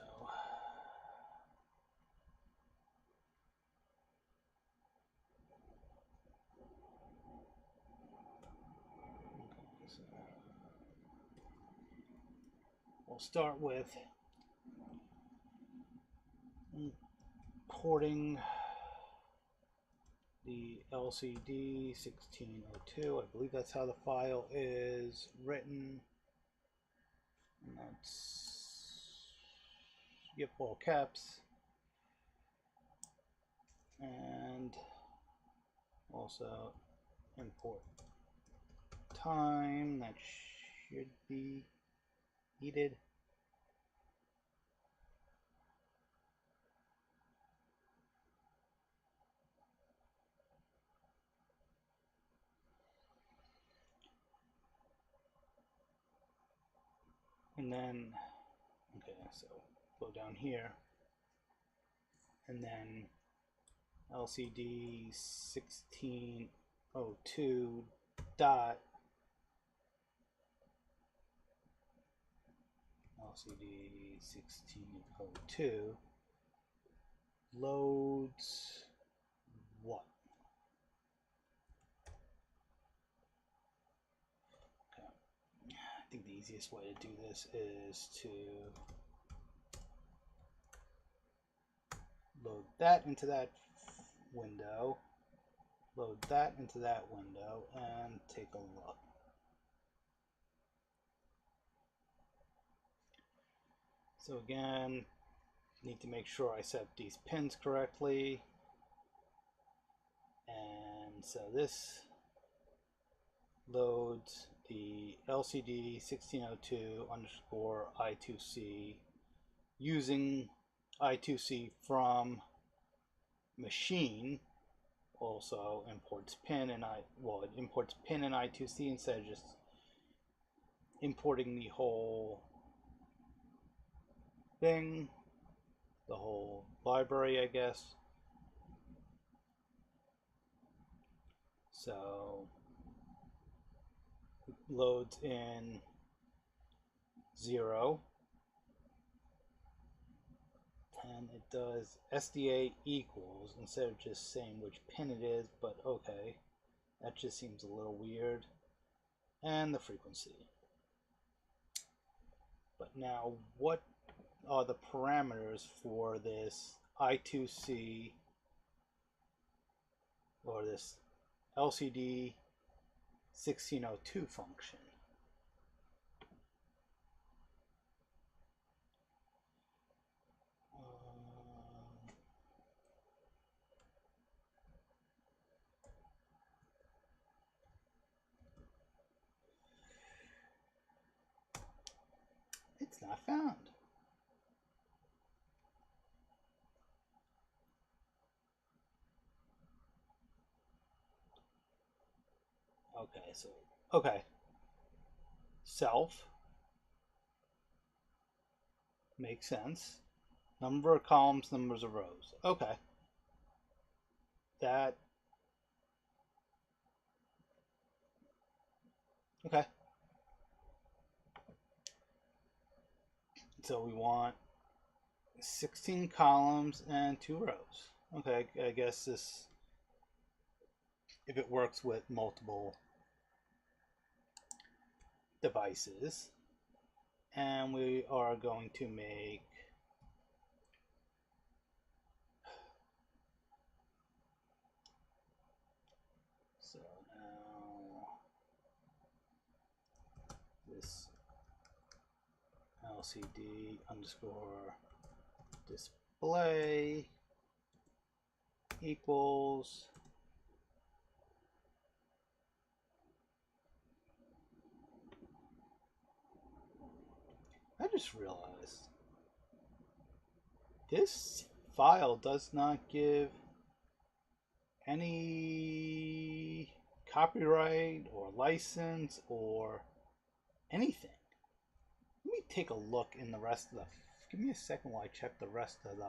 we'll start with importing the LCD 1602. I believe that's how the file is written. And that's, yep, all caps. And also import time, that should be needed. And then, okay, so go down here, and then LCD 1602 dot LCD 1602 loads what? Okay. I think the easiest way to do this is to load that into that window, load that into that window, and take a look. So again, need to make sure I set these pins correctly. And so this loads the LCD 1602 underscore I2C using I2C from machine. Also imports pin and it imports pin and I2C instead of just importing the whole thing, the whole library, I guess. So it loads in 0, and it does SDA equals instead of just saying which pin it is, but okay, that just seems a little weird. And the frequency. But now, what are the parameters for this I2C or this LCD 1602 function. It's not found. Okay, so, okay. Self. Makes sense. Number of columns, numbers of rows. Okay. That. Okay. So we want 16 columns and 2 rows. Okay, I guess this, if it works with multiple devices. And we are going to make so now this LCD underscore display equals I just realized this file does not give any copyright or license or anything. Let me take a look in the rest of the. Give me a second while I check the rest of the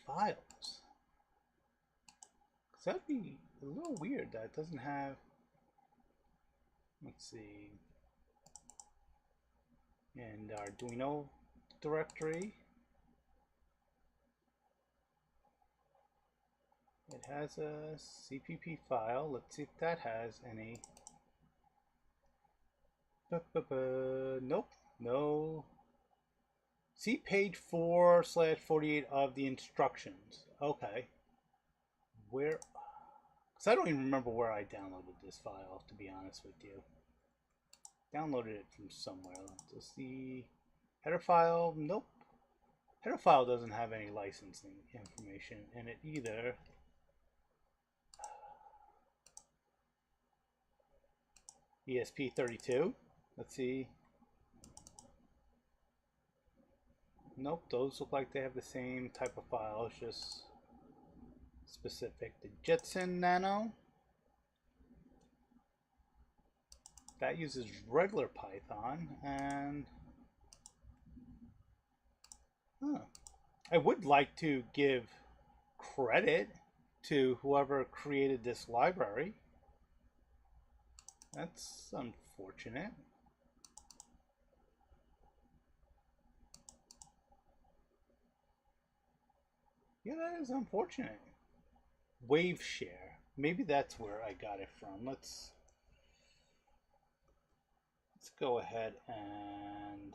files. Cause that'd be a little weird that it doesn't have. Let's see. In our Arduino directory, it has a CPP file. Let's see if that has any. Nope, no. See page 4/48 of the instructions. Okay. Where? Because I don't even remember where I downloaded this file, to be honest with you. Downloaded it from somewhere. Just the header file. Nope. Header file doesn't have any licensing information in it either. ESP32. Let's see. Nope, those look like they have the same type of file. It's just specific to Jetson Nano. That uses regular Python, and I would like to give credit to whoever created this library. That's unfortunate. Yeah, that is unfortunate. Wave share. Maybe that's where I got it from. Let's go ahead and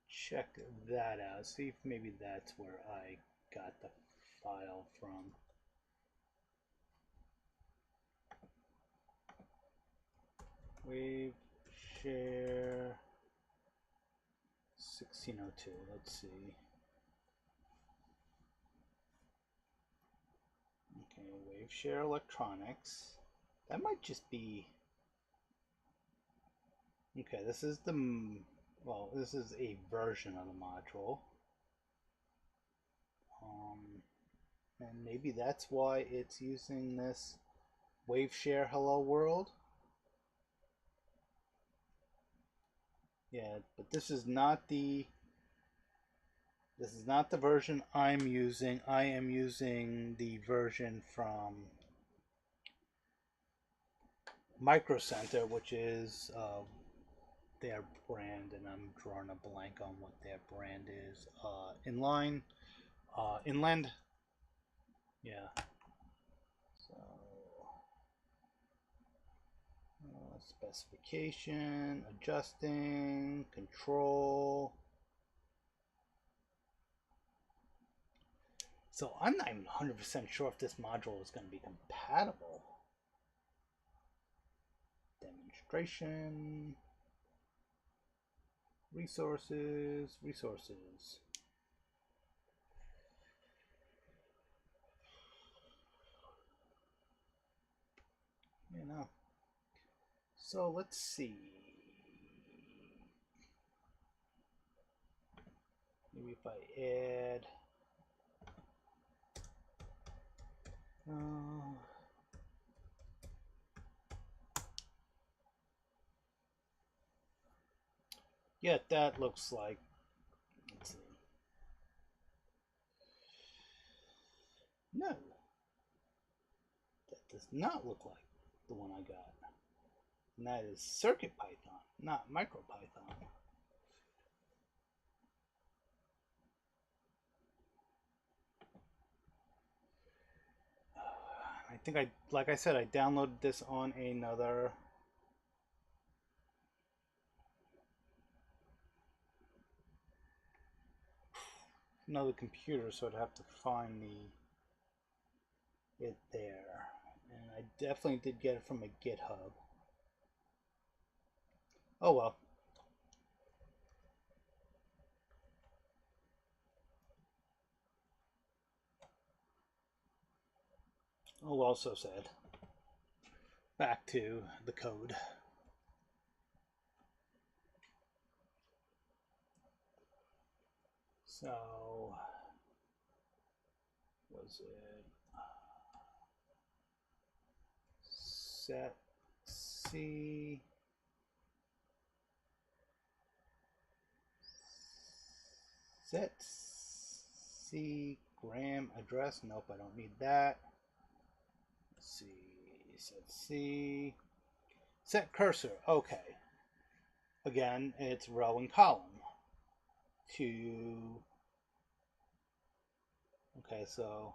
check that out. See if maybe that's where I got the file from. Wave share 1602. Let's see. Okay, wave share electronics. That might just be. Okay, this is the. Well, this is a version of the module. And maybe that's why it's using this wave share hello world. Yeah, but this is not the version I'm using. I am using the version from Micro Center, which is their brand, and I'm drawing a blank on what their brand is. Inline, Inland. Yeah. So specification, adjusting, control. So I'm not even 100% sure if this module is going to be compatible. Demonstration. Resources. You know. So let's see. Maybe if I add. Yeah, that looks like. Let's see. No, that does not look like the one I got. And that is CircuitPython, not MicroPython. I think like I said, I downloaded this on another computer, so I'd have to find it there. And I definitely did get it from a GitHub. Oh well. Oh well, so sad. Back to the code. So, was it set C gram address? Nope, I don't need that. Let's see, set C, set cursor. Okay, again, it's row and column. Okay, so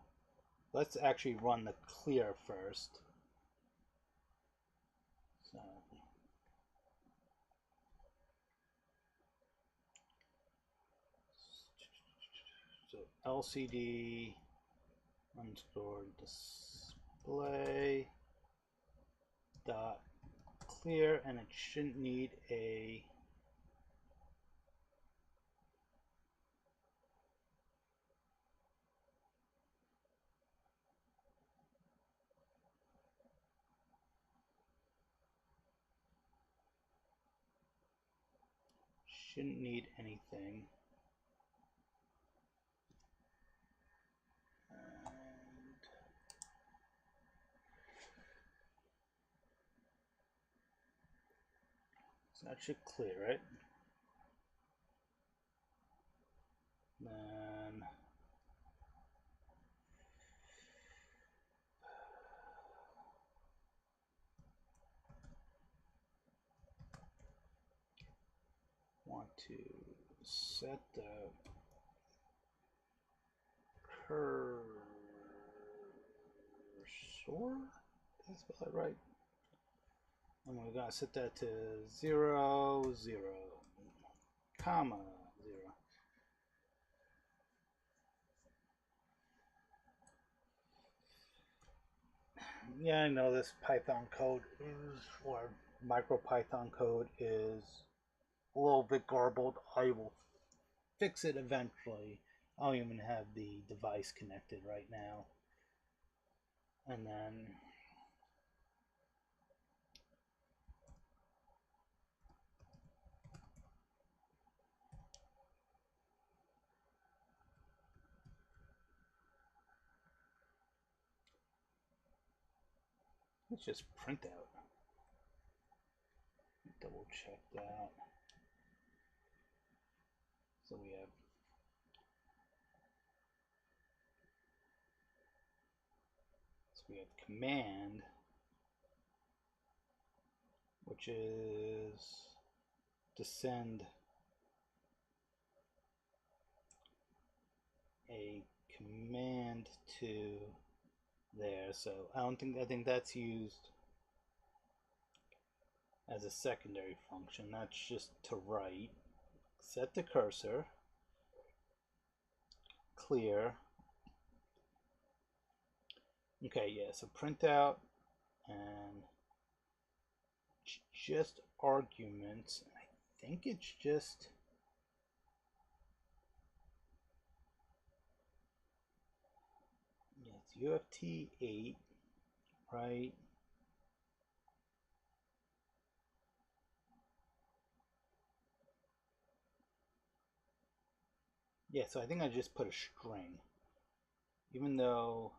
let's actually run the clear first. So LCD underscore display dot clear, and it shouldn't need a anything. And so that should clear it. Then want to set the cursor. Did I spell that right? And we're going to set that to 0, 0, comma 0. Yeah, I know this Python code is, or MicroPython code is a little bit garbled. I will fix it eventually. I don't even have the device connected right now. And then let's just print out. Double check that. So we have command, which is to send a command to there. So I think that's used as a secondary function. That's just to write. Set the cursor, clear, Okay, yeah, so printout and just arguments. I think it's just it's UFT 8, right? Yeah, so I think I just put a string, even though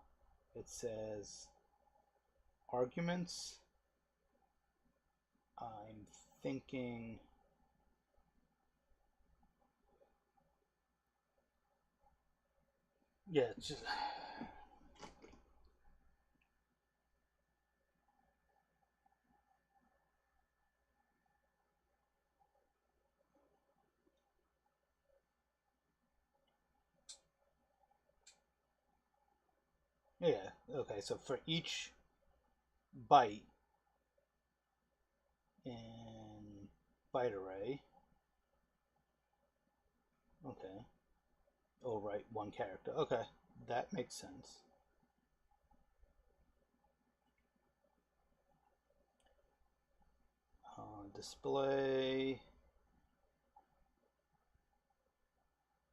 it says arguments. I'm thinking, yeah, it's just yeah. Okay, so for each byte in byte array, okay, oh right, one character. Okay, that makes sense. Display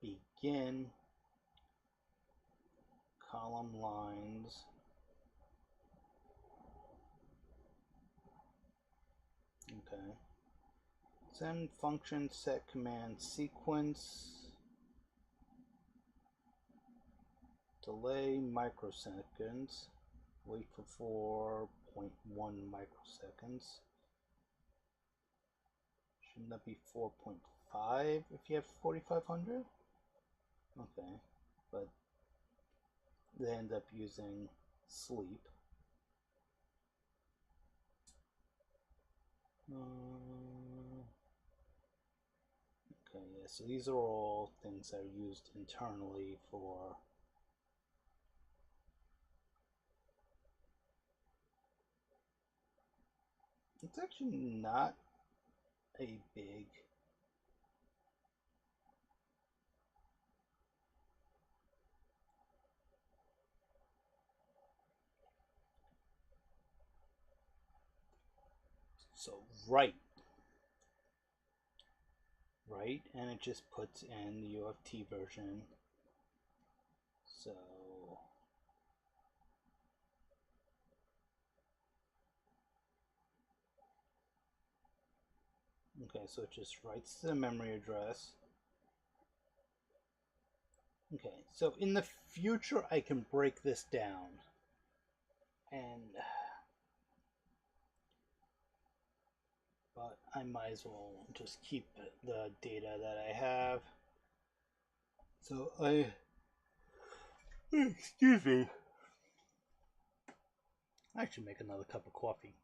begin column lines. Okay. Send function set command sequence. Delay microseconds. Wait for 4.1 microseconds. Shouldn't that be 4.5 if you have 4500? Okay, but they end up using sleep. Okay, yeah, so these are all things that are used internally for it's actually not a big so right, and it just puts in the UFT version. So okay, so it just writes the memory address. Okay, so in the future I can break this down and but I might as well just keep the data that I have. So excuse me, I should make another cup of coffee.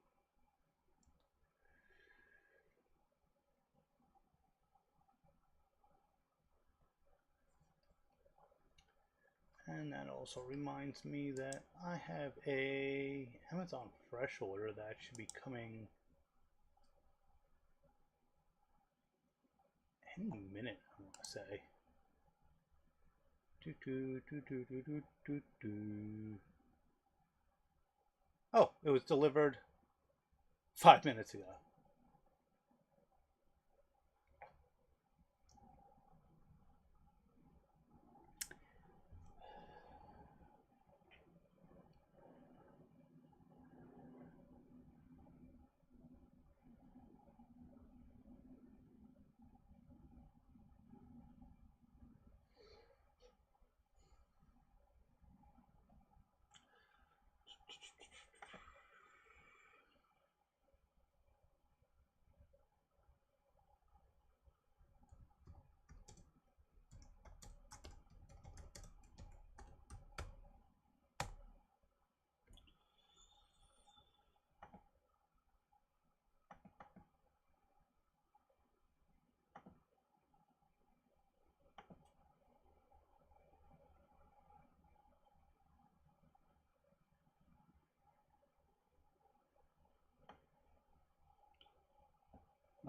And that also reminds me that I have a Amazon Fresh order that should be coming any minute, I want to say. Oh, it was delivered 5 minutes ago.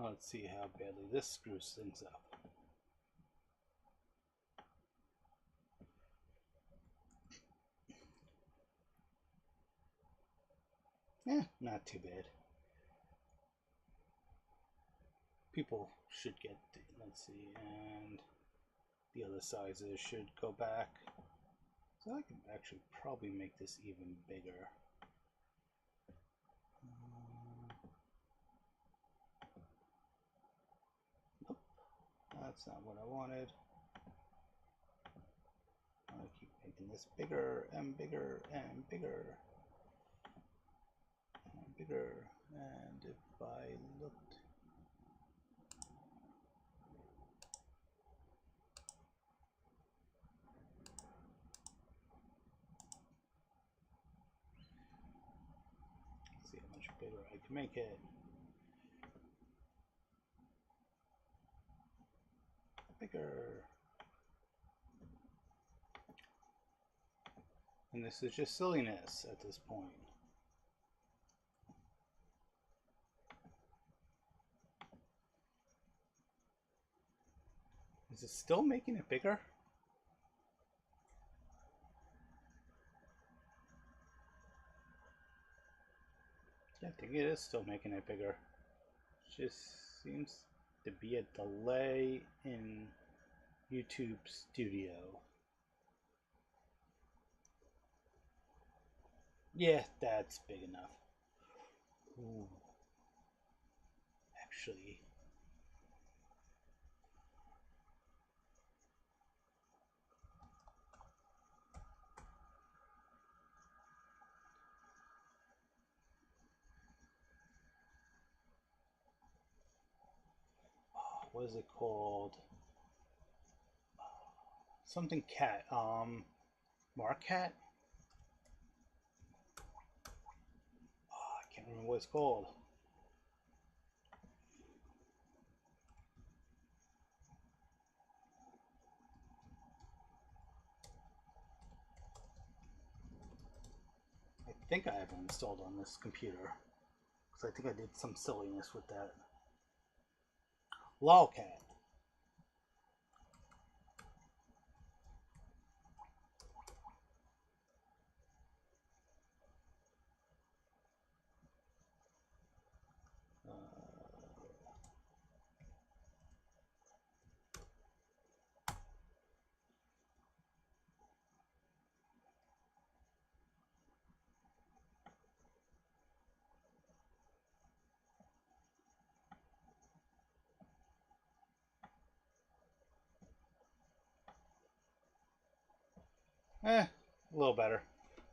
Let's see how badly this screws things up. Not too bad. People should get, let's see, and the other sizes should go back. So I can actually probably make this even bigger. Nope, that's not what I wanted. I keep making this bigger and bigger and bigger and bigger. And if I looked, let's see how much bigger I can make it. Bigger. And this is just silliness at this point. Is it still making it bigger? Yeah, I think it is still making it bigger. Just seems to be a delay in YouTube Studio. Yeah, that's big enough. Ooh. Actually, what is it called? Something cat. Marcat? Oh, I can't remember what it's called. I think I have it installed on this computer. Because I think I did some silliness with that. Lolcat. A little better.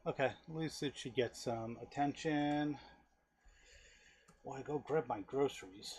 Okay, at least it should get some attention. Well, I go grab my groceries.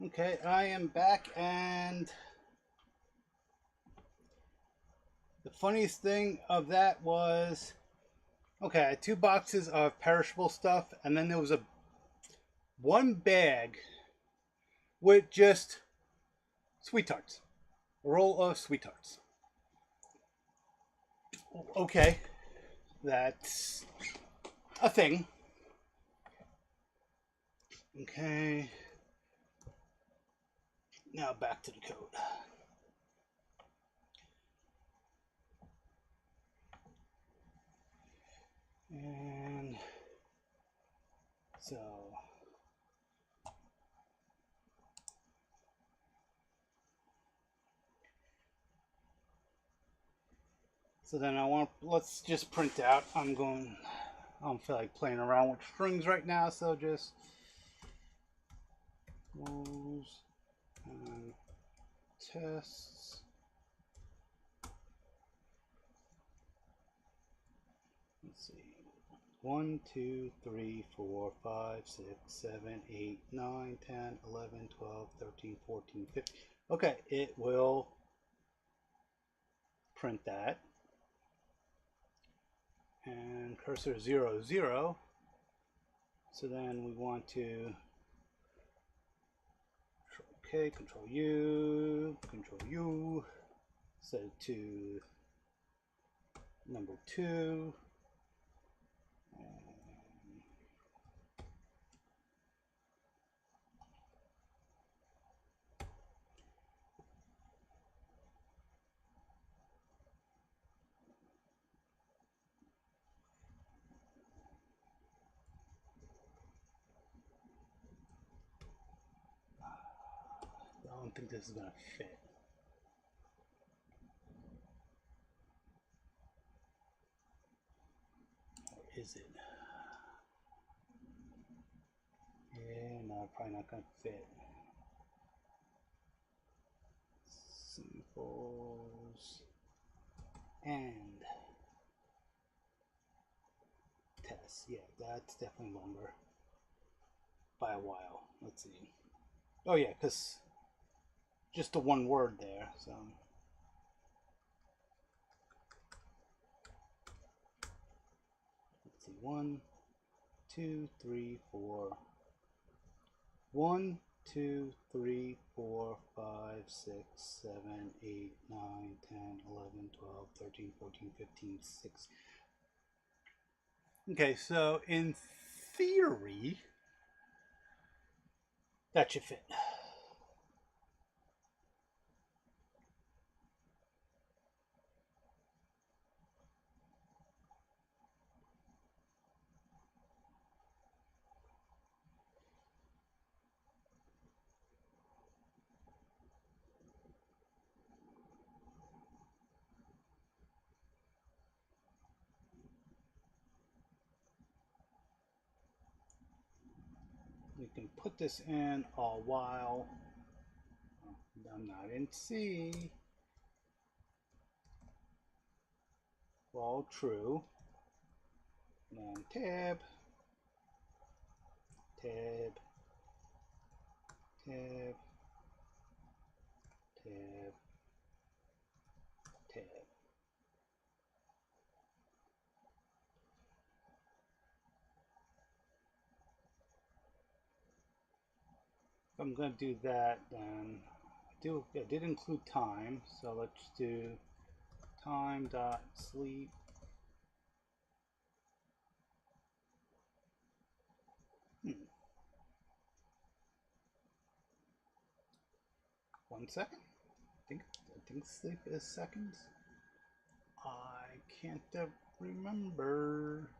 Okay, I am back, and the funniest thing of that was, okay, I had 2 boxes of perishable stuff, and then there was one bag with just sweet tarts, a roll of sweet tarts. Okay, that's a thing. Okay, now back to the code. And so then let's just print out. I don't feel like playing around with strings right now, so just rows and tests. Let's see. 1, 2, 3, 4, 5, 6, 7, 8, 9, 10, 11, 12, 13, 14, 15. Okay, it will print that. And cursor 0, 0. So then we want to Control U, set it to number 2. I don't think this is going to fit. Or is it? Yeah, no, probably not going to fit. Symbols and tests. Yeah, that's definitely longer by a while. Let's see. Oh yeah, because just the one word there. So let's see. 1, 2, 3, 4. 1, 2, 3, 4, 5, 6, 7, 8, 9, 10, 11, 12, 13, 14, 15, 6. Okay, so in theory, that should fit. We can put this in a while I'm not in C. Well, true. And tab, tab, tab, tab, tab. If I'm going to do that, then I did include time, so let's do time dot sleep. One second. I think sleep is seconds. I can't remember.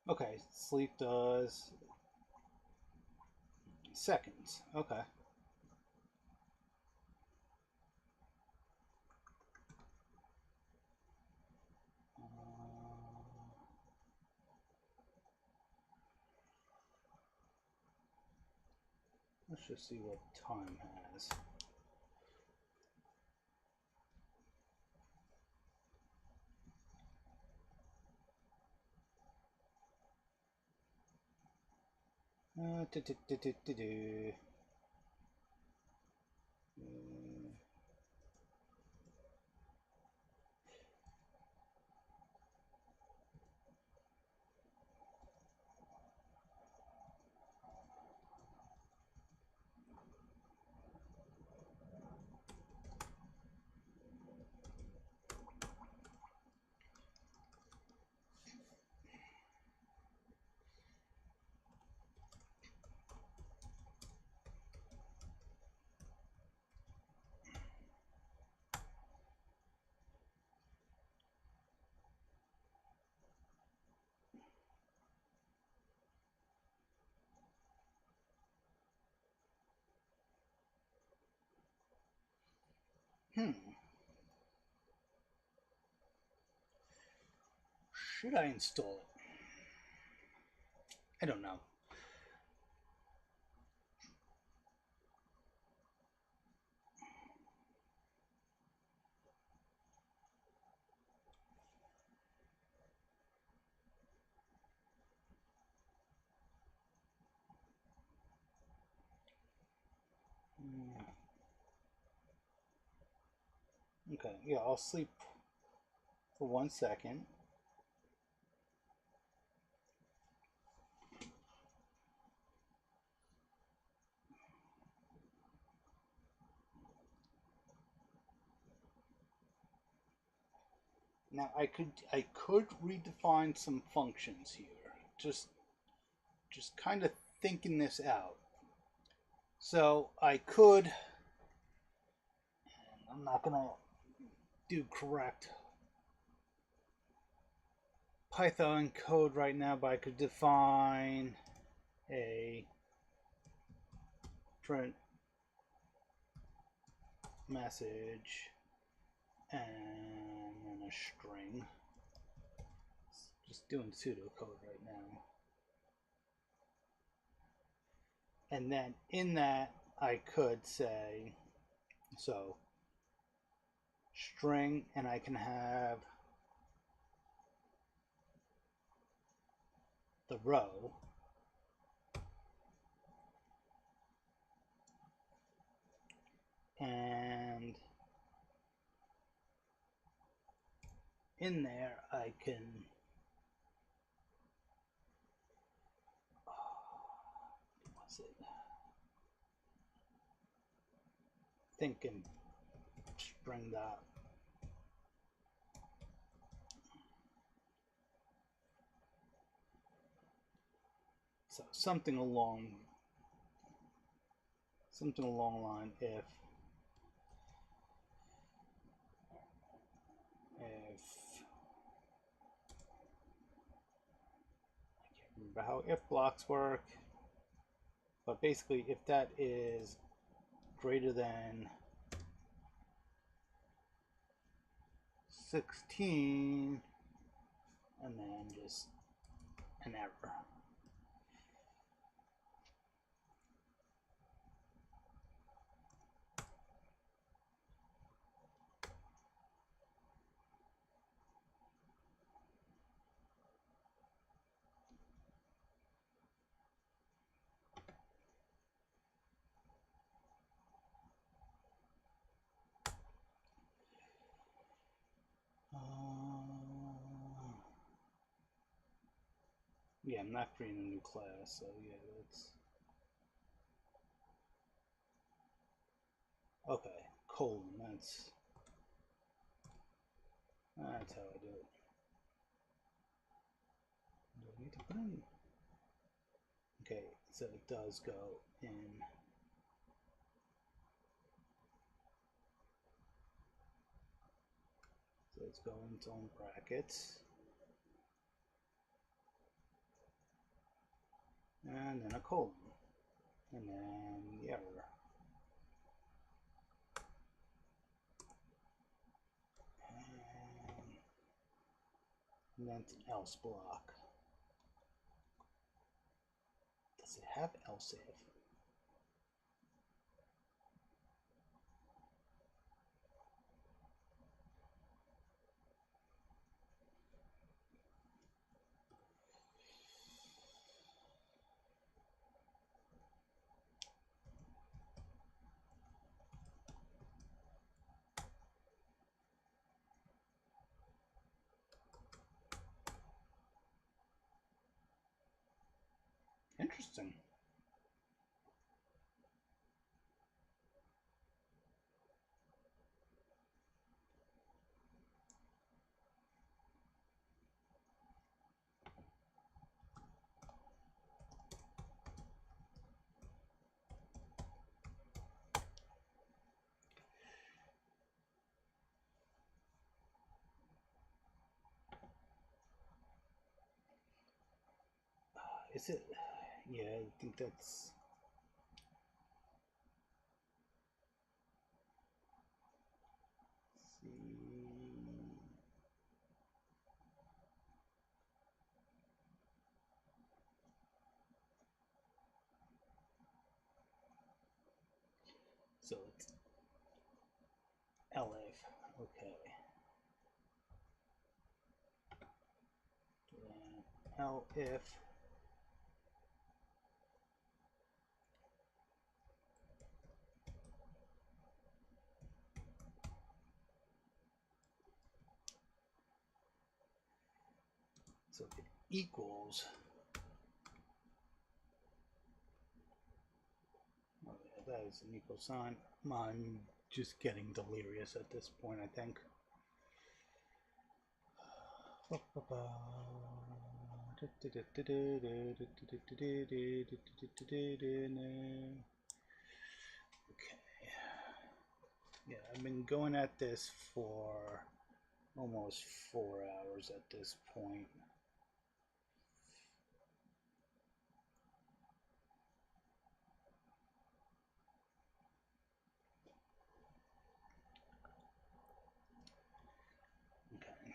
Okay, sleep does seconds. Okay. Let's just see what time has. Uh, do, do, do, do, do, do. Should I install it? I don't know. Okay, yeah, I'll sleep for 1 second. Now I could redefine some functions here. Just kind of thinking this out. So I could, I'm not gonna do correct Python code right now, but I could define a print message and then a string. Just doing pseudocode right now. And then in that I could say, so string, and I can have the row, and in there I can what's it, thinking string that. So something along the line, if I can't remember how if blocks work, but basically if that is greater than 16, and then just an error. Yeah, I'm not creating a new class, so yeah, that's okay. Colon, that's how I do it. Do I need to put in? Okay, so it does go in. So it's going into brackets. and then a colon, and then the error. And then it's an else block. Does it have else if? Interesting. Is it? Yeah, I think that's. Let's see. So it's elif, okay. Elif. So if it equals. Oh yeah, that is an equal sign. I'm just getting delirious at this point, I think. Okay. Yeah, I've been going at this for almost 4 hours at this point. Okay.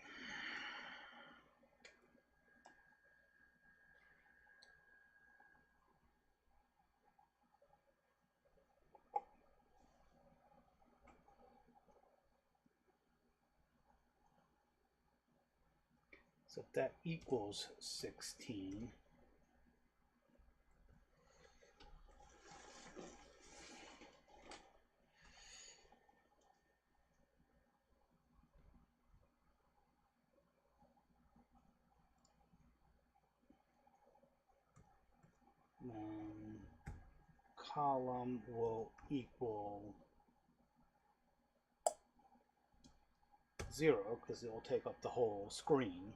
So if that equals 16, then column will equal 0 because it will take up the whole screen.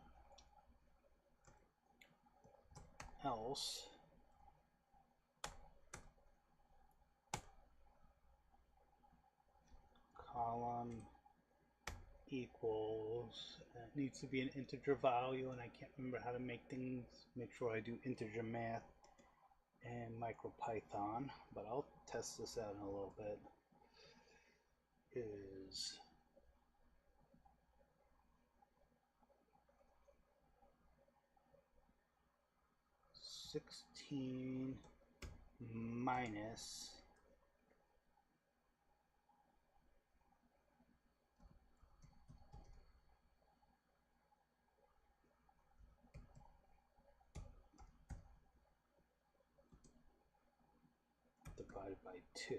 Else column equals, it needs to be an integer value, and I can't remember how to make sure I do integer math and MicroPython, but I'll test this out in a little bit. Is 16 minus divided by 2.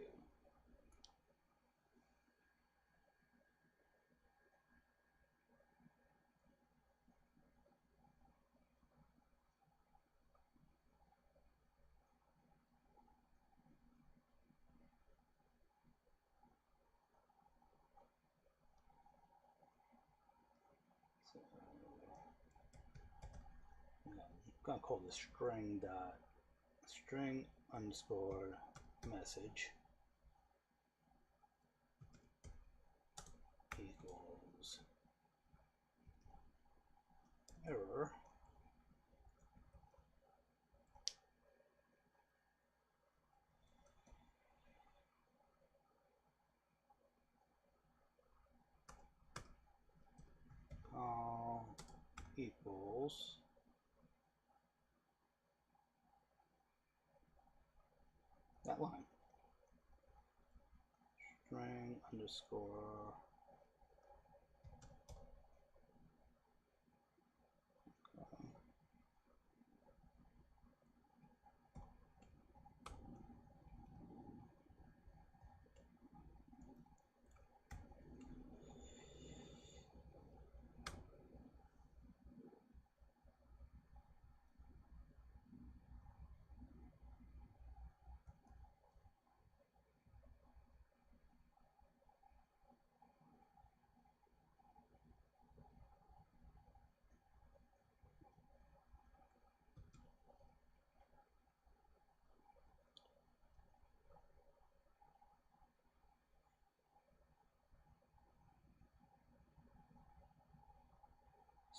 So I'm gonna call this string underscore message equals error equals that line. String underscore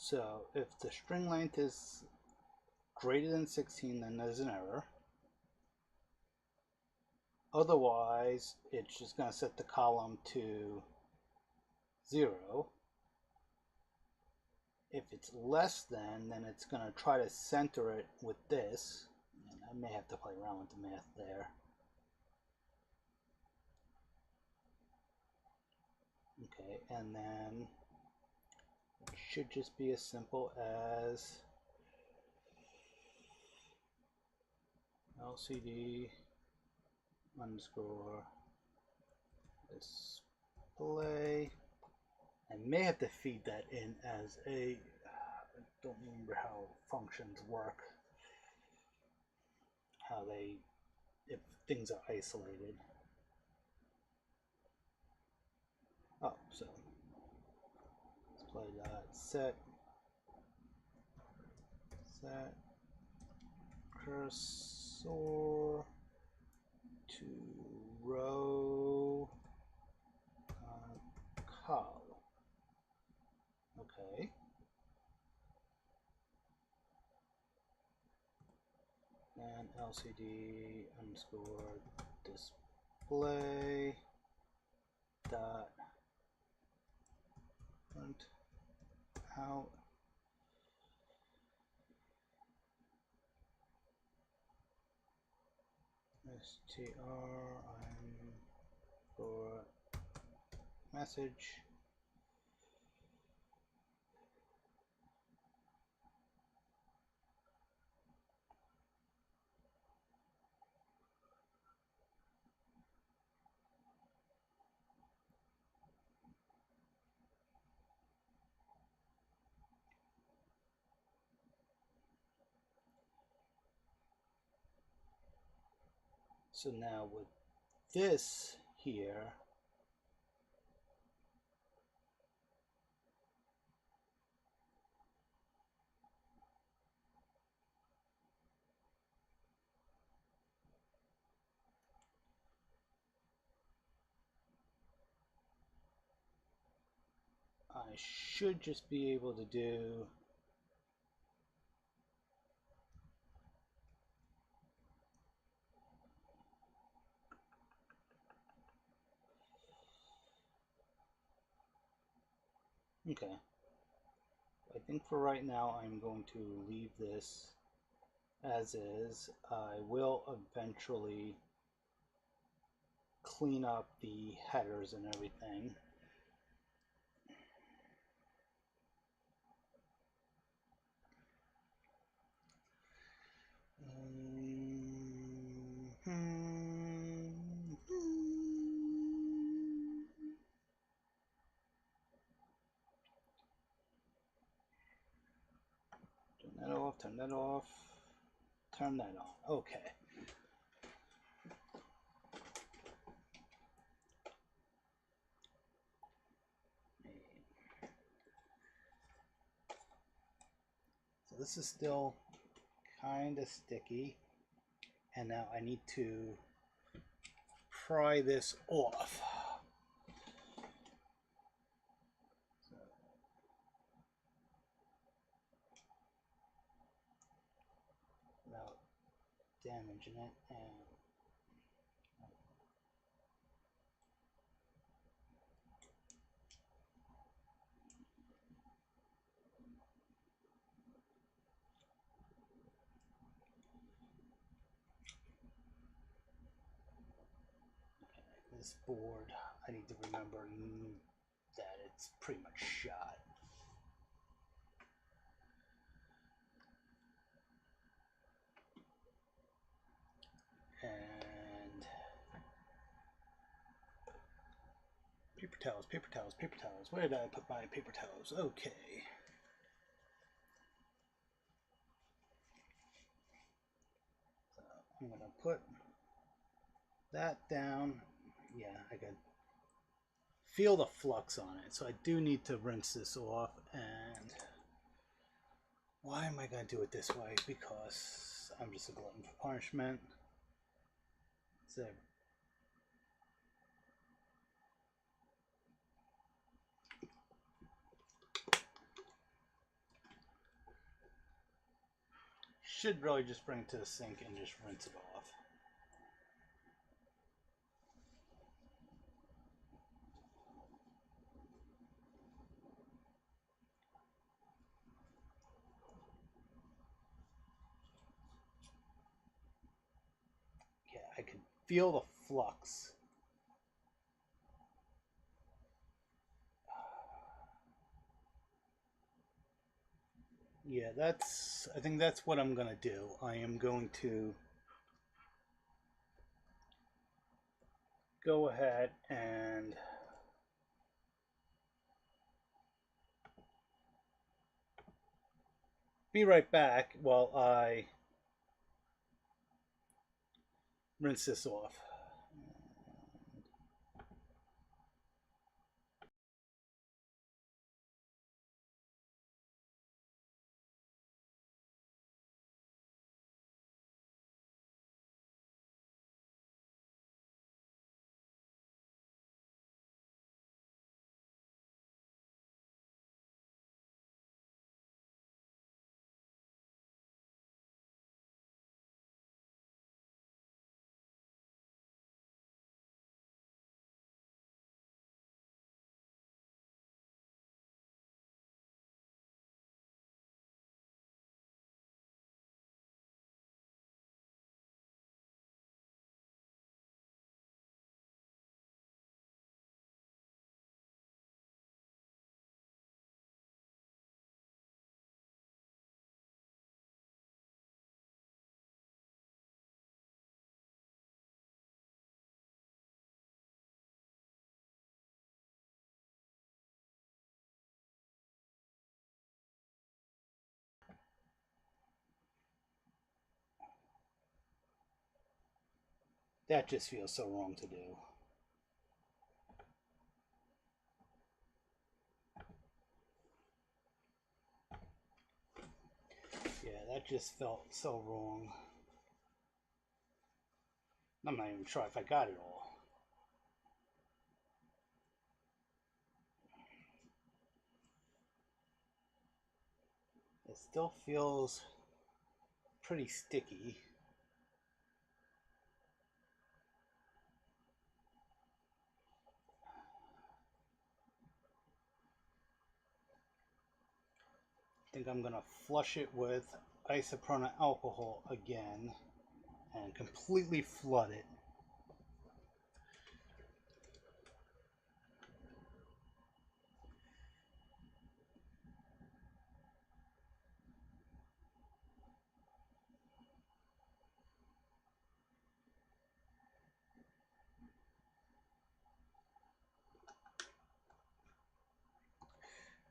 So if the string length is greater than 16, then there's an error. Otherwise, it's just going to set the column to 0. If it's less than, then it's going to try to center it with this. And I may have to play around with the math there. Okay, and then it should just be as simple as LCD underscore display. I may have to feed that in as a, I don't remember how functions work, how they, if things are isolated. Oh, so display dot set cursor to row col. Okay. And LCD underscore display dot print out str for message. So now with this here, I should just be able to do okay. I think for right now I'm going to leave this as is. I will eventually clean up the headers and everything. Turn that off, turn that off, turn that on. Okay. So this is still kind of sticky, and now I need to pry this off. Without damaging it, and this board, I need to remember that it's pretty much shot. And paper towels, paper towels, paper towels. Where did I put my paper towels? Okay. So I'm gonna put that down. Yeah, I can feel the flux on it, so I do need to rinse this off. And why am I going to do it this way? Because I'm just a glutton for punishment. So should really just bring it to the sink and just rinse it off. Yeah, I can feel the flux. Yeah, I think that's what I'm going to do. I am going to go ahead and be right back while I rinse this off. That just feels so wrong to do. Yeah, that just felt so wrong. I'm not even sure if I got it all. It still feels pretty sticky. I think I'm going to flush it with isopropyl alcohol again and completely flood it.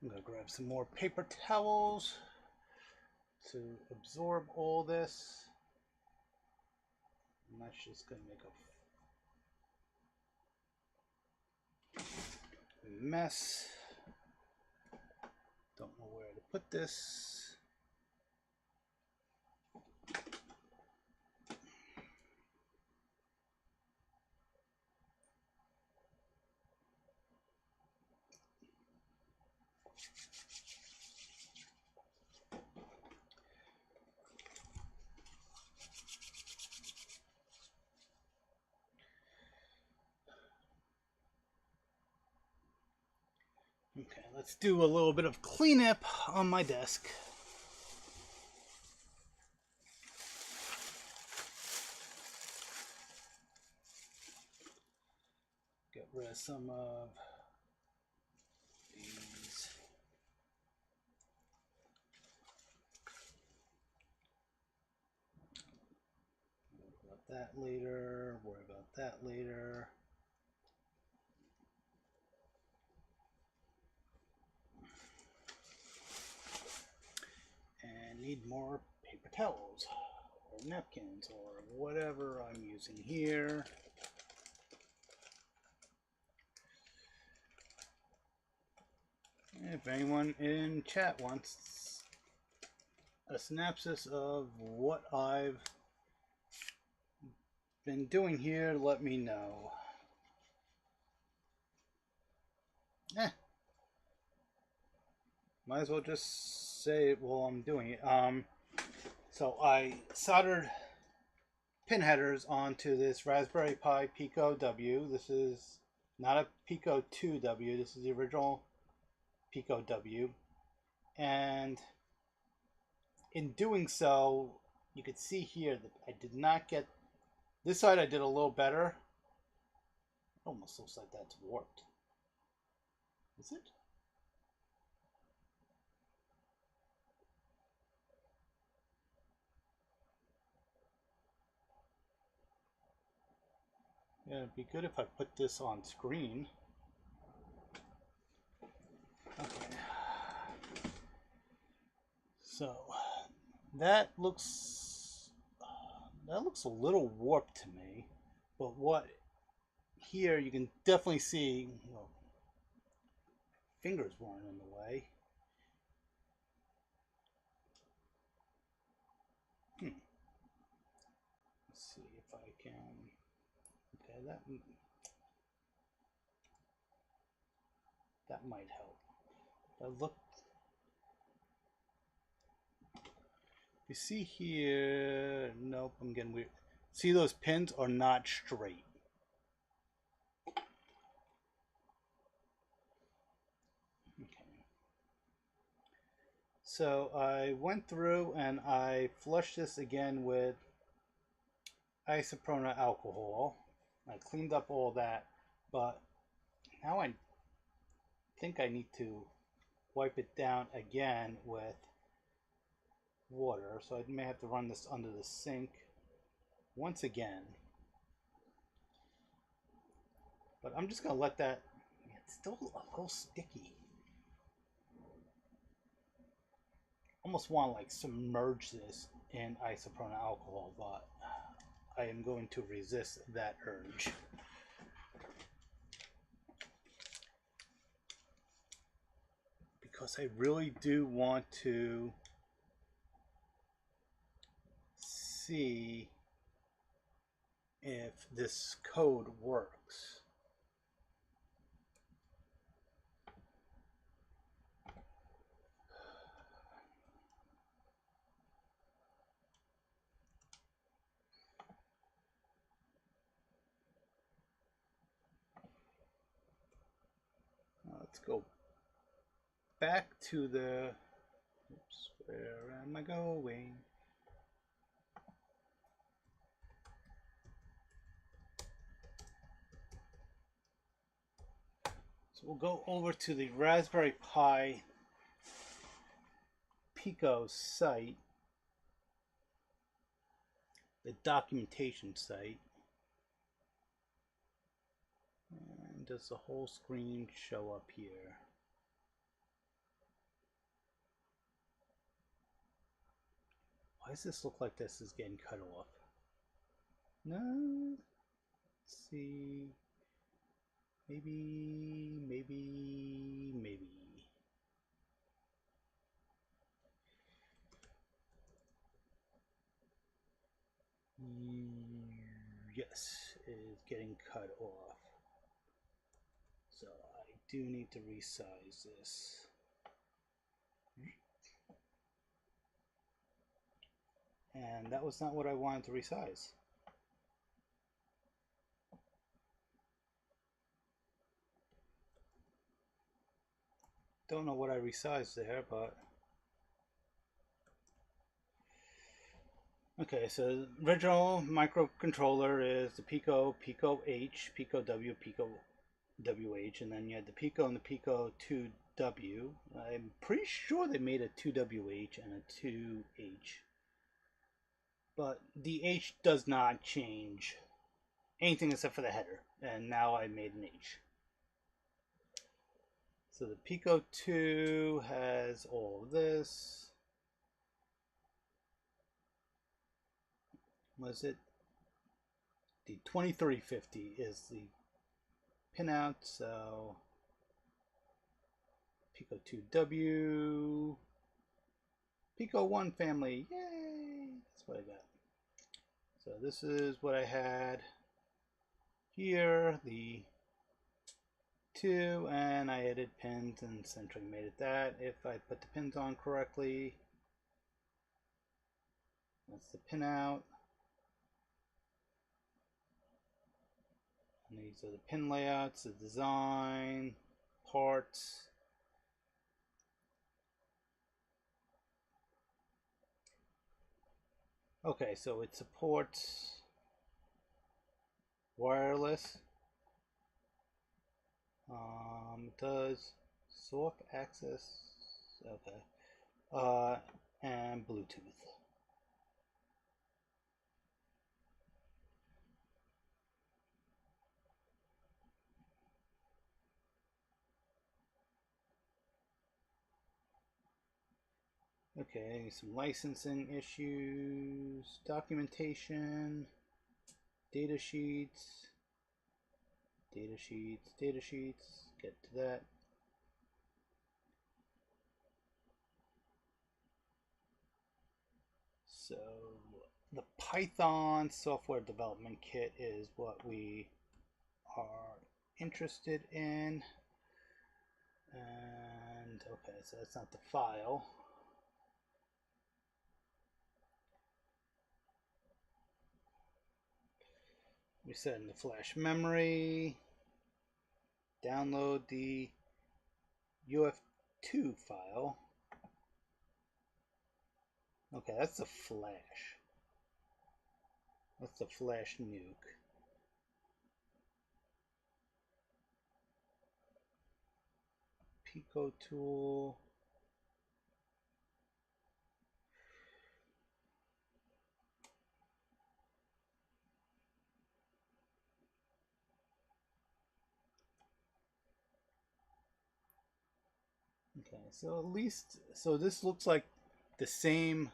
I'm going to grab some more paper towels to absorb all this. And that's just going to make a mess. Don't know where to put this. Okay, let's do a little bit of cleanup on my desk. Get rid of some of these. Worry about that later. Worry about that later. And need more paper towels or napkins or whatever I'm using here. If anyone in chat wants a synopsis of what I've been doing here, let me know. Might as well just say it while I'm doing it. So I soldered pin headers onto this Raspberry Pi Pico W. This is not a Pico 2W. This is the original Pico W. And in doing so, you could see here that I did not get this side. I did a little better. It almost looks like that's warped. Is it? Yeah, it'd be good if I put this on screen. Okay. So that looks a little warped to me, but what here you can definitely see, well, fingers weren't in the way. Let's see if I can. Okay, that might help. But look, you see here, nope, I'm getting weird. See, those pins are not straight. Okay. So I went through and I flushed this again with isopropyl alcohol. I cleaned up all that, but now I think I need to wipe it down again with water. So I may have to run this under the sink once again. But I'm just going to let that, it's still a little sticky. Almost want to like submerge this in isopropyl alcohol, but I am going to resist that urge. Because I really do want to see if this code works. Let's go back to the, oops, where am I going? So we'll go over to the Raspberry Pi Pico site, the documentation site. And does the whole screen show up here? Why does this look like this is getting cut off? No. Let's see. Maybe. Yes, it is getting cut off. So I do need to resize this. And that was not what I wanted to resize. Don't know what I resized there, but okay, so the original microcontroller is the Pico, Pico H, Pico W, Pico WH, and then you had the Pico and the Pico 2W. I'm pretty sure they made a 2WH and a 2H. But the H does not change anything except for the header. And now I made an H. So the Pico 2 has all of this. Was it? The 2350 is the pinout, so Pico 2W, Pico 1 family, yay! That's what I got. So this is what I had here, the 2, and I added pins and essentially made it that. If I put the pins on correctly, that's the pinout. And these are the pin layouts, the design, parts. Okay, so it supports wireless. It does soft access. Okay. And Bluetooth. Okay, some licensing issues, documentation, data sheets, get to that. So the Python software development kit is what we are interested in. And okay, so that's not the file. We set in the flash memory, download the UF2 file. Okay, that's the flash. That's the flash nuke. Pico tool. Okay, so at least, so this looks like the same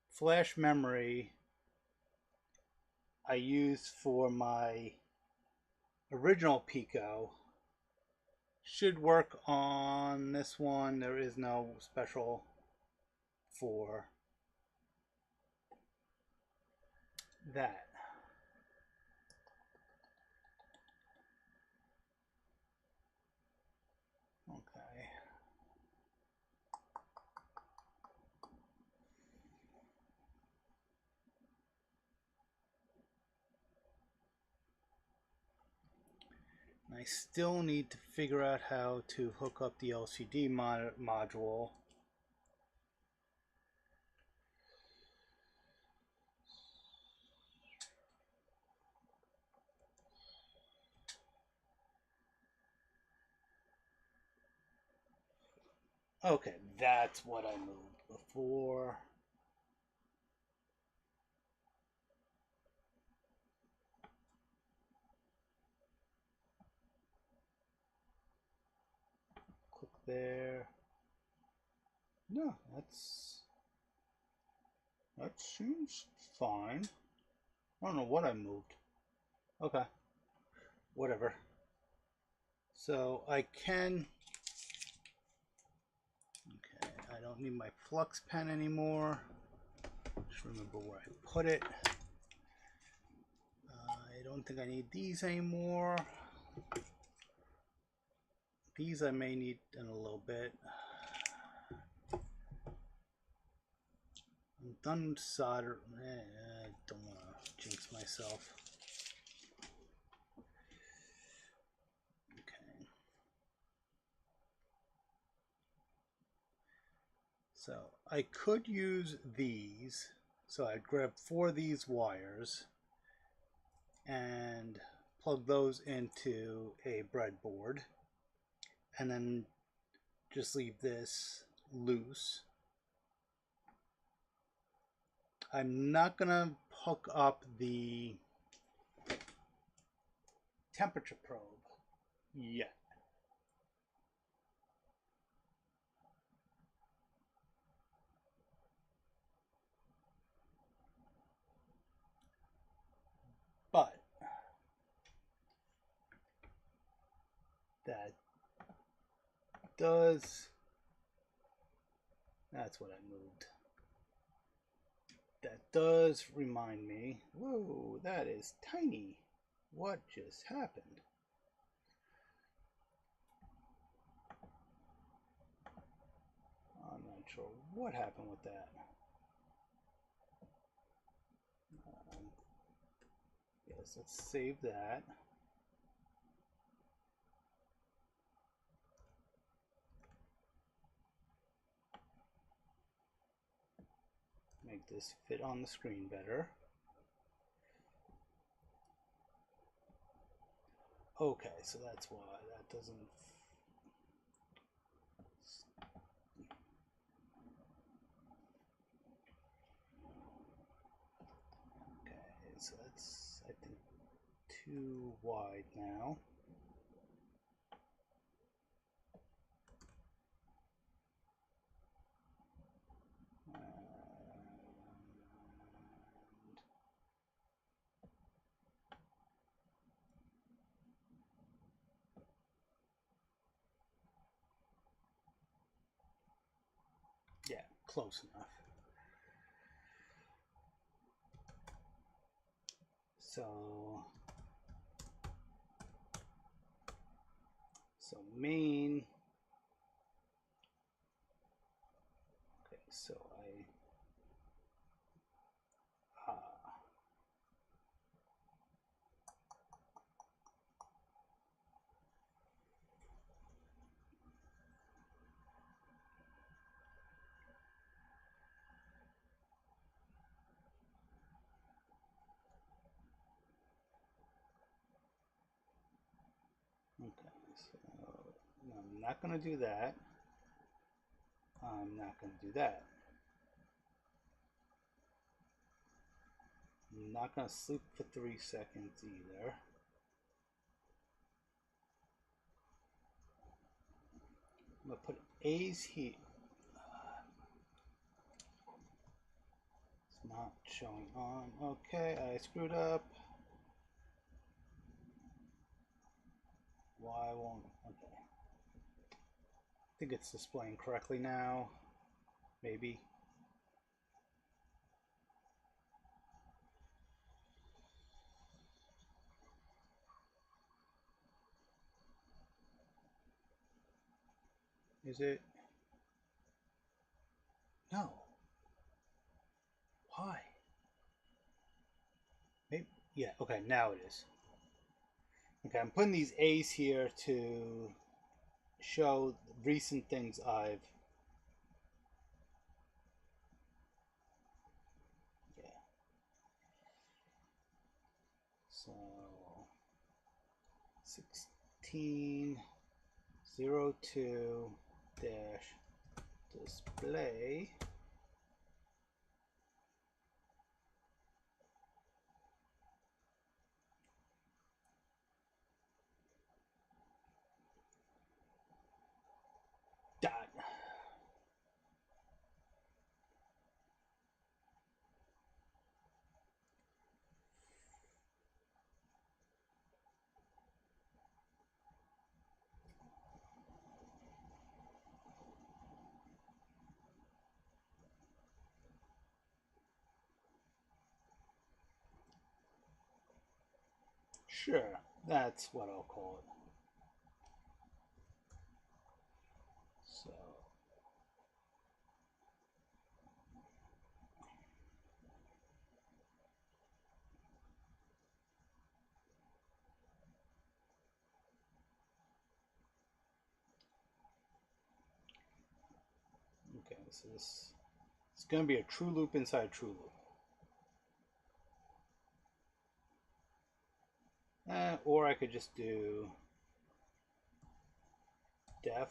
flash memory I used for my original Pico. Should work on this one. There is no special for that. Okay. I still need to figure out how to hook up the LCD module. Okay, that's what I moved before. Click there. No, that seems fine. I don't know what I moved. Okay, whatever. So I can. Okay, I don't need my flux pen anymore. Just remember where I put it. I don't think I need these anymore. These I may need in a little bit. I'm done solder. I don't want to jinx myself. Okay. So I could use these. So I'd grab 4 of these wires and plug those into a breadboard, and then just leave this loose. I'm not gonna hook up the temperature probe yet. But that does, that's what I moved. That does remind me, whoa, that is tiny. What just happened? I'm not sure what happened with that. Yes, let's save that. Make this fit on the screen better. Okay, so that's why that doesn't. Okay, so that's, I think, too wide now. Yeah, close enough. So main. Okay, so okay, so no, I'm not going to do that. I'm not going to do that. I'm not going to sleep for 3 seconds either. I'm going to put A's here. It's not showing on. Okay, I screwed up. Why won't, okay. I think it's displaying correctly now. Maybe. Is it? No. Why? Maybe, yeah, okay, now it is. Okay, I'm putting these A's here to show recent things I've, yeah. So 1602 dash display. Dot. Sure, that's what I'll call it. So okay, so this it's going to be a true loop inside a true loop. Or I could just do def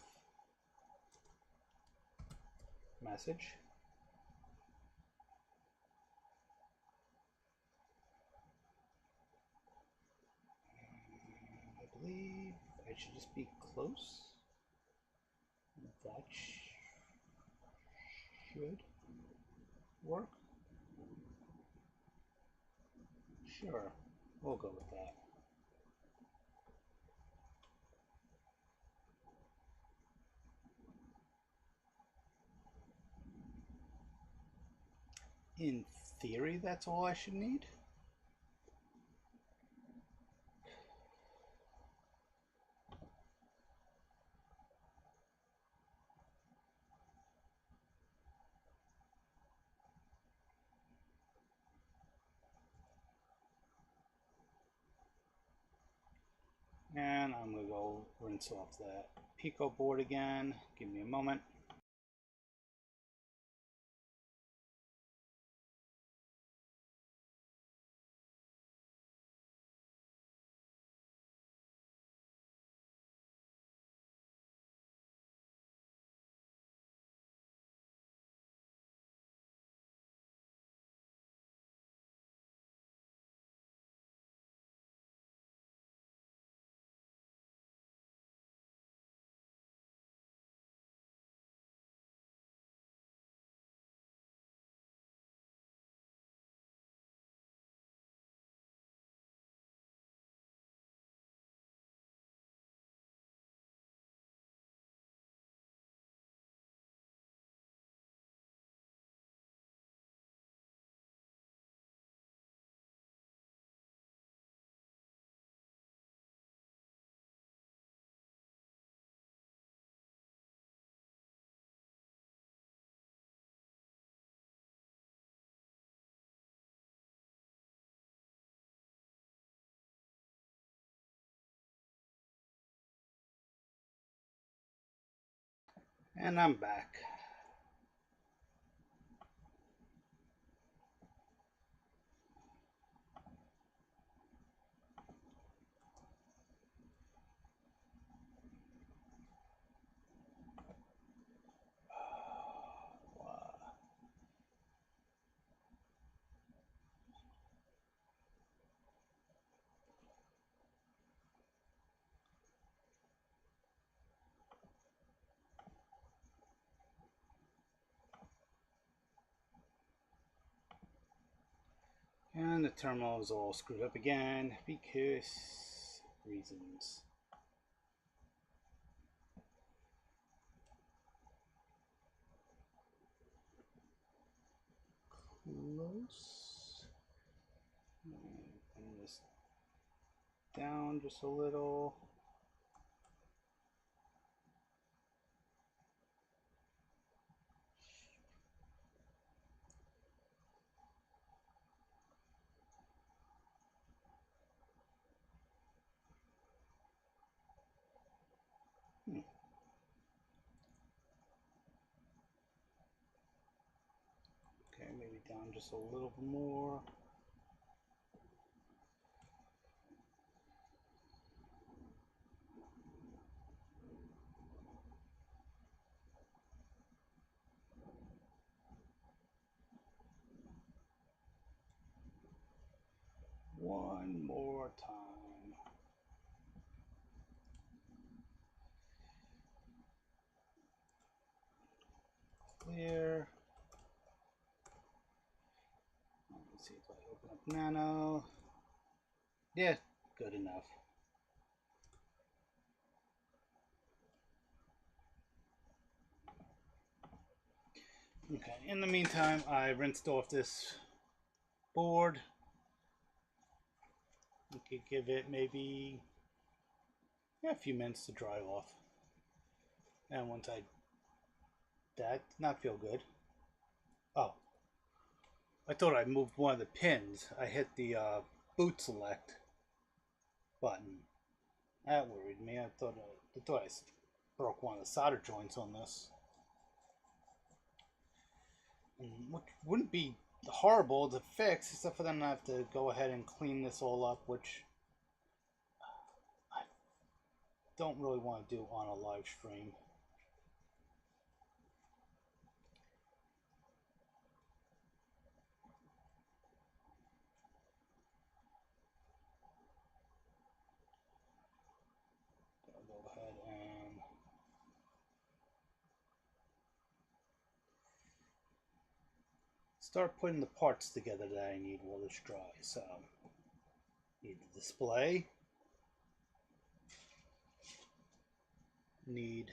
message. I believe I should just be close. That should work. Sure, we'll go with that. In theory, that's all I should need. And I'm going to go rinse off that Pico board again. Give me a moment. And I'm back. And the terminal is all screwed up again because reasons. Close. Bring this down just a little. Okay, maybe down just a little more. One more time. Clear. Let's see if I open up Nano. Yeah, good enough. Okay, in the meantime, I rinsed off this board. You could give it maybe a few minutes to dry off. And once that did not feel good. Oh, I thought I moved one of the pins. I hit the boot select button. That worried me. I thought I broke one of the solder joints on this. Which wouldn't be horrible to fix, except for then I have to go ahead and clean this all up, which don't really want to do on a live stream. I'll go ahead and start putting the parts together that I need while this dries. So, need the display, need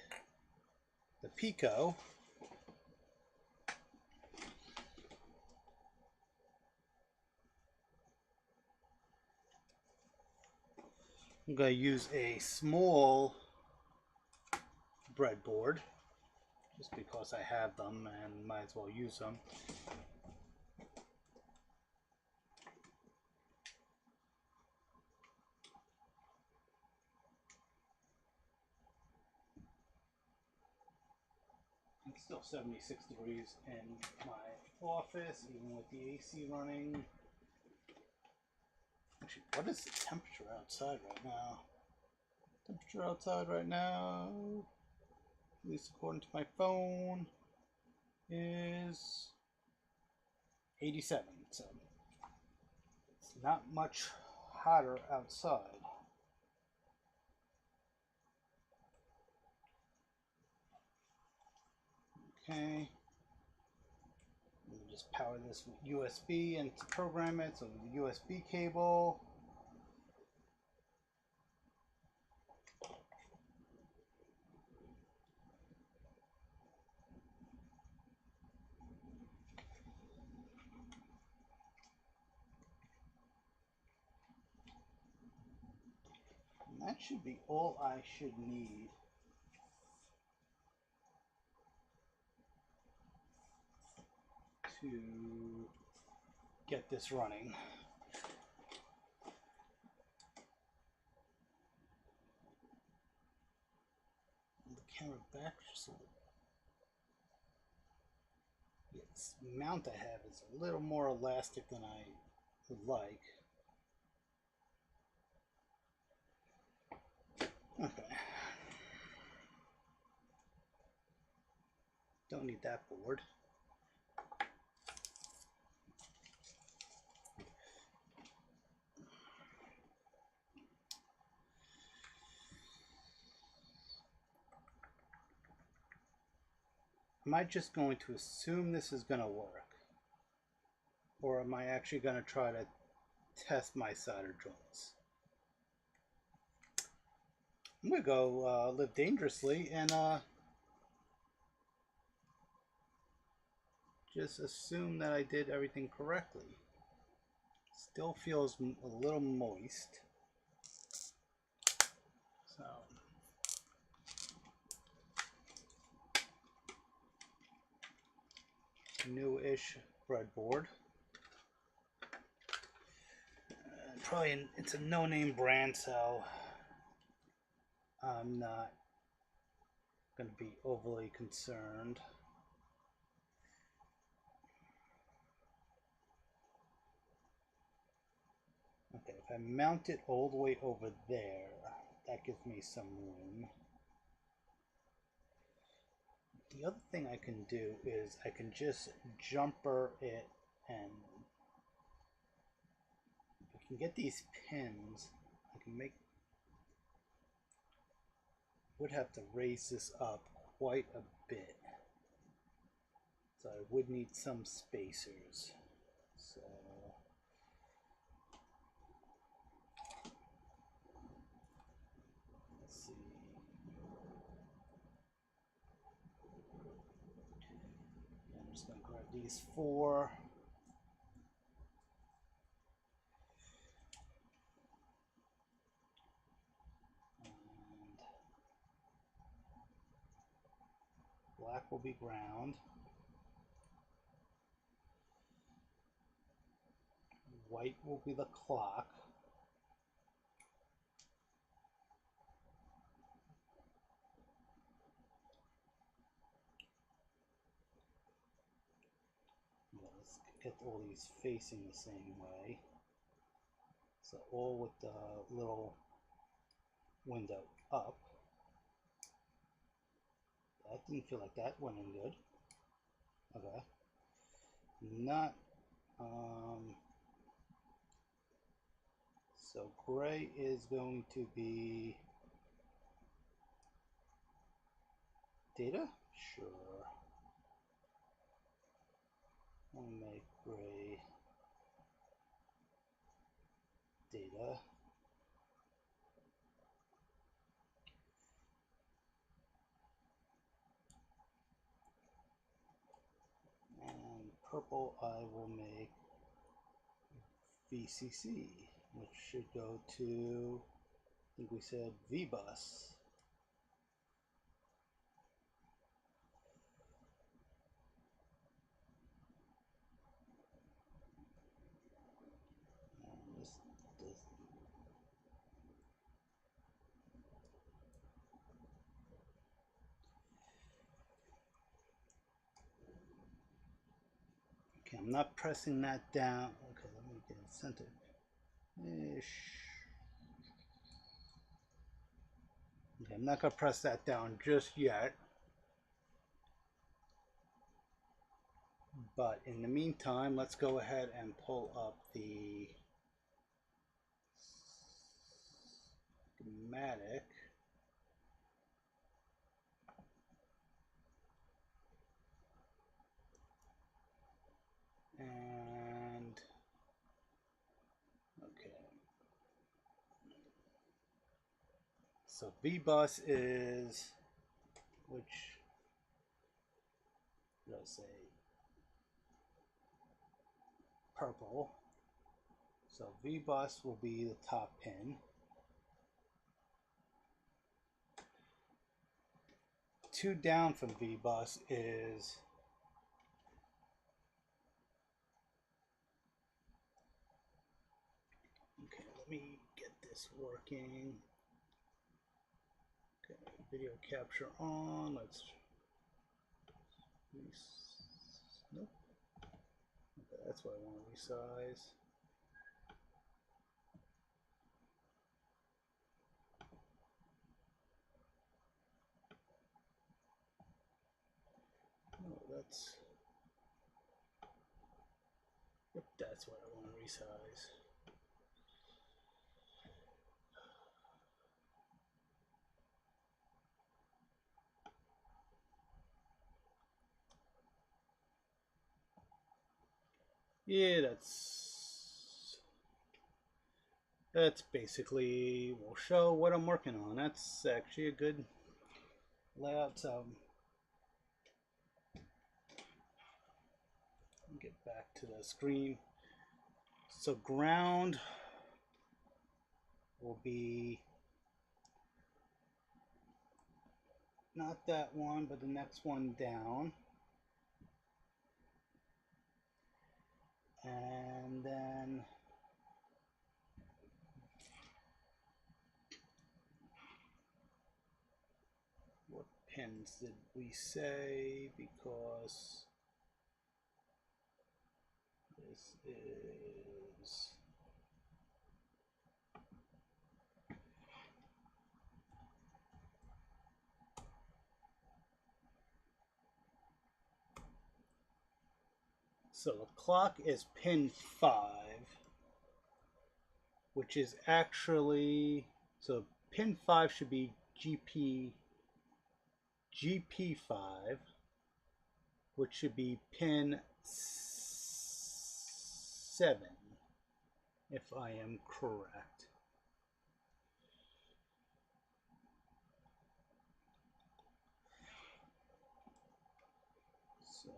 the Pico, I'm going to use a small breadboard just because I have them and might as well use them. It's still 76 degrees in my office, even with the AC running. Actually, what is the temperature outside right now? Temperature outside right now, at least according to my phone, is 87. So it's not much hotter outside. Okay. Let me just power this with USB and to program it. So the USB cable. And that should be all I should need. To get this running. The camera back just a little. Yeah, this mount I have is a little more elastic than I would like. Okay. Don't need that board. Am I just going to assume this is going to work? Or am I actually going to try to test my solder joints? I'm going to go live dangerously and just assume that I did everything correctly. Still feels a little moist. So new-ish breadboard. Probably it's a no-name brand, so I'm not going to be overly concerned. Okay, if I mount it all the way over there, that gives me some room. The other thing I can do is I can just jumper it, and if I can get these pins, I can make, would have to raise this up quite a bit. So I would need some spacers. So let's see. I'm just going to grab these 4. And black will be ground. White will be the clock. Let's get all these facing the same way. So all with the little window up. that didn't feel like that went in good. Okay. Not, so gray is going to be data? Sure. I'll make gray data. And purple I will make VCC, which should go to, I think we said VBus. Okay, I'm not pressing that down. Okay, let me get it centered. Ish. Okay, I'm not going to press that down just yet. But in the meantime, let's go ahead and pull up the schematic. And okay. So VBus is, which did I say? Purple. So VBus will be the top pin. 2 down from VBus is okay, let me get this working. Okay, video capture on. Let's nope. Okay, that's what I want to resize. Oh, that's what I want to resize. Yeah, that's basically will show what I'm working on. That's actually a good layout. So get back to the screen. So ground will be not that one, but the next one down. And then what pins did we say? Because this is so the clock is pin 5, which is actually, so pin 5 should be GP5, which should be pin 7, if I am correct. So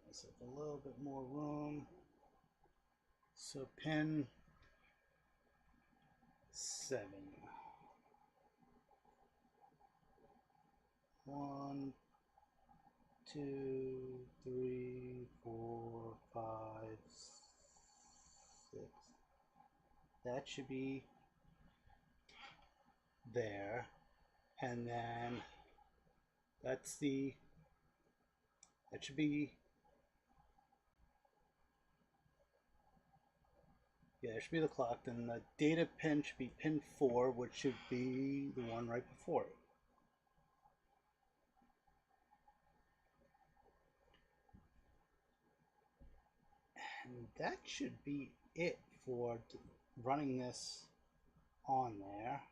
myself a little bit more room. So pin 7. 1, 2, 3, 4, 5, 6. That should be there. And then That should be, yeah, it should be the clock. Then the data pin should be pin 4, which should be the one right before it. And that should be it for running this on there.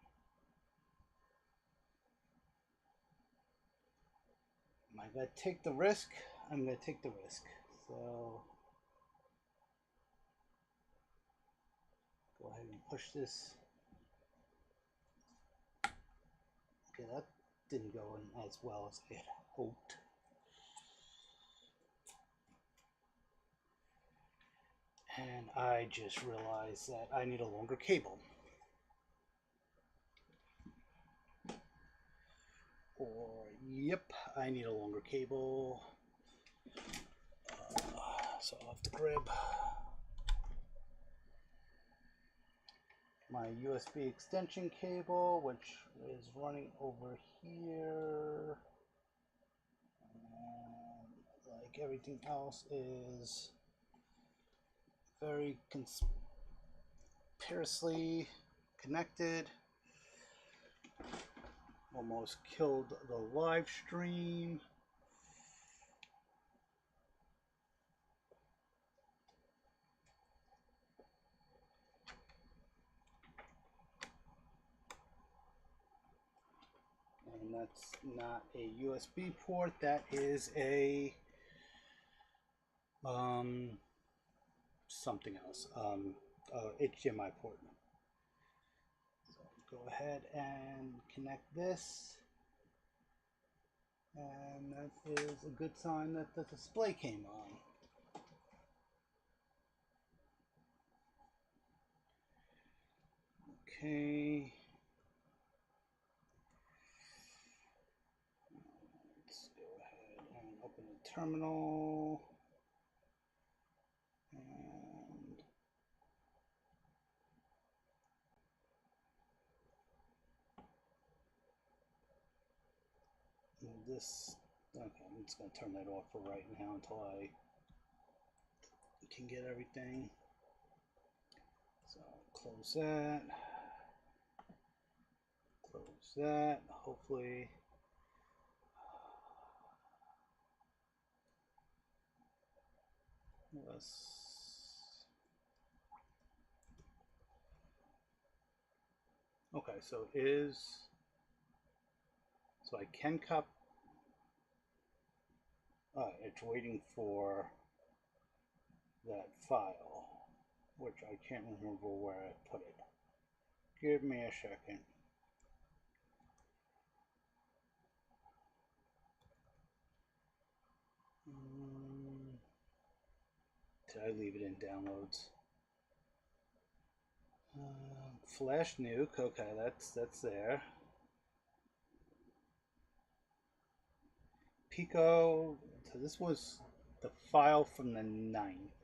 Am I going to take the risk? I'm going to take the risk. So go ahead and push this. Okay, that didn't go in as well as I had hoped. And I just realized that I need a longer cable. Or, yep, I need a longer cable. So I'll have to grab my USB extension cable, which is running over here. And like everything else is very conspicuously connected. Almost killed the live stream. And that's not a USB port, that is a something else, HDMI port. So go ahead and connect this, and that is a good sign that the display came on. Okay. Let's go ahead and open the terminal. And this, okay, I'm just going to turn that off for right now until I can get everything. So close that. Close that. Hopefully. Okay, so I can copy. It's waiting for that file, which I can't remember where I put it. Give me a second. Did I leave it in downloads? Flash nuke. Okay, that's there. Pico. So this was the file from the 9th.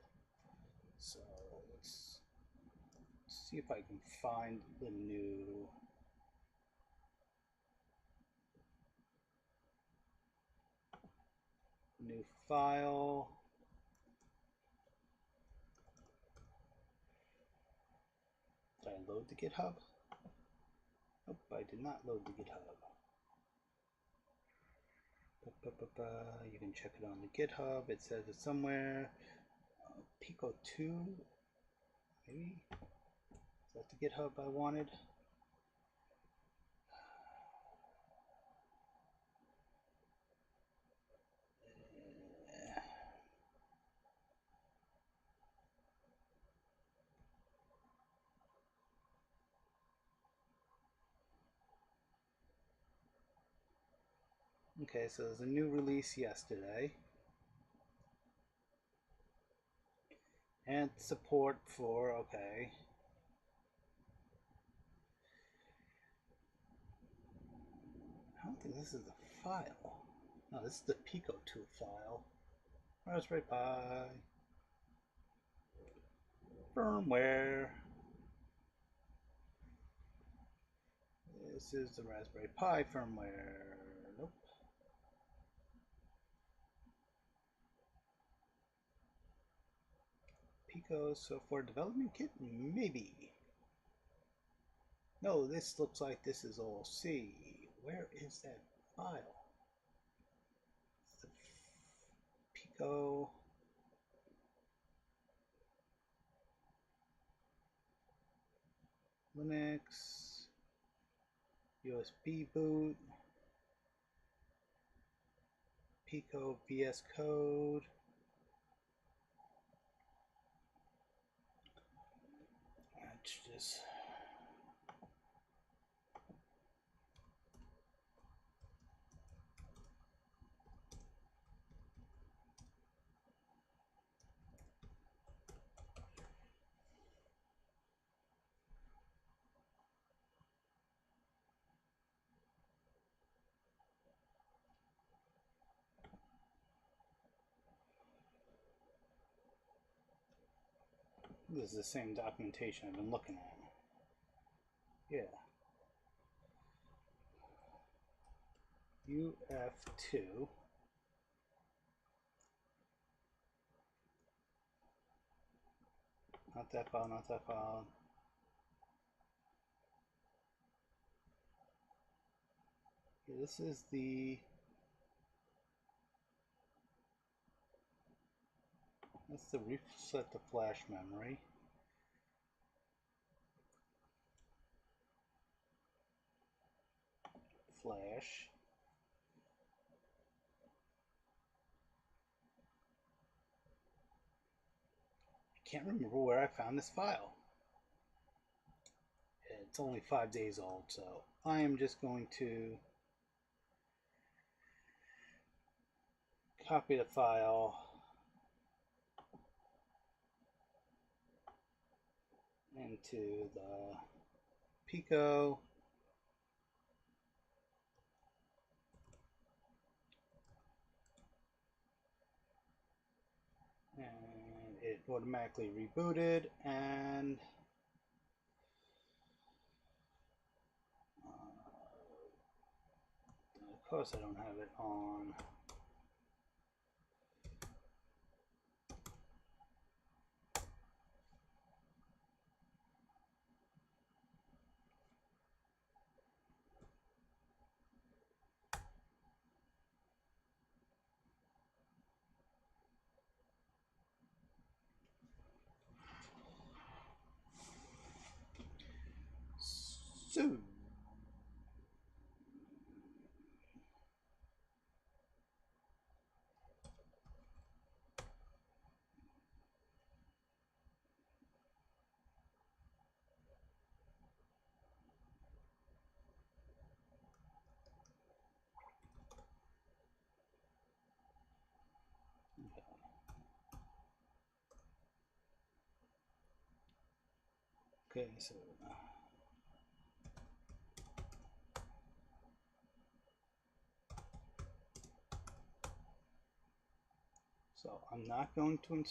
So let's see if I can find the new. New file. Did I load the GitHub? Nope, I did not load the GitHub. You can check it on the GitHub. It says it's somewhere. Pico 2, maybe? Is that the GitHub I wanted? Okay, so there's a new release yesterday. And support for, okay. I don't think this is the file. No, this is the Pico 2 file. Raspberry Pi. Firmware. This is the Raspberry Pi firmware. Nope. Pico, so for development kit, maybe. No, this looks like this is all C. Where is that file? It's the Pico. Linux. USB boot. Pico VS Code. Let's just this is the same documentation I've been looking at. Yeah. UF2. Not that file, not that file. Yeah, this is the... That's the reset the flash memory. Flash. I can't remember where I found this file. It's only 5 days old, so I am just going to copy the file into the Pico. And it automatically rebooted, and of course I don't have it on. So okay, so I'm not going to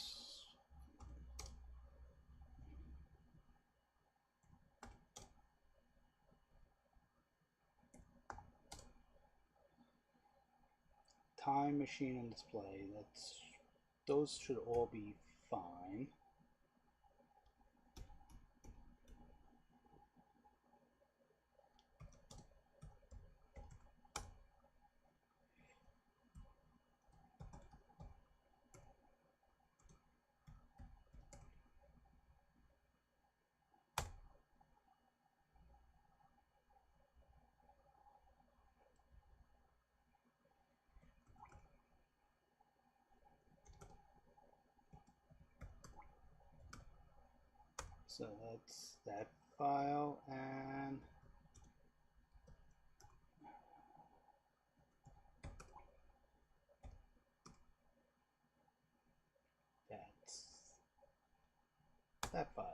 time machine and display. Those should all be fine. So that's that file, and that's that file.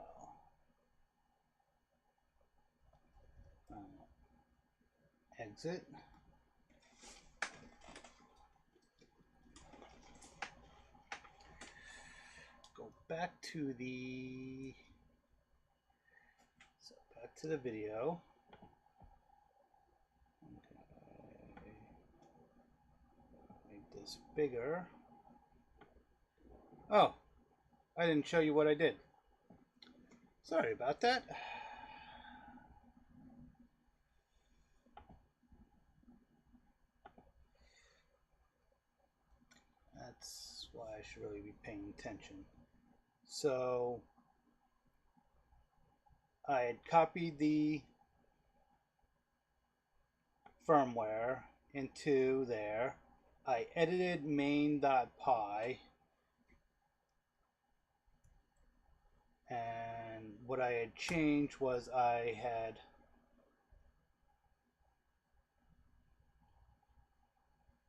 Exit. Go back to the video. Okay. Make this bigger. Oh, I didn't show you what I did. Sorry about that. That's why I should really be paying attention. So I had copied the firmware into there. I edited main.py, and what I had changed was I had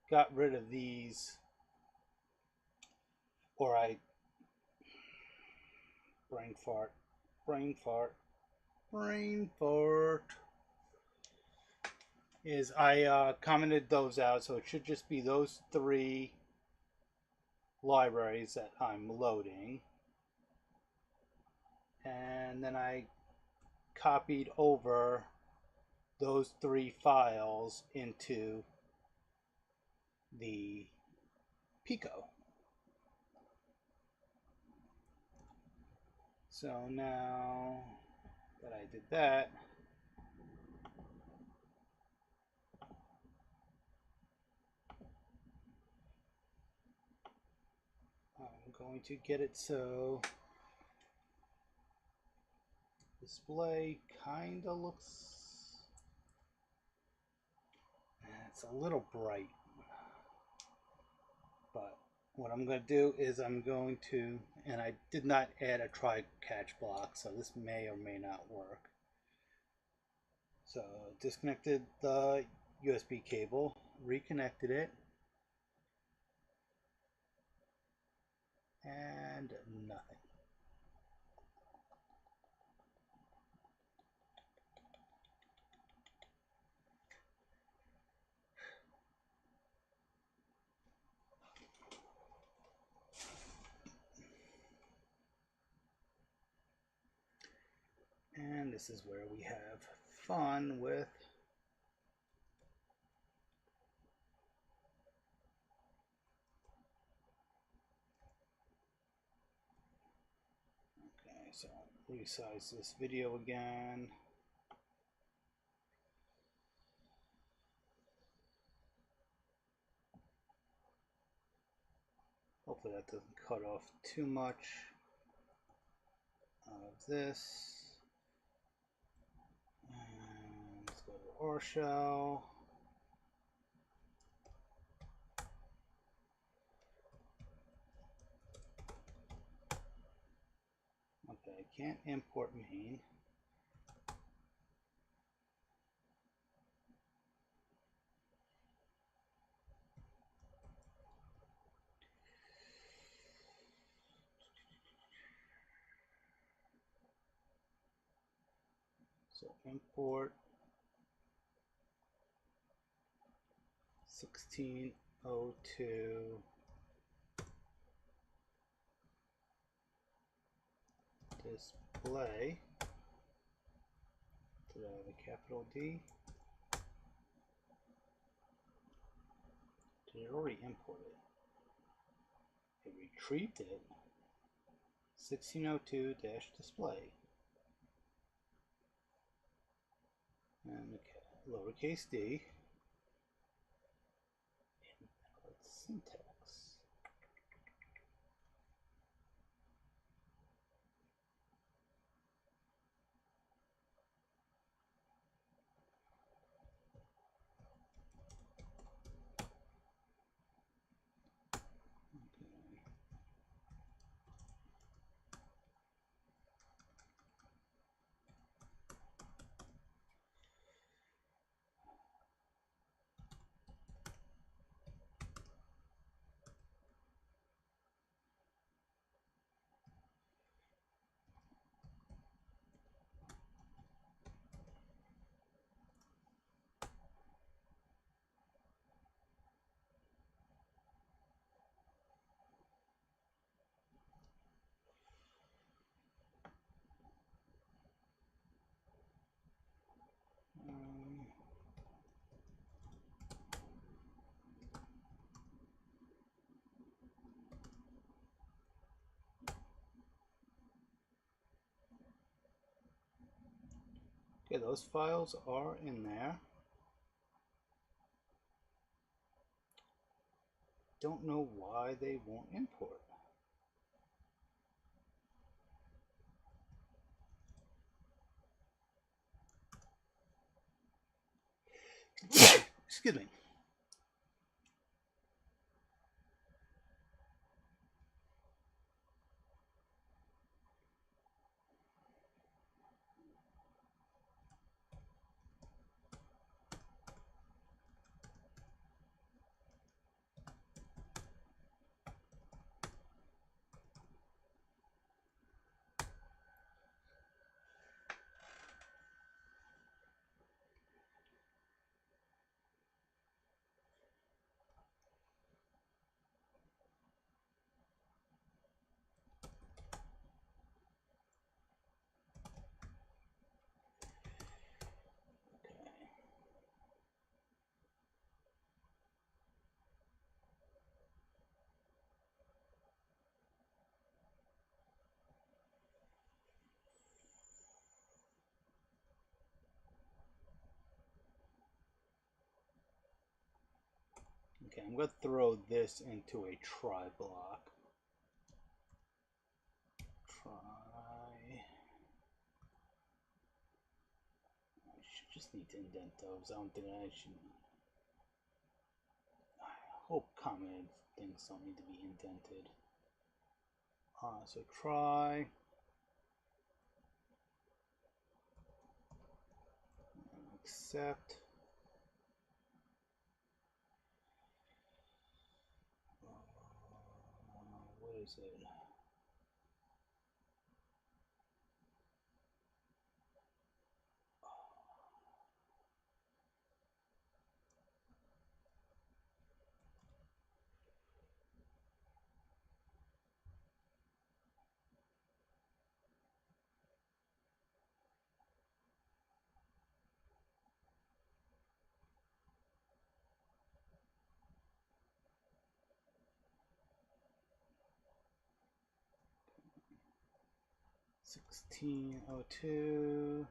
got rid of these, or I brain fart is I commented those out, so it should just be those 3 libraries that I'm loading, and then I copied over those 3 files into the Pico. So now that I did that, I'm going to get it so display kind of looks, it's a little bright, but what I'm going to do is I'm going to, and I did not add a try catch block, so this may or may not work. So disconnected the USB cable, reconnected it, and nothing. And this is where we have fun with okay, so resize this video again. Hopefully that doesn't cut off too much of this. And let's go to R shell. Okay, I can't import main. So import 1602 display. Did I have a capital D? Did it already import it? It retrieved it. 1602-display. And lowercase d. Invalid syntax. Okay, those files are in there. Don't know why they won't import. Excuse me. Okay, I'm going to throw this into a try block. Try. I should just need to indent those. I don't think I should. I hope commented things don't need to be indented. So try. Accept. What is it? $16.02.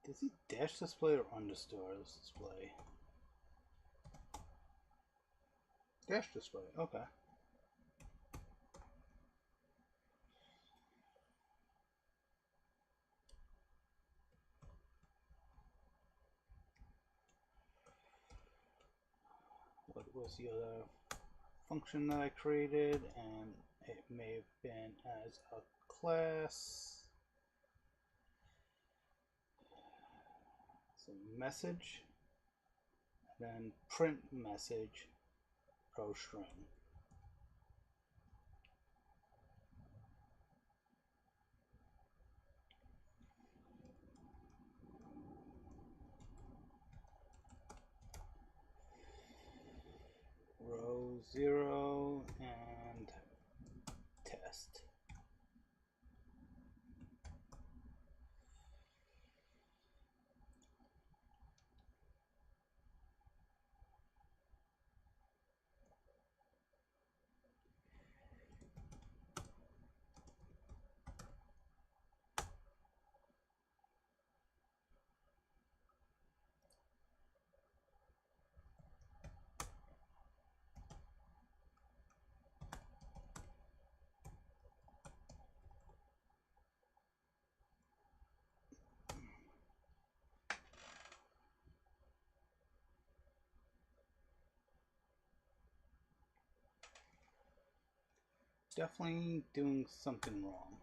Does he dash display or underscore this display? Dash display, okay. What was the other function that I created? And it may have been as a class. So message, then print message, pro string. Row 0 and test. Definitely doing something wrong.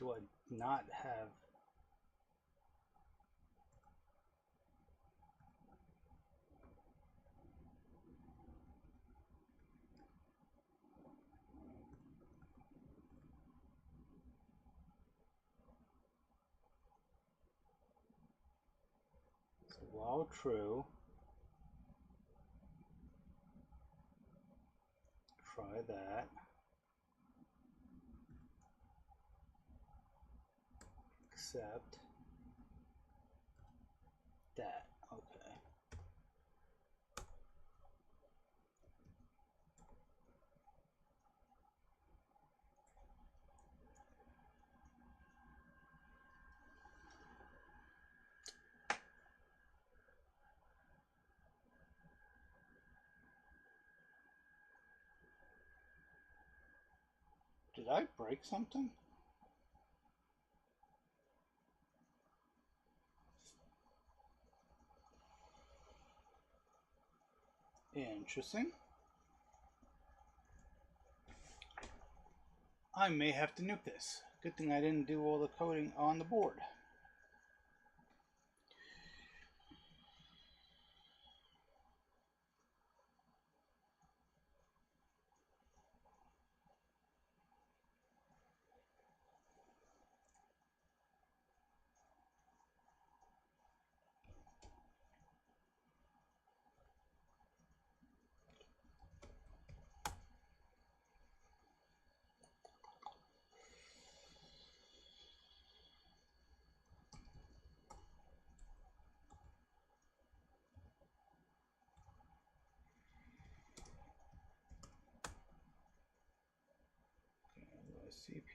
do I not have? So while true, try that. Except that. Okay. Did I break something? Interesting. I may have to nuke this. Good thing I didn't do all the coding on the board.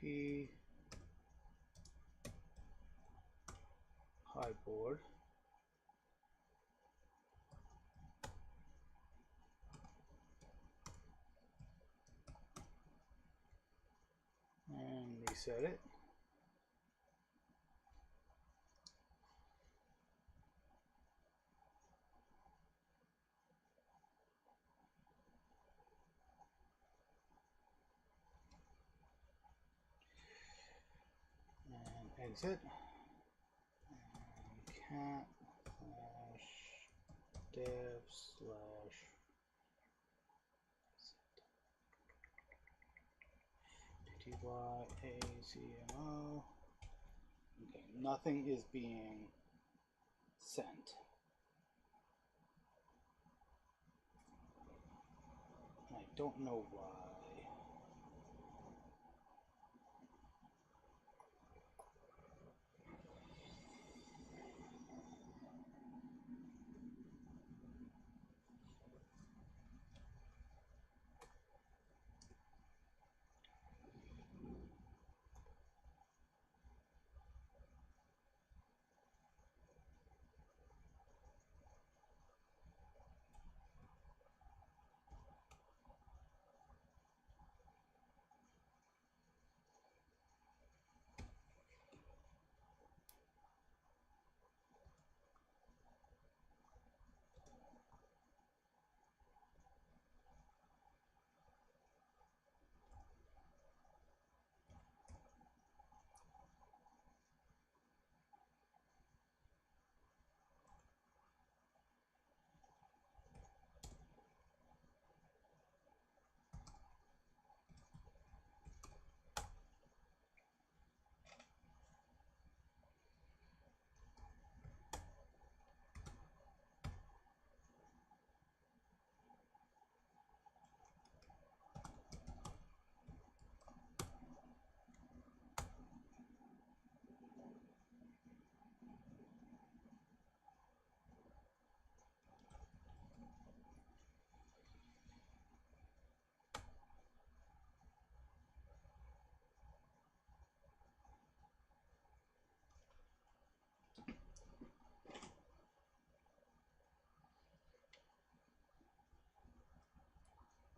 CP high board. And reset it. And exit. And cat / dev / tyazmo. Okay, nothing is being sent. I don't know why.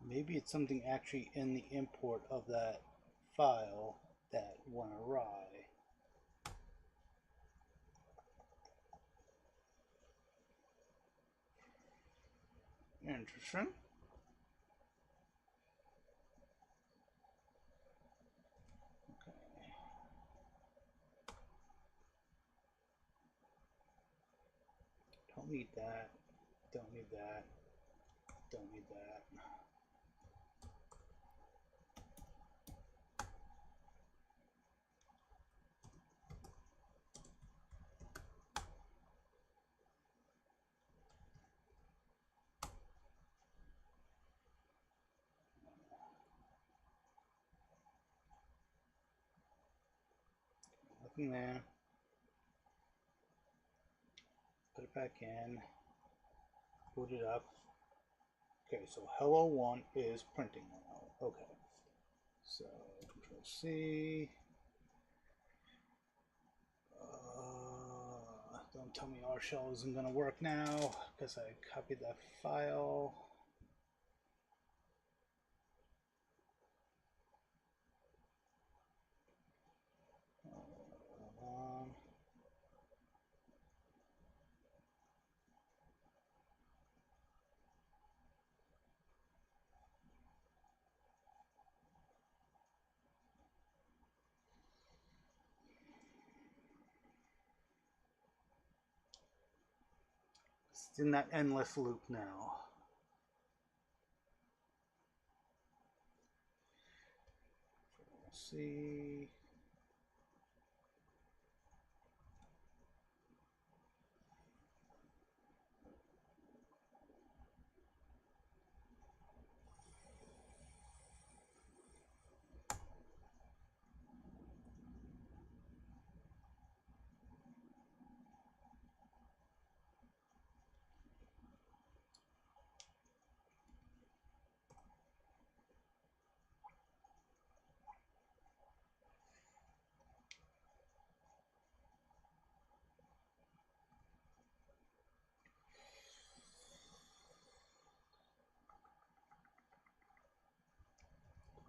Maybe it's something actually in the import of that file that went awry. Interesting. Okay. need that. Don't need that. Don't need that. Nothing there. Put it back in. Boot it up. Okay, so hello one is printing now. Okay. So Control C. Don't tell me R shell isn't going to work now because I copied that file. It's in that endless loop now. See.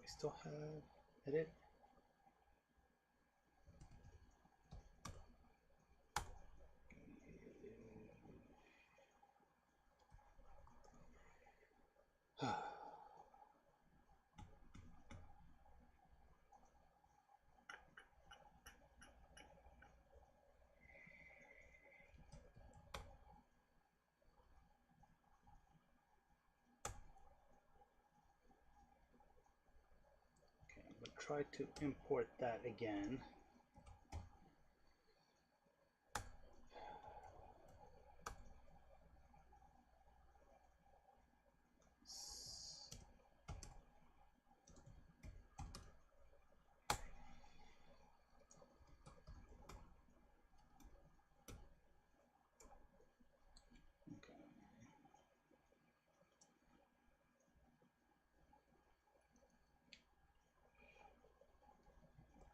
We still have edit. Try to import that again.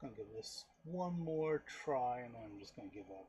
I'm gonna give this one more try and then I'm just gonna give up.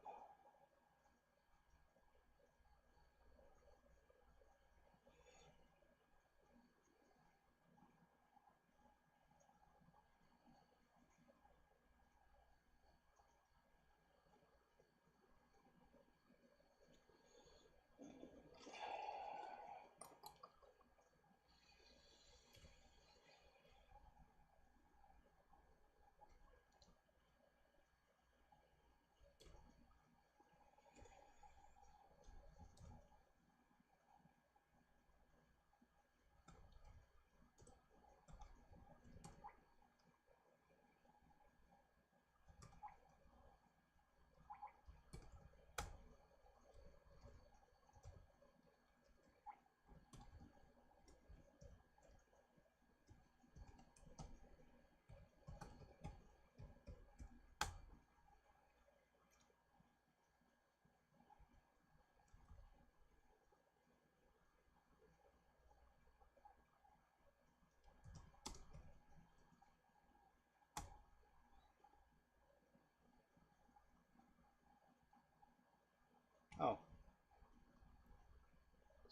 Oh,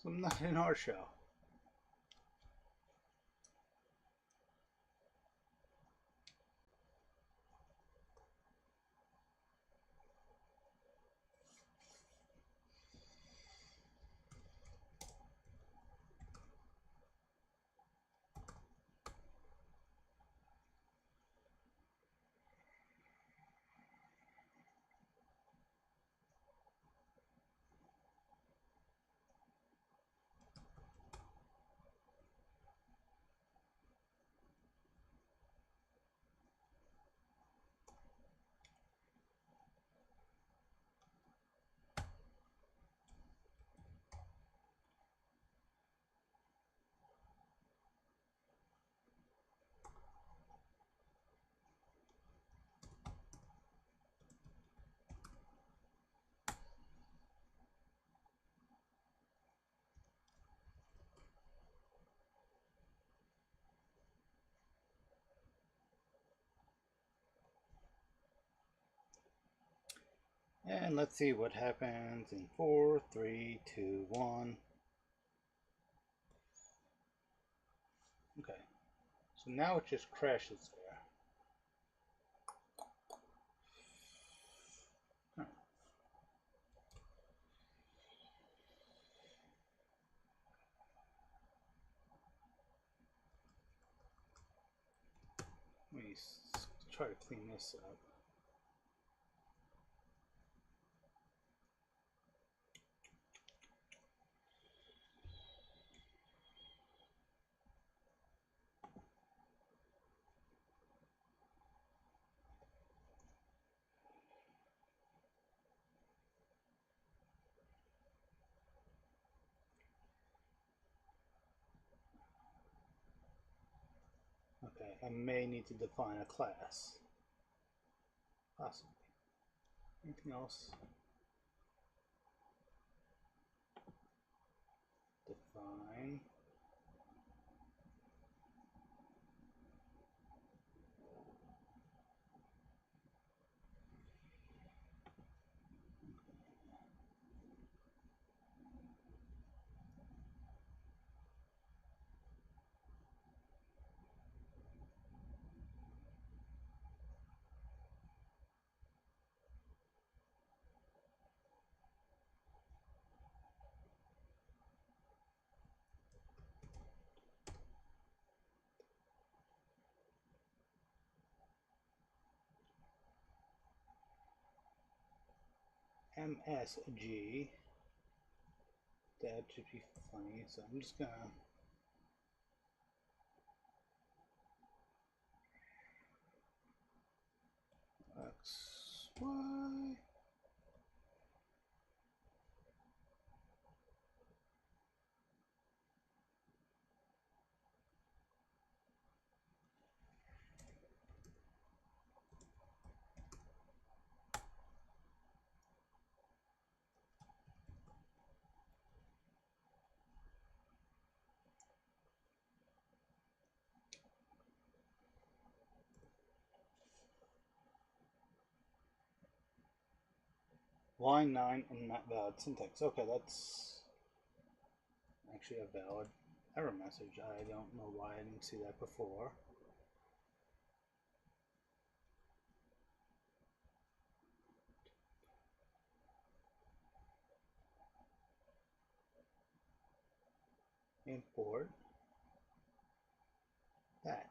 so I'm not in our show. And let's see what happens in 4, 3, 2, 1. Okay, so now it just crashes there. Huh. Let me try to clean this up. Okay, I may need to define a class. Possibly. Anything else? Define. MSG. That should be funny, so I'm just gonna X, Y. Line 9 and not valid syntax. Okay, that's actually a valid error message. I don't know why I didn't see that before. Import that.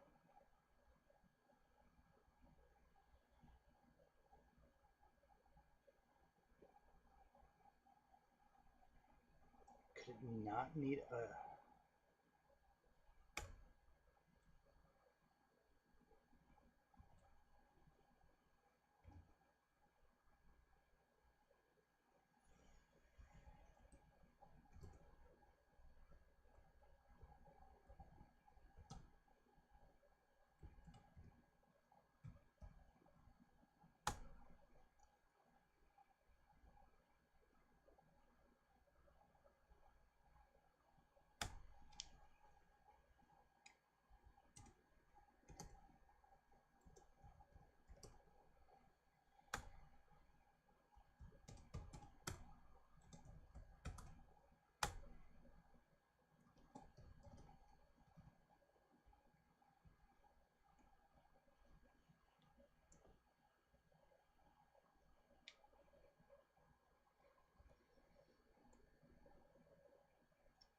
Could it not need a...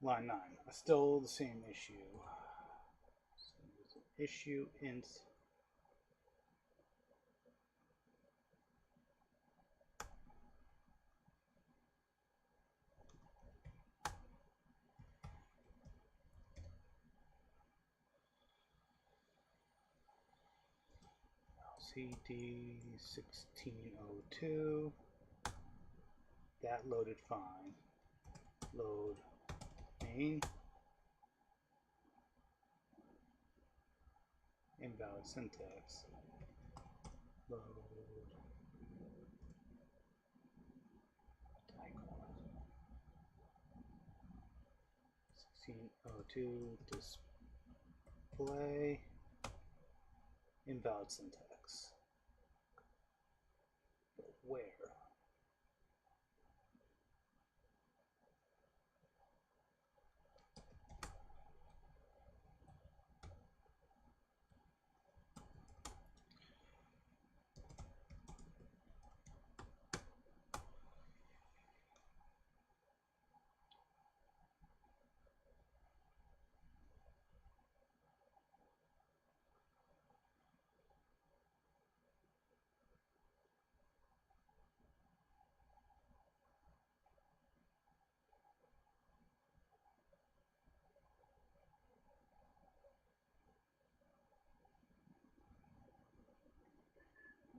Line 9. Still the same issue. So there's an issue int LCD 1602. That loaded fine. Load main. Invalid syntax. Load. Icon. 1602 display. Invalid syntax. But where?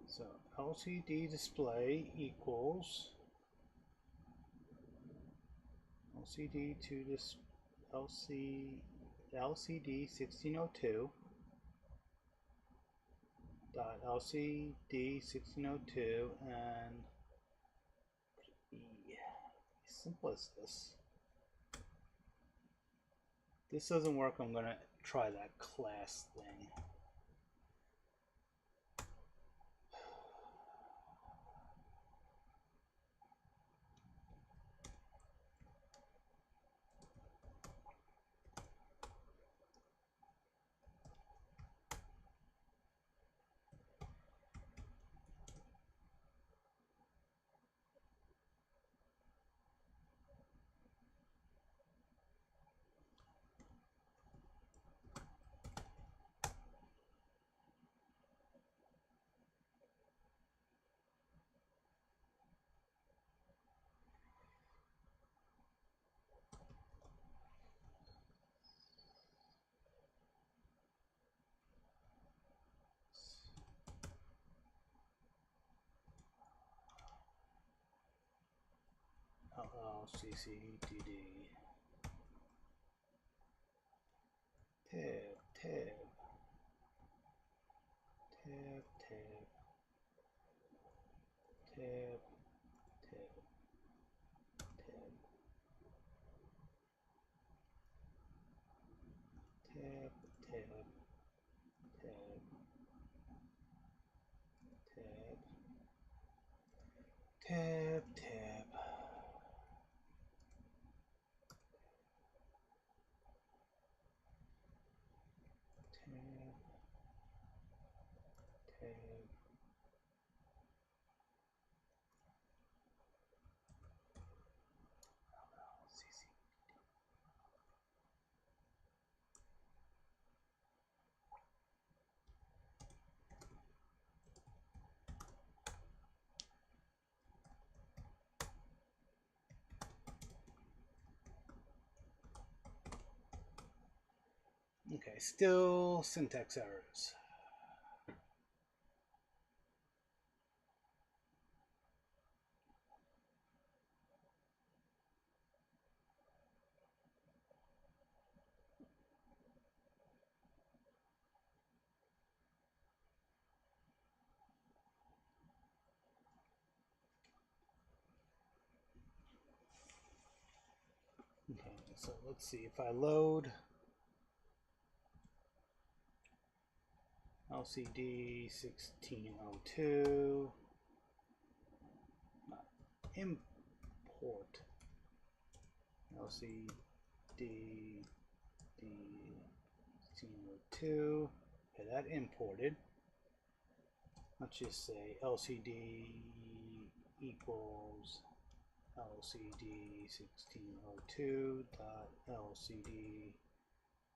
So LCD display equals LCD to this LCD 1602 dot LCD 1602 and simple as this. This doesn't work. I'm gonna try that class thing. LCCDD tab tab tab tab tab tab tab tab tab tab tab tab tab Okay, still syntax errors. Okay, so let's see if I load LCD 1602, import LCD 1602. Okay, that imported. Let's just say LCD equals LCD 1602 dot LCD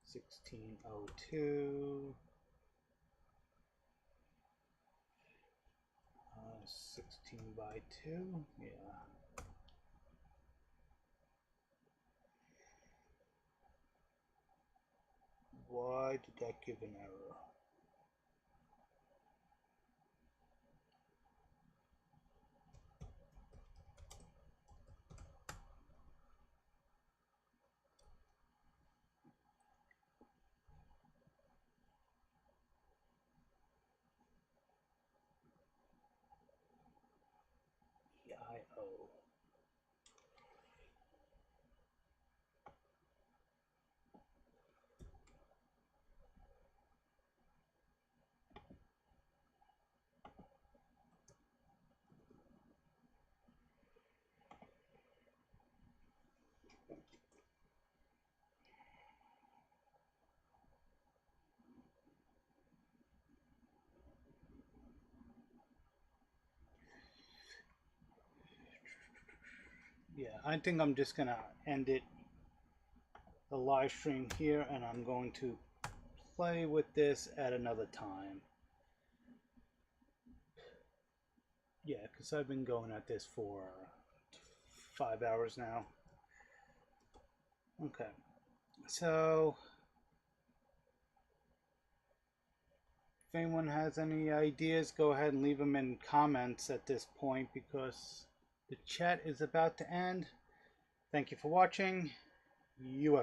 1602 16 by 2. Yeah. Why did that give an error? EIO. Yeah, I think I'm just gonna end it, the live stream here, and I'm going to play with this at another time. Yeah, because I've been going at this for 5 hours now. Okay, so If anyone has any ideas, go ahead and leave them in comments at this point because the chat is about to end. Thank you for watching. You have